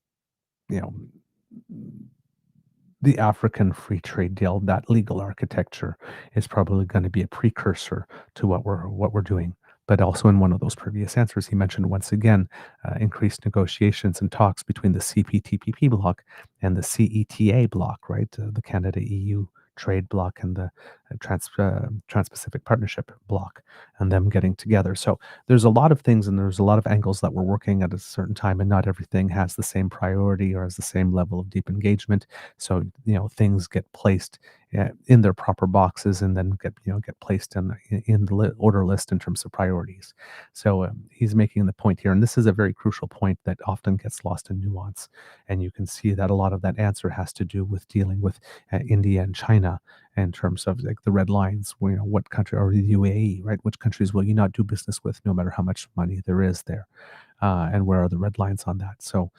the African free trade deal, that legal architecture is probably going to be a precursor to what we're doing. But also in one of those previous answers, he mentioned once again increased negotiations and talks between the CPTPP bloc and the CETA bloc, right? The Canada EU trade bloc and the Trans-Pacific Partnership bloc, and them getting together. So there's a lot of things and there's a lot of angles that we're working at a certain time, and not everything has the same priority or has the same level of deep engagement. So things get placed in their proper boxes and then get placed in the order list in terms of priorities. So he's making the point here, and this is a very crucial point that often gets lost in nuance. And you can see that a lot of that answer has to do with dealing with India and China in terms of like the red lines. What country, or the UAE, right? Which countries will you not do business with, no matter how much money there is there, and where are the red lines on that? So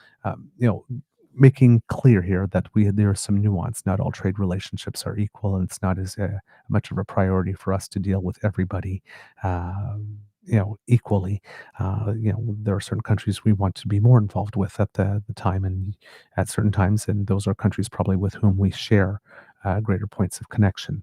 making clear here that there is some nuance. Not all trade relationships are equal, and it's not as much of a priority for us to deal with everybody equally. There are certain countries we want to be more involved with at the time and at certain times, and those are countries probably with whom we share greater points of connection.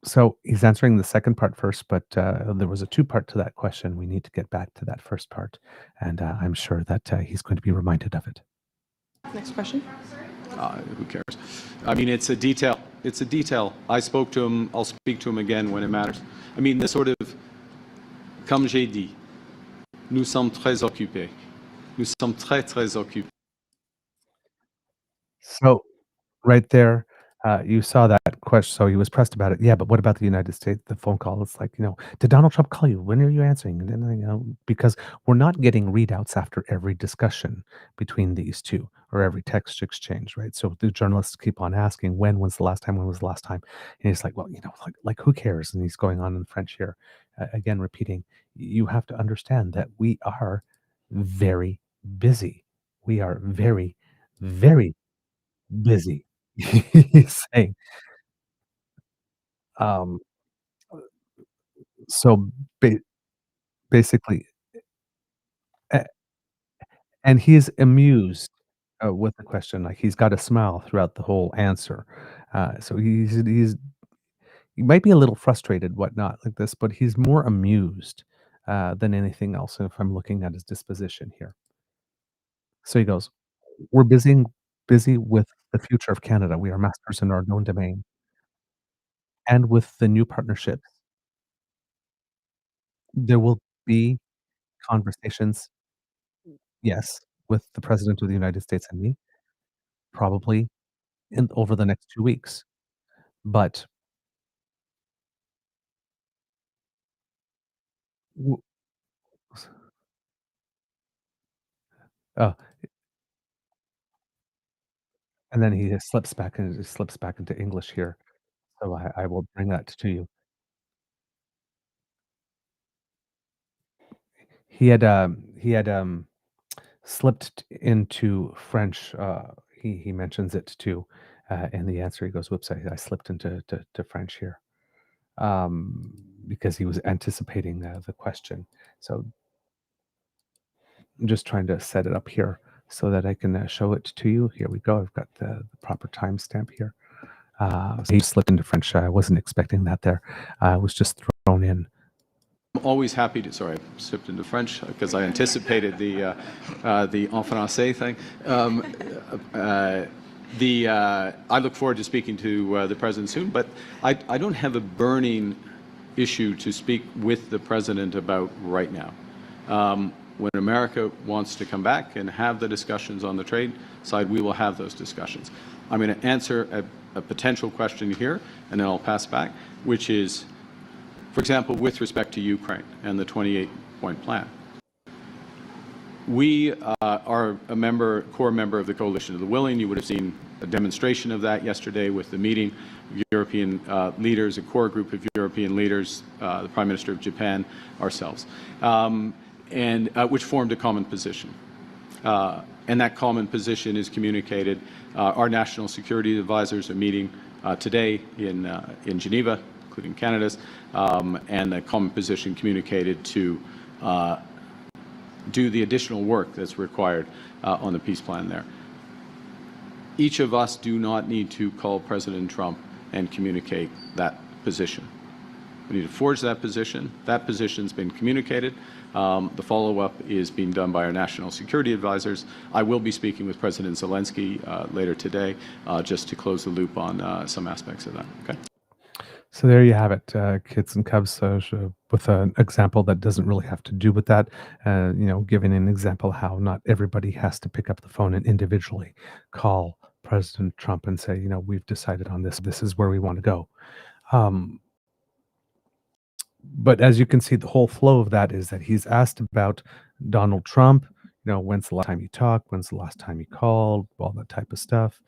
So he's answering the second part first, but there was a two-part to that question. We need to get back to that first part, and I'm sure that he's going to be reminded of it. Next question. Who cares? I mean, it's a detail. It's a detail. I spoke to him. I'll speak to him again when it matters. I mean, the sort of, comme j'ai dit, nous sommes très occupés. Nous sommes très, très occupés. So right there, you saw that question. So he was pressed about it. Yeah, but what about the United States? The phone call. It's like, did Donald Trump call you? When are you answering? And then, because we're not getting readouts after every discussion between these two or every text exchange, right? So the journalists keep on asking, when was the last time? When was the last time? And he's like, well, like who cares? And he's going on in French here, again, repeating, you have to understand that we are very busy. We are very, very busy. He's saying, um, so basically, a- and he's amused with the question, like he's got a smile throughout the whole answer. So he might be a little frustrated, whatnot, like this, but he's more amused than anything else. If I'm looking at his disposition here, so he goes, "We're busy with the future of Canada. We are masters in our own domain, and with the new partnerships, there will be conversations." Yes, with the President of the United States and me, probably in over the next 2 weeks. But w oh, and then he just slips back into English here, so I will bring that to you. He had slipped into French. He mentions it too in the answer. He goes, "Whoops, I slipped into to French here," because he was anticipating the question. So I'm just trying to set it up here so that I can show it to you. Here we go. I've got the proper timestamp here. So he slipped into French. I wasn't expecting that there. It was just thrown in. I'm always happy to. Sorry, I slipped into French because I anticipated the en français thing. I look forward to speaking to the president soon, but I don't have a burning issue to speak with the president about right now. When America wants to come back and have the discussions on the trade side, we will have those discussions. I'm going to answer a potential question here, and then I'll pass back, which is, for example, with respect to Ukraine and the 28-point plan. We are a core member of the Coalition of the Willing. You would have seen a demonstration of that yesterday with the meeting of European leaders, a core group of European leaders, the Prime Minister of Japan, ourselves, and which formed a common position. And that common position is communicated. Our national security advisors are meeting today in Geneva, including Canada's, and the common position communicated to do the additional work that's required on the peace plan there. Each of us do not need to call President Trump and communicate that position. We need to forge that position. That position's been communicated. The follow-up is being done by our national security advisors. I will be speaking with President Zelensky later today just to close the loop on some aspects of that. Okay. So there you have it, kids and cubs, with an example that doesn't really have to do with that, giving an example how not everybody has to pick up the phone and individually call President Trump and say, we've decided on this. This is where we want to go. But as you can see, the whole flow of that is that he's asked about Donald Trump. When's the last time you talked? When's the last time you called? All that type of stuff.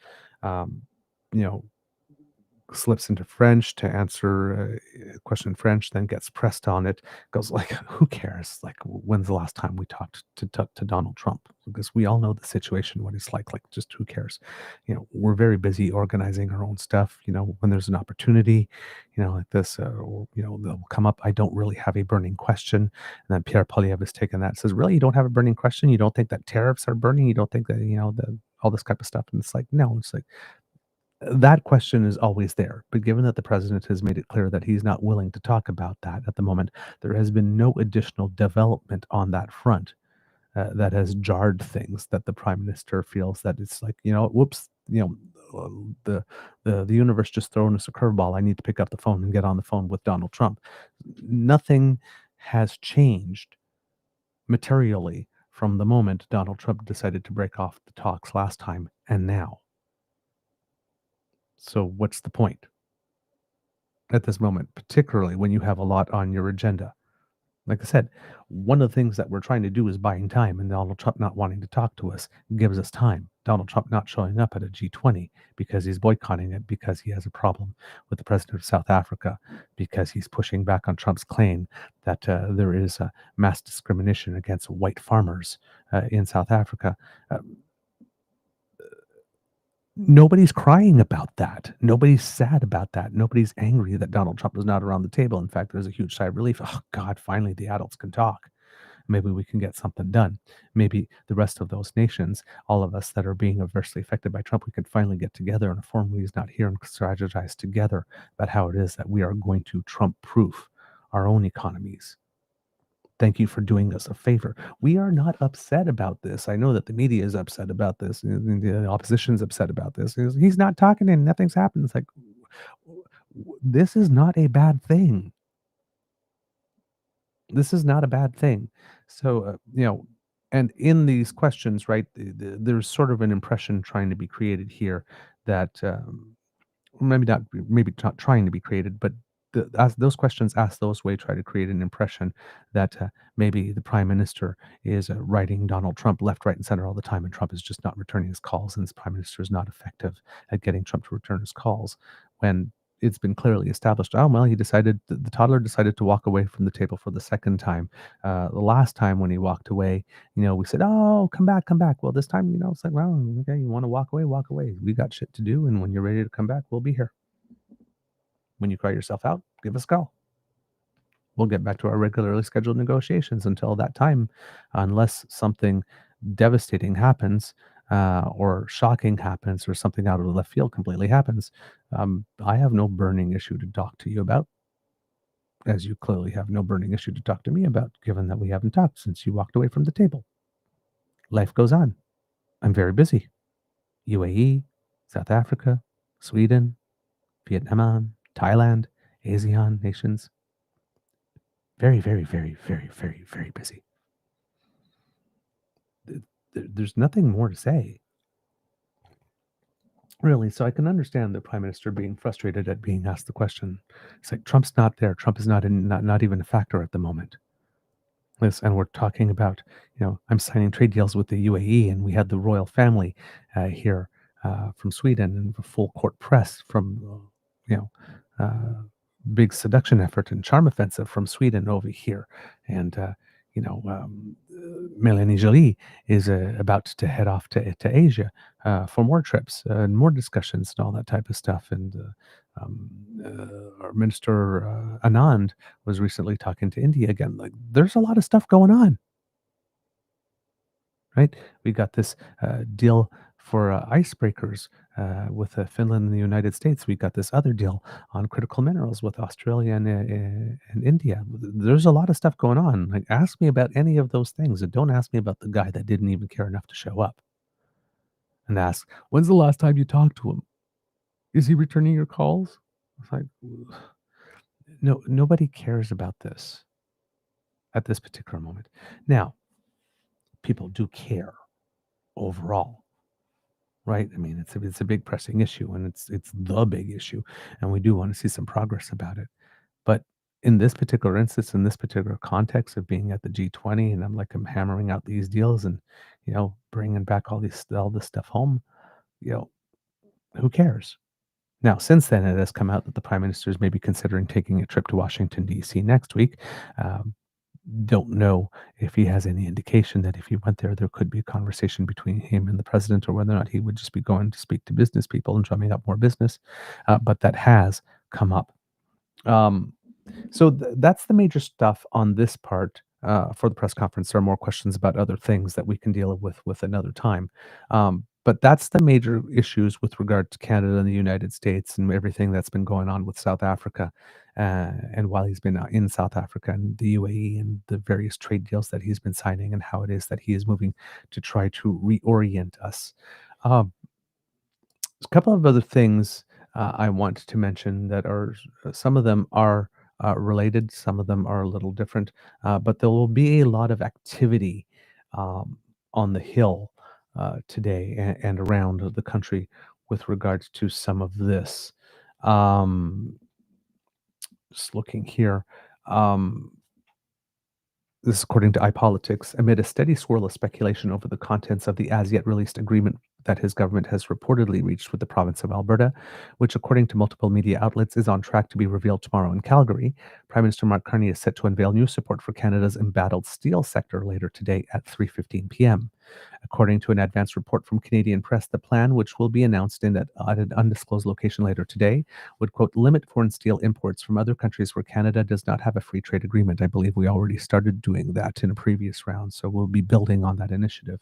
Slips into French to answer a question in French, then gets pressed on it. Goes like, who cares? Like, when's the last time we talked to Donald Trump? Because we all know the situation, what he's like. Like, just who cares? We're very busy organizing our own stuff. When there's an opportunity, like this, they'll come up. I don't really have a burning question. And then Pierre Poilievre has taken that and says, really, you don't have a burning question? You don't think that tariffs are burning? You don't think that, all this type of stuff? And it's like, no, it's like, that question is always there, but given that the president has made it clear that he's not willing to talk about that at the moment, there has been no additional development on that front that has jarred things that the prime minister feels that it's like, whoops, the universe just thrown us a curveball. I need to pick up the phone and get on the phone with Donald Trump. Nothing has changed materially from the moment Donald Trump decided to break off the talks last time and now. So what's the point at this moment, particularly when you have a lot on your agenda? Like I said, one of the things that we're trying to do is buying time, and Donald Trump not wanting to talk to us gives us time. Donald Trump not showing up at a G20 because he's boycotting it, because he has a problem with the president of South Africa, because he's pushing back on Trump's claim that there is mass discrimination against white farmers in South Africa. Nobody's crying about that. Nobody's sad about that. Nobody's angry that Donald Trump is not around the table. In fact, there's a huge sigh of relief. Oh, God, finally the adults can talk. Maybe we can get something done. Maybe the rest of those nations, all of us that are being adversely affected by Trump, we can finally get together in a forum where he's not here and strategize together about how it is that we are going to Trump-proof our own economies. Thank you for doing us a favor. We are not upset about this. I know that the media is upset about this. The opposition's upset about this. He's not talking and nothing's happened. It's like, this is not a bad thing. This is not a bad thing. So, and in these questions, right, there's sort of an impression trying to be created here that maybe not trying to be created, but those questions asked those way try to create an impression that maybe the prime minister is writing Donald Trump left, right, and center all the time, and Trump is just not returning his calls, and this prime minister is not effective at getting Trump to return his calls, when it's been clearly established. Oh, well, the toddler decided to walk away from the table for the second time. The last time when he walked away, we said, oh, come back. Well, this time, it's like, well, okay, you want to walk away. We got shit to do, and when you're ready to come back, we'll be here. When you cry yourself out, give us a call. We'll get back to our regularly scheduled negotiations. Until that time, unless something devastating happens or shocking happens or something out of the left field completely happens, I have no burning issue to talk to you about, as you clearly have no burning issue to talk to me about, given that we haven't talked since you walked away from the table. Life goes on. I'm very busy. UAE, South Africa, Sweden, Vietnam, Thailand, ASEAN nations. Very, very, very, very, very, very busy. There's nothing more to say, really. So I can understand the prime minister being frustrated at being asked the question. It's like, Trump's not there. Trump is not even a factor at the moment. And we're talking about, I'm signing trade deals with the UAE, and we had the royal family here from Sweden, and a full court press from, big seduction effort and charm offensive from Sweden over here. And, Melanie Joly is about to head off to Asia for more trips and more discussions and all that type of stuff. And our minister Anand was recently talking to India again. Like, there's a lot of stuff going on, right? We got this deal for icebreakers with Finland and the United States. We got this other deal on critical minerals with Australia and India. There's a lot of stuff going on. Like, ask me about any of those things, and don't ask me about the guy that didn't even care enough to show up. And ask, when's the last time you talked to him? Is he returning your calls? It's like, no, nobody cares about this at this particular moment. Now, people do care overall, right? I mean, it's a big pressing issue, and it's the big issue, and we do want to see some progress about it. But in this particular instance, in this particular context of being at the G20, and I'm hammering out these deals and bringing back all this stuff home, who cares? Now, since then, it has come out that the prime minister is maybe considering taking a trip to Washington, D.C. next week. Don't know if he has any indication that if he went there, there could be a conversation between him and the president, or whether or not he would just be going to speak to business people and drumming up more business. But that has come up. So that's the major stuff on this part for the press conference. There are more questions about other things that we can deal with another time. But that's the major issues with regard to Canada and the United States and everything that's been going on with South Africa. And while he's been in South Africa and the UAE and the various trade deals that he's been signing, and how it is that he is moving to try to reorient us. A couple of other things I want to mention that are, some of them are related, some of them are a little different, but there will be a lot of activity on the Hill today and around the country with regards to some of this. Just looking here. This is according to iPolitics, amid a steady swirl of speculation over the contents of the as yet released agreement that his government has reportedly reached with the province of Alberta, which according to multiple media outlets is on track to be revealed tomorrow in Calgary. Prime Minister Mark Carney is set to unveil new support for Canada's embattled steel sector later today at 3:15 p.m. According to an advance report from Canadian press, the plan, which will be announced at an undisclosed location later today, would, quote, limit foreign steel imports from other countries where Canada does not have a free trade agreement. I believe we already started doing that in a previous round, so we'll be building on that initiative,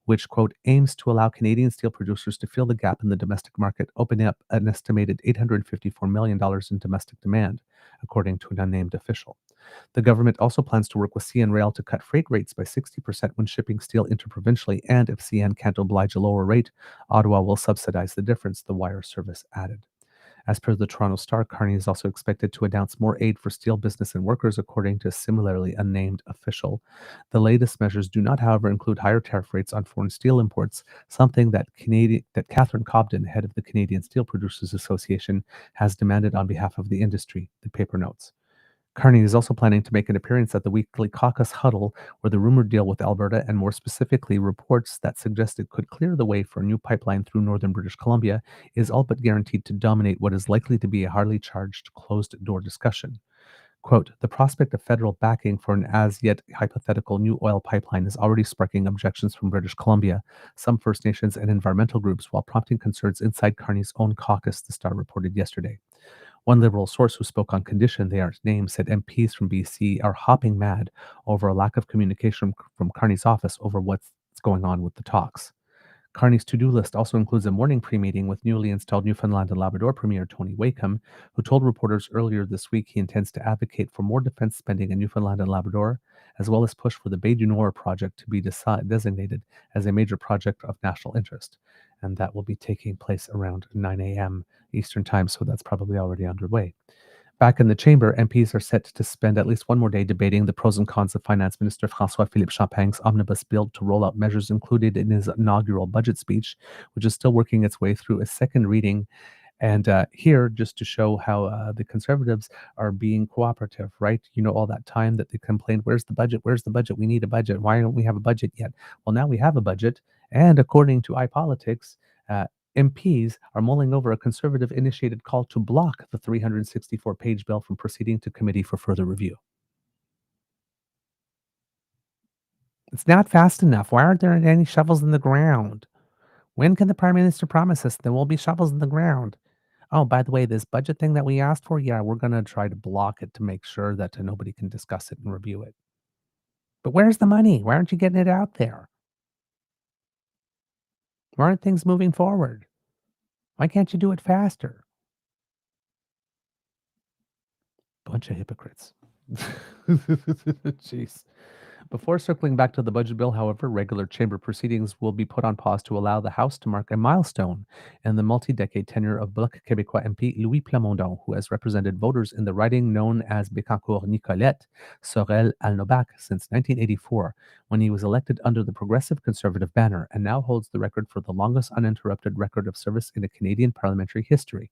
which, quote, aims to allow Canadian steel producers to fill the gap in the domestic market, opening up an estimated $854 million in domestic demand, according to an unnamed official. The government also plans to work with CN Rail to cut freight rates by 60% when shipping steel interprovincially, and if CN can't oblige a lower rate, Ottawa will subsidize the difference, the wire service added. As per the Toronto Star, Carney is also expected to announce more aid for steel business and workers, according to a similarly unnamed official. The latest measures do not, however, include higher tariff rates on foreign steel imports, something that Catherine Cobden, head of the Canadian Steel Producers Association, has demanded on behalf of the industry, the paper notes. Carney is also planning to make an appearance at the weekly caucus huddle, where the rumored deal with Alberta, and more specifically reports that suggest it could clear the way for a new pipeline through northern British Columbia, is all but guaranteed to dominate what is likely to be a hardly charged closed-door discussion. Quote, the prospect of federal backing for an as-yet hypothetical new oil pipeline is already sparking objections from British Columbia, some First Nations and environmental groups, while prompting concerns inside Carney's own caucus, the Star reported yesterday. One Liberal source who spoke on condition they aren't named said MPs from BC are hopping mad over a lack of communication from Carney's office over what's going on with the talks. Carney's to-do list also includes a morning pre-meeting with newly installed Newfoundland and Labrador Premier Tony Wakeham, who told reporters earlier this week he intends to advocate for more defense spending in Newfoundland and Labrador, as well as push for the Bay du Nord project to be designated as a major project of national interest. And that will be taking place around 9 a.m. Eastern Time, so that's probably already underway. Back in the chamber, MPs are set to spend at least one more day debating the pros and cons of Finance Minister François-Philippe Champagne's omnibus bill to roll out measures included in his inaugural budget speech, which is still working its way through a second reading. And here, just to show how the Conservatives are being cooperative, right? You know, all that time that they complained, where's the budget? Where's the budget? We need a budget. Why don't we have a budget yet? Well, now we have a budget. And according to iPolitics, MPs are mulling over a Conservative-initiated call to block the 364-page bill from proceeding to committee for further review. It's not fast enough. Why aren't there any shovels in the ground? When can the Prime Minister promise us there will be shovels in the ground? Oh, by the way, this budget thing that we asked for, yeah, we're going to try to block it to make sure that nobody can discuss it and review it. But where's the money? Why aren't you getting it out there? Why aren't things moving forward? Why can't you do it faster? Bunch of hypocrites. Jeez. Before circling back to the budget bill, however, regular chamber proceedings will be put on pause to allow the House to mark a milestone in the multi-decade tenure of Bloc Québécois MP Louis Plamondon, who has represented voters in the riding known as Bécancour-Nicolette Sorel-Alnobac since 1984, when he was elected under the Progressive Conservative banner, and now holds the record for the longest uninterrupted record of service in a Canadian parliamentary history.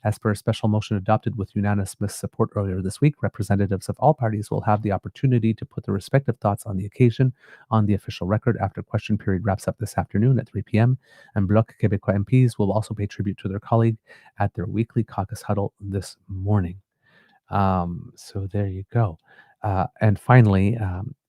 As per a special motion adopted with unanimous support earlier this week, representatives of all parties will have the opportunity to put their respective thoughts on the occasion on the official record after question period wraps up this afternoon at 3 p.m. And Bloc Québécois MPs will also pay tribute to their colleague at their weekly caucus huddle this morning. So there you go. And finally,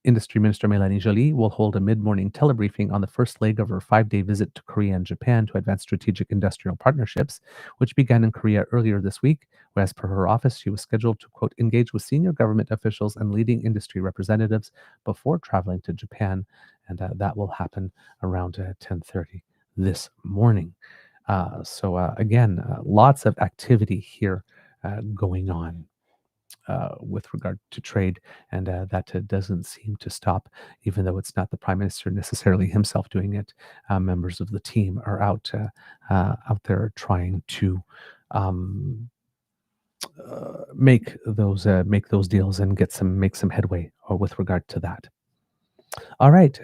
Industry Minister Mélanie Joly will hold a mid-morning telebriefing on the first leg of her 5-day visit to Korea and Japan to advance strategic industrial partnerships, which began in Korea earlier this week, where, as per her office, she was scheduled to, quote, engage with senior government officials and leading industry representatives before traveling to Japan, and that will happen around 10:30 this morning. Again, lots of activity here going on. With regard to trade, and that doesn't seem to stop, even though it's not the prime minister necessarily himself doing it. Members of the team are out there trying to make those deals and make some headway with regard to that. All right.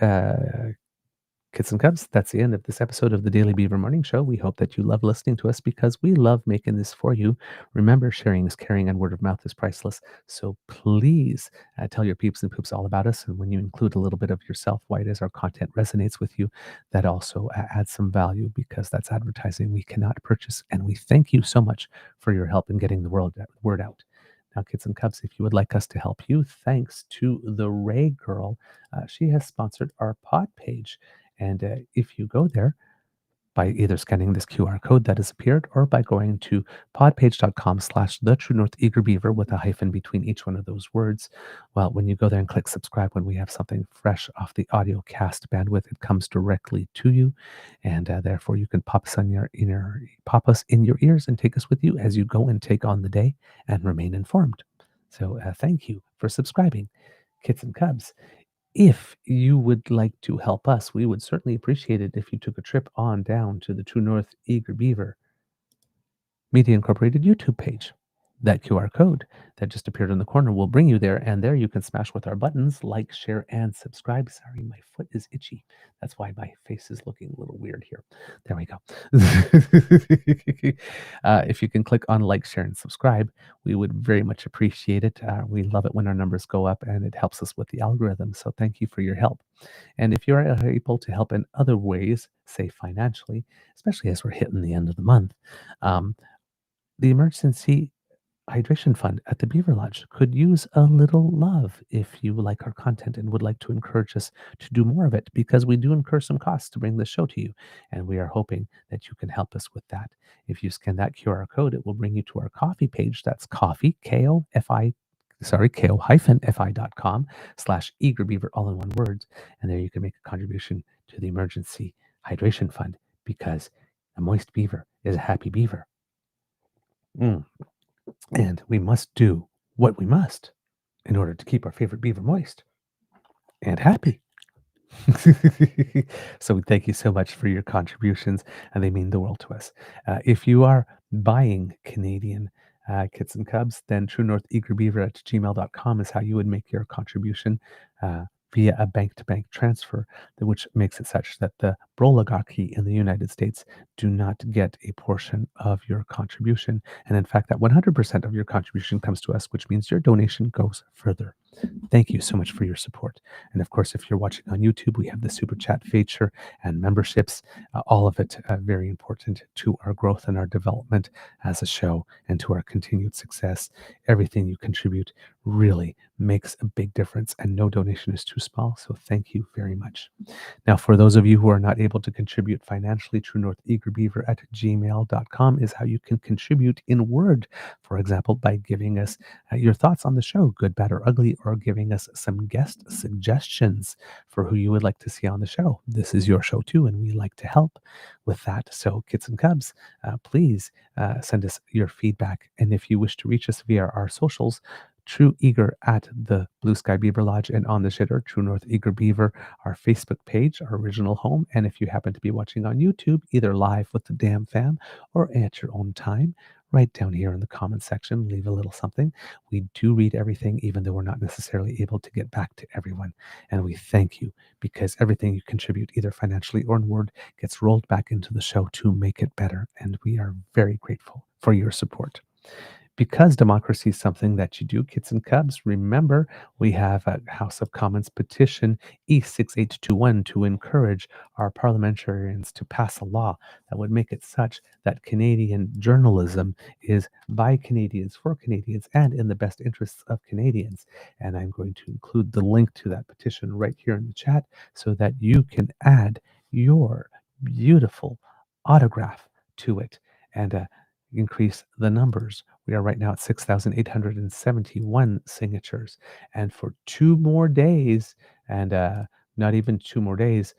Kids and Cubs, that's the end of this episode of the Daily Beaver Morning Show. We hope that you love listening to us because we love making this for you. Remember, sharing is caring and word of mouth is priceless. So please tell your peeps and poops all about us. And when you include a little bit of yourself, why it is our content resonates with you, that also adds some value because that's advertising we cannot purchase. And we thank you so much for your help in getting the word out. Now, kids and cubs, if you would like us to help you, thanks to the Ray Girl, she has sponsored our pod page. And if you go there by either scanning this QR code that has appeared or by going to podpage.com/thetruenortheagerbeaver with a hyphen between each one of those words, well, when you go there and click subscribe, when we have something fresh off the audio cast bandwidth, it comes directly to you. And therefore, you can pop us in your ears and take us with you as you go and take on the day and remain informed. So thank you for subscribing, kids and cubs. If you would like to help us, we would certainly appreciate it if you took a trip on down to the True North Eager Beaver Media Incorporated YouTube page. That QR code that just appeared in the corner will bring you there, and there you can smash with our buttons, like, share, and subscribe. Sorry, my foot is itchy. That's why my face is looking a little weird here. There we go. If you can click on like, share, and subscribe, we would very much appreciate it. We love it when our numbers go up, and it helps us with the algorithm. So thank you for your help. And if you're able to help in other ways, say financially, especially as we're hitting the end of the month, the Emergency Hydration Fund at the Beaver Lodge could use a little love if you like our content and would like to encourage us to do more of it, because we do incur some costs to bring this show to you, and we are hoping that you can help us with that. If you scan that QR code, it will bring you to our coffee page. That's coffee, ko-fi.com/eagerbeaver, all in one word. And there you can make a contribution to the Emergency Hydration Fund, because a moist beaver is a happy beaver. And we must do what we must in order to keep our favorite beaver moist and happy. So thank you so much for your contributions, and they mean the world to us. If you are buying Canadian kits and cubs, then truenortheagerbeaver@gmail.com is how you would make your contribution via a bank-to-bank transfer, which makes it such that the oligarchy in the United States do not get a portion of your contribution. And in fact, that 100% of your contribution comes to us, which means your donation goes further. Thank you so much for your support. And of course, if you're watching on YouTube, we have the Super Chat feature and memberships, all of it very important to our growth and our development as a show and to our continued success. Everything you contribute really makes a big difference, and no donation is too small. So thank you very much. Now, for those of you who are not able to contribute financially, truenortheagerbeaver@gmail.com is how you can contribute in word. For example, by giving us your thoughts on the show, good, bad, or ugly, or giving us some guest suggestions for who you would like to see on the show. This is your show too, and we like to help with that. So, Kits and Cubs, please send us your feedback. And if you wish to reach us via our socials, True Eager at the Blue Sky Beaver Lodge, and on the shitter, True North Eager Beaver, our Facebook page, our original home. And if you happen to be watching on YouTube, either live with the damn fam or at your own time, right down here in the comment section, leave a little something. We do read everything, even though we're not necessarily able to get back to everyone. And we thank you, because everything you contribute, either financially or in word, gets rolled back into the show to make it better. And we are very grateful for your support. Because democracy is something that you do, Kits and Cubs, remember we have a House of Commons petition E6821 to encourage our parliamentarians to pass a law that would make it such that Canadian journalism is by Canadians, for Canadians, and in the best interests of Canadians. And I'm going to include the link to that petition right here in the chat so that you can add your beautiful autograph to it and increase the numbers. We are right now at 6,871 signatures. And for 2 more days, and not even 2 more days,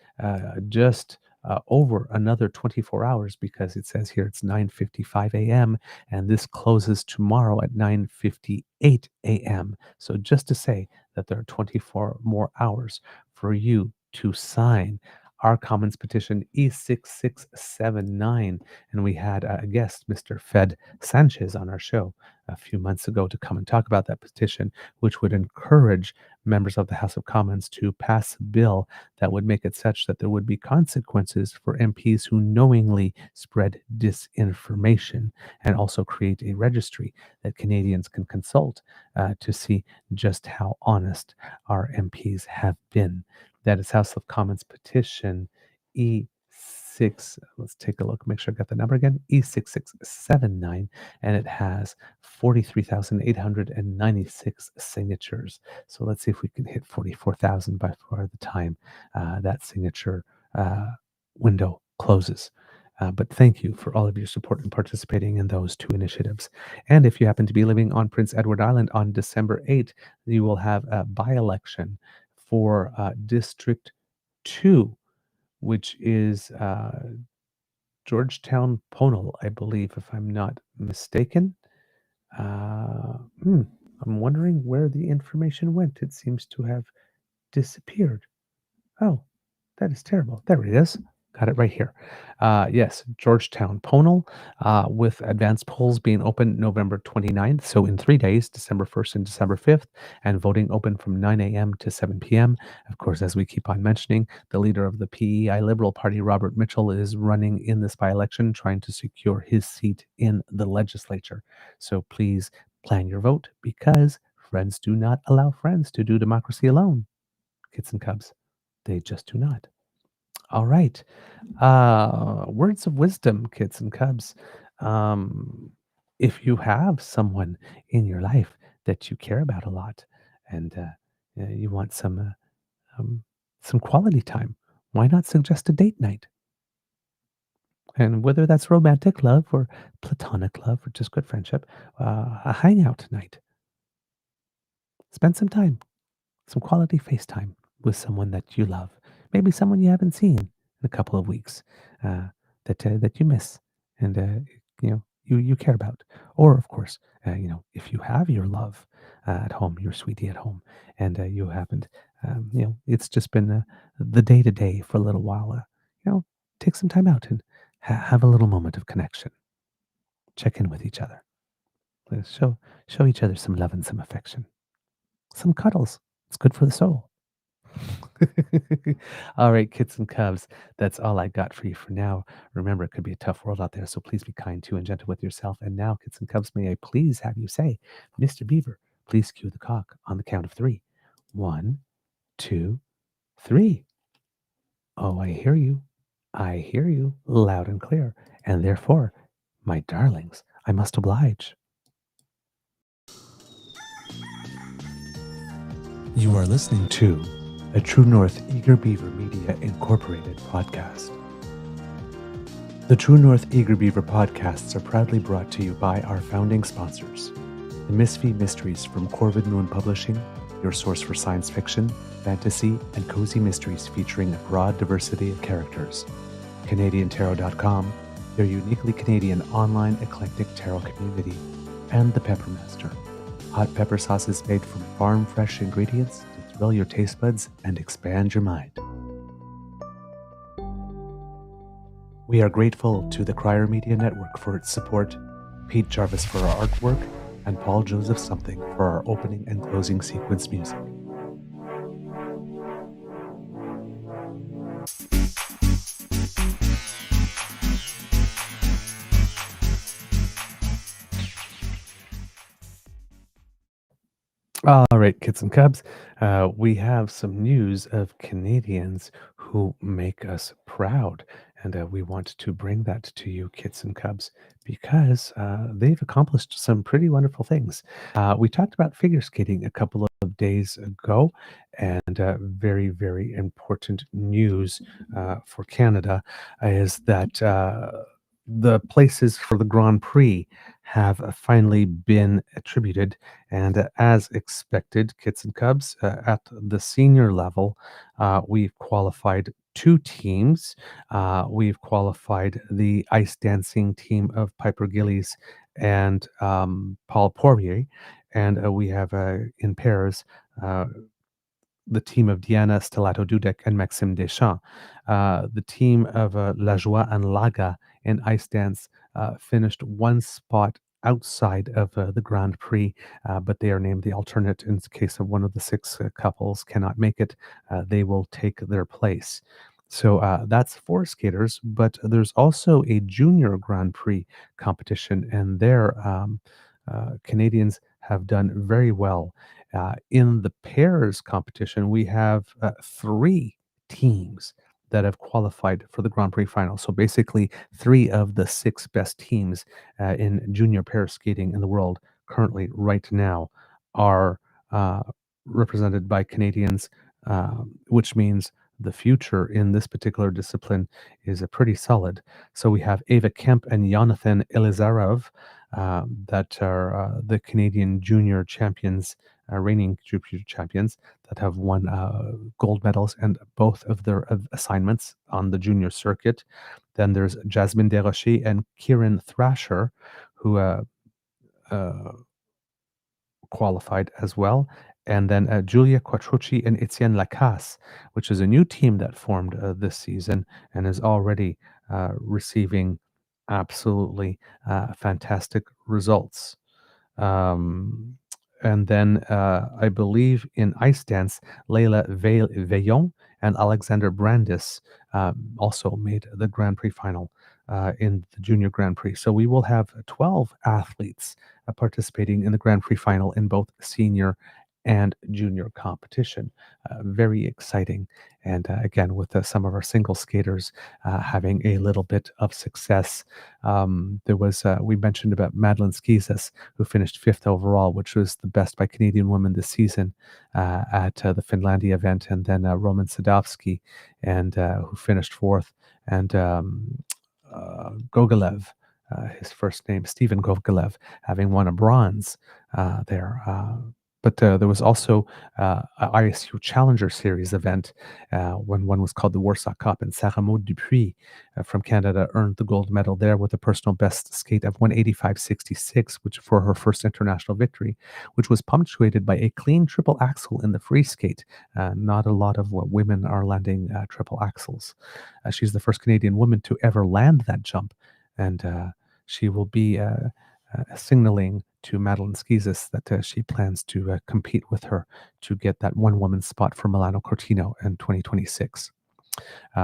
just over another 24 hours, because it says here it's 9:55 a.m. and this closes tomorrow at 9:58 a.m. So just to say that there are 24 more hours for you to sign our Commons petition E6679. And we had a guest, Mr. Fed Sanchez, on our show a few months ago to come and talk about that petition, which would encourage members of the House of Commons to pass a bill that would make it such that there would be consequences for MPs who knowingly spread disinformation, and also create a registry that Canadians can consult to see just how honest our MPs have been. That is House of Commons petition E6. Let's take a look, make sure I got the number again. E6679, and it has 43,896 signatures. So let's see if we can hit 44,000 by the time that signature window closes. But thank you for all of your support and participating in those 2 initiatives. And if you happen to be living on Prince Edward Island on December 8th, you will have a by-election for District 2, which is Georgetown Ponal, I believe, if I'm not mistaken. I'm wondering where the information went. It seems to have disappeared. Oh, that is terrible. There it is. Got it right here. Yes, Georgetown Ponal, with advanced polls being open November 29th. So in 3 days, December 1st and December 5th, and voting open from 9 a.m. to 7 p.m. Of course, as we keep on mentioning, the leader of the PEI Liberal Party, Robert Mitchell, is running in this by-election, trying to secure his seat in the legislature. So please plan your vote, because friends do not allow friends to do democracy alone. Kits and Cubs, they just do not. All right. Words of wisdom, Kits and Cubs. If you have someone in your life that you care about a lot, and you want some quality time, why not suggest a date night? And whether that's romantic love or platonic love or just good friendship, a hangout night. Spend some time, some quality FaceTime with someone that you love. Maybe someone you haven't seen in a couple of weeks, that you miss, and you care about. Or of course, if you have your love at home, your sweetie at home, and you haven't, it's just been the day to day for a little while. Take some time out and have a little moment of connection. Check in with each other. Show each other some love and some affection. Some cuddles. It's good for the soul. All right, Kits and Cubs, that's all I got for you for now. Remember, it could be a tough world out there, so please be kind to and gentle with yourself. And now, Kits and Cubs, may I please have you say, Mr. Beaver, please cue the cock on the count of 3. 1, 2, 3. Oh, I hear you. I hear you loud and clear. And therefore, my darlings, I must oblige. You are listening to a True North Eager Beaver Media Incorporated podcast. The True North Eager Beaver podcasts are proudly brought to you by our founding sponsors, the Misfit Mysteries from Corvid Moon Publishing, your source for science fiction, fantasy, and cozy mysteries featuring a broad diversity of characters, CanadianTarot.com, their uniquely Canadian online eclectic tarot community, and The Peppermaster, hot pepper sauces made from farm-fresh ingredients to thrill your taste buds and expand your mind. We are grateful to the Crier Media Network for its support, Pete Jarvis for our artwork, and Paul Joseph Something for our opening and closing sequence music. All right, kids and cubs, we have some news of Canadians who make us proud. And we want to bring that to you, kids and cubs, because they've accomplished some pretty wonderful things. We talked about figure skating a couple of days ago, and very, very important news for Canada is that the places for the Grand Prix have finally been attributed. And as expected, kids and cubs, at the senior level, we've qualified 2 teams. We've qualified the ice dancing team of Piper Gillies and Paul Poirier. And we have in pairs the team of Diana Stellato Dudek and Maxime Deschamps. The team of La Joie and Laga in ice dance finished 1 spot outside of the Grand Prix, but they are named the alternate in case of one of the 6 couples cannot make it. They will take their place. So that's 4 skaters, but there's also a junior Grand Prix competition, and there Canadians have done very well. In the pairs competition, we have 3 teams that have qualified for the Grand Prix final. So basically, 3 of the 6 best teams in junior pair skating in the world currently, right now, are represented by Canadians, which means the future in this particular discipline is pretty solid. So we have Ava Kemp and Jonathan Elizarov that are the Canadian junior champions, reigning junior champions, that have won gold medals and both of their assignments on the junior circuit. Then there's Jasmine Desrochers and Kieran Thrasher, who qualified as well. And then Julia Quattrochi and Etienne Lacasse, which is a new team that formed this season and is already receiving absolutely fantastic results. And then I believe in ice dance, Leila Veillon and Alexander Brandis also made the Grand Prix final in the Junior Grand Prix. So we will have 12 athletes participating in the Grand Prix final in both senior and junior competition. Very exciting. And again, with some of our single skaters having a little bit of success. There was, we mentioned about Madeline Skizas, who finished 5th overall, which was the best by Canadian women this season at the Finlandia event. And then Roman Sadovsky, and who finished 4th. And Gogolev, his first name, Stephen Gogolev, having won a bronze there. But there was also a ISU Challenger Series event when one was called the Warsaw Cup, and Sarah Maud Dupuis from Canada earned the gold medal there with a personal best skate of 185.66, which for her first international victory, which was punctuated by a clean triple axel in the free skate. Not a lot of women are landing triple axels. She's the first Canadian woman to ever land that jump, and she will be signaling to Madeline Skizas that she plans to compete with her to get that one-woman spot for Milano Cortina in 2026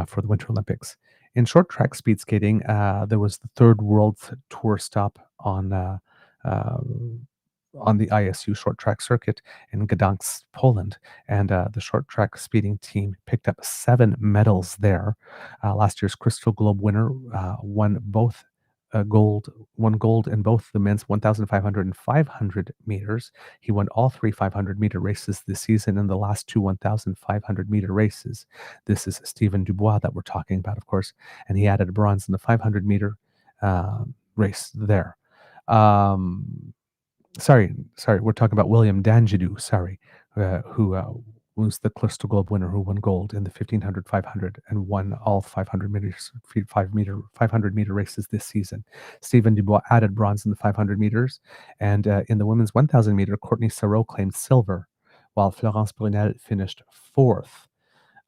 for the Winter Olympics. In short track speed skating, there was the 3rd World Tour stop on the ISU short track circuit in Gdansk, Poland, and the short track speeding team picked up 7 medals there. Last year's Crystal Globe winner won both one gold in both the men's 1,500 and 500 meters. He won all 3 500-meter races this season and the last 2 1,500-meter races. This is Stephen Dubois that we're talking about, of course, and he added a bronze in the 500-meter race there. Sorry, we're talking about William Danjidou, who was the Cluster Globe winner, who won gold in the 1,500, 500, and won all 500-meter races this season. Stephen Dubois added bronze in the 500 meters, and in the women's 1,000-meter, Courtney Sarot claimed silver, while Florence Brunel finished fourth.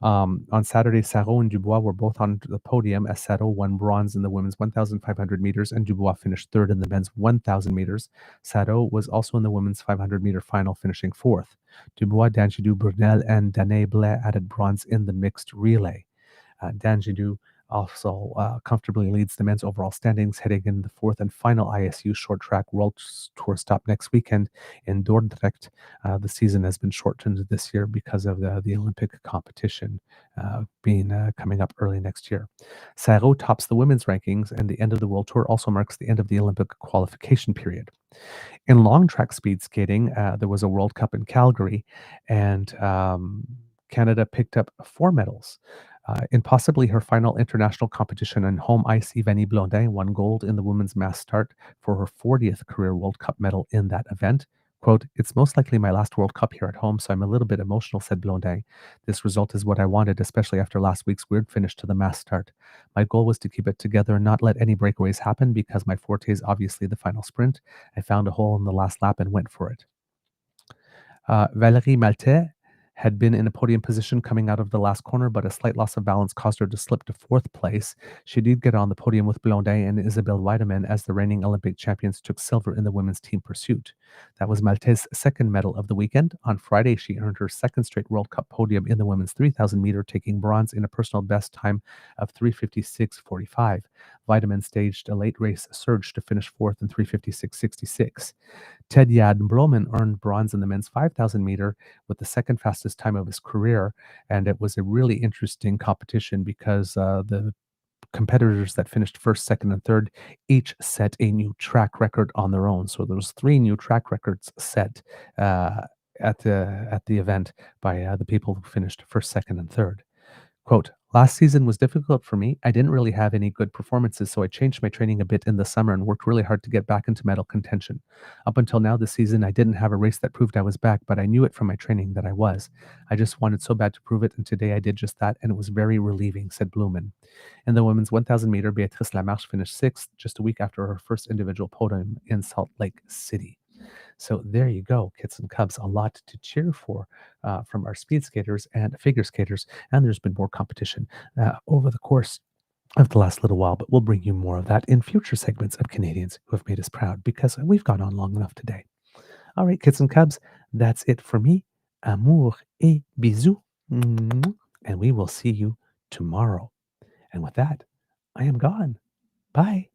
On Saturday, Sarot and Dubois were both on the podium as Sarot won bronze in the women's 1,500 meters and Dubois finished third in the men's 1,000 meters. Sarot was also in the women's 500-meter final, finishing fourth. Dubois, Danjidou, Brunel, and Danae Blais added bronze in the mixed relay. Danjidou also comfortably leads the men's overall standings, heading in the fourth and final ISU short track World Tour stop next weekend in Dordrecht. The season has been shortened this year because of the Olympic competition coming up early next year. Sarot tops the women's rankings, and the end of the World Tour also marks the end of the Olympic qualification period. In long track speed skating, there was a World Cup in Calgary, and Canada picked up 4 medals. In possibly her final international competition on home ice, Ivani Blondin won gold in the women's mass start for her 40th career World Cup medal in that event. Quote, "It's most likely my last World Cup here at home, so I'm a little bit emotional," said Blondin. "This result is what I wanted, especially after last week's weird finish to the mass start. My goal was to keep it together and not let any breakaways happen because my forte is obviously the final sprint. I found a hole in the last lap and went for it." Valérie Maltais had been in a podium position coming out of the last corner, but a slight loss of balance caused her to slip to 4th place. She did get on the podium with Blondin and Isabelle Weideman as the reigning Olympic champions took silver in the women's team pursuit. That was Maltais' second medal of the weekend. On Friday, she earned her second straight World Cup podium in the women's 3,000-meter, taking bronze in a personal best time of 3:56.45. Weideman staged a late race surge to finish 4th in 3:56.66. Ted Yad Broman earned bronze in the men's 5,000-meter with the second fastest time of his career, and it was a really interesting competition because the competitors that finished first, second, and third each set a new track record on their own. So there was 3 new track records set at the event by the people who finished first, second, and third. Quote, "Last season was difficult for me. I didn't really have any good performances, so I changed my training a bit in the summer and worked really hard to get back into medal contention. Up until now this season, I didn't have a race that proved I was back, but I knew it from my training that I was. I just wanted so bad to prove it, and today I did just that, and it was very relieving," said Blumen. In the women's 1,000-meter, Beatrice Lamarche finished 6th, just a week after her first individual podium in Salt Lake City. So there you go, Kits and Cubs, a lot to cheer for from our speed skaters and figure skaters. And there's been more competition over the course of the last little while, but we'll bring you more of that in future segments of Canadians who have made us proud because we've gone on long enough today. All right, Kits and Cubs, that's it for me. Amour et bisous. And we will see you tomorrow. And with that, I am gone. Bye.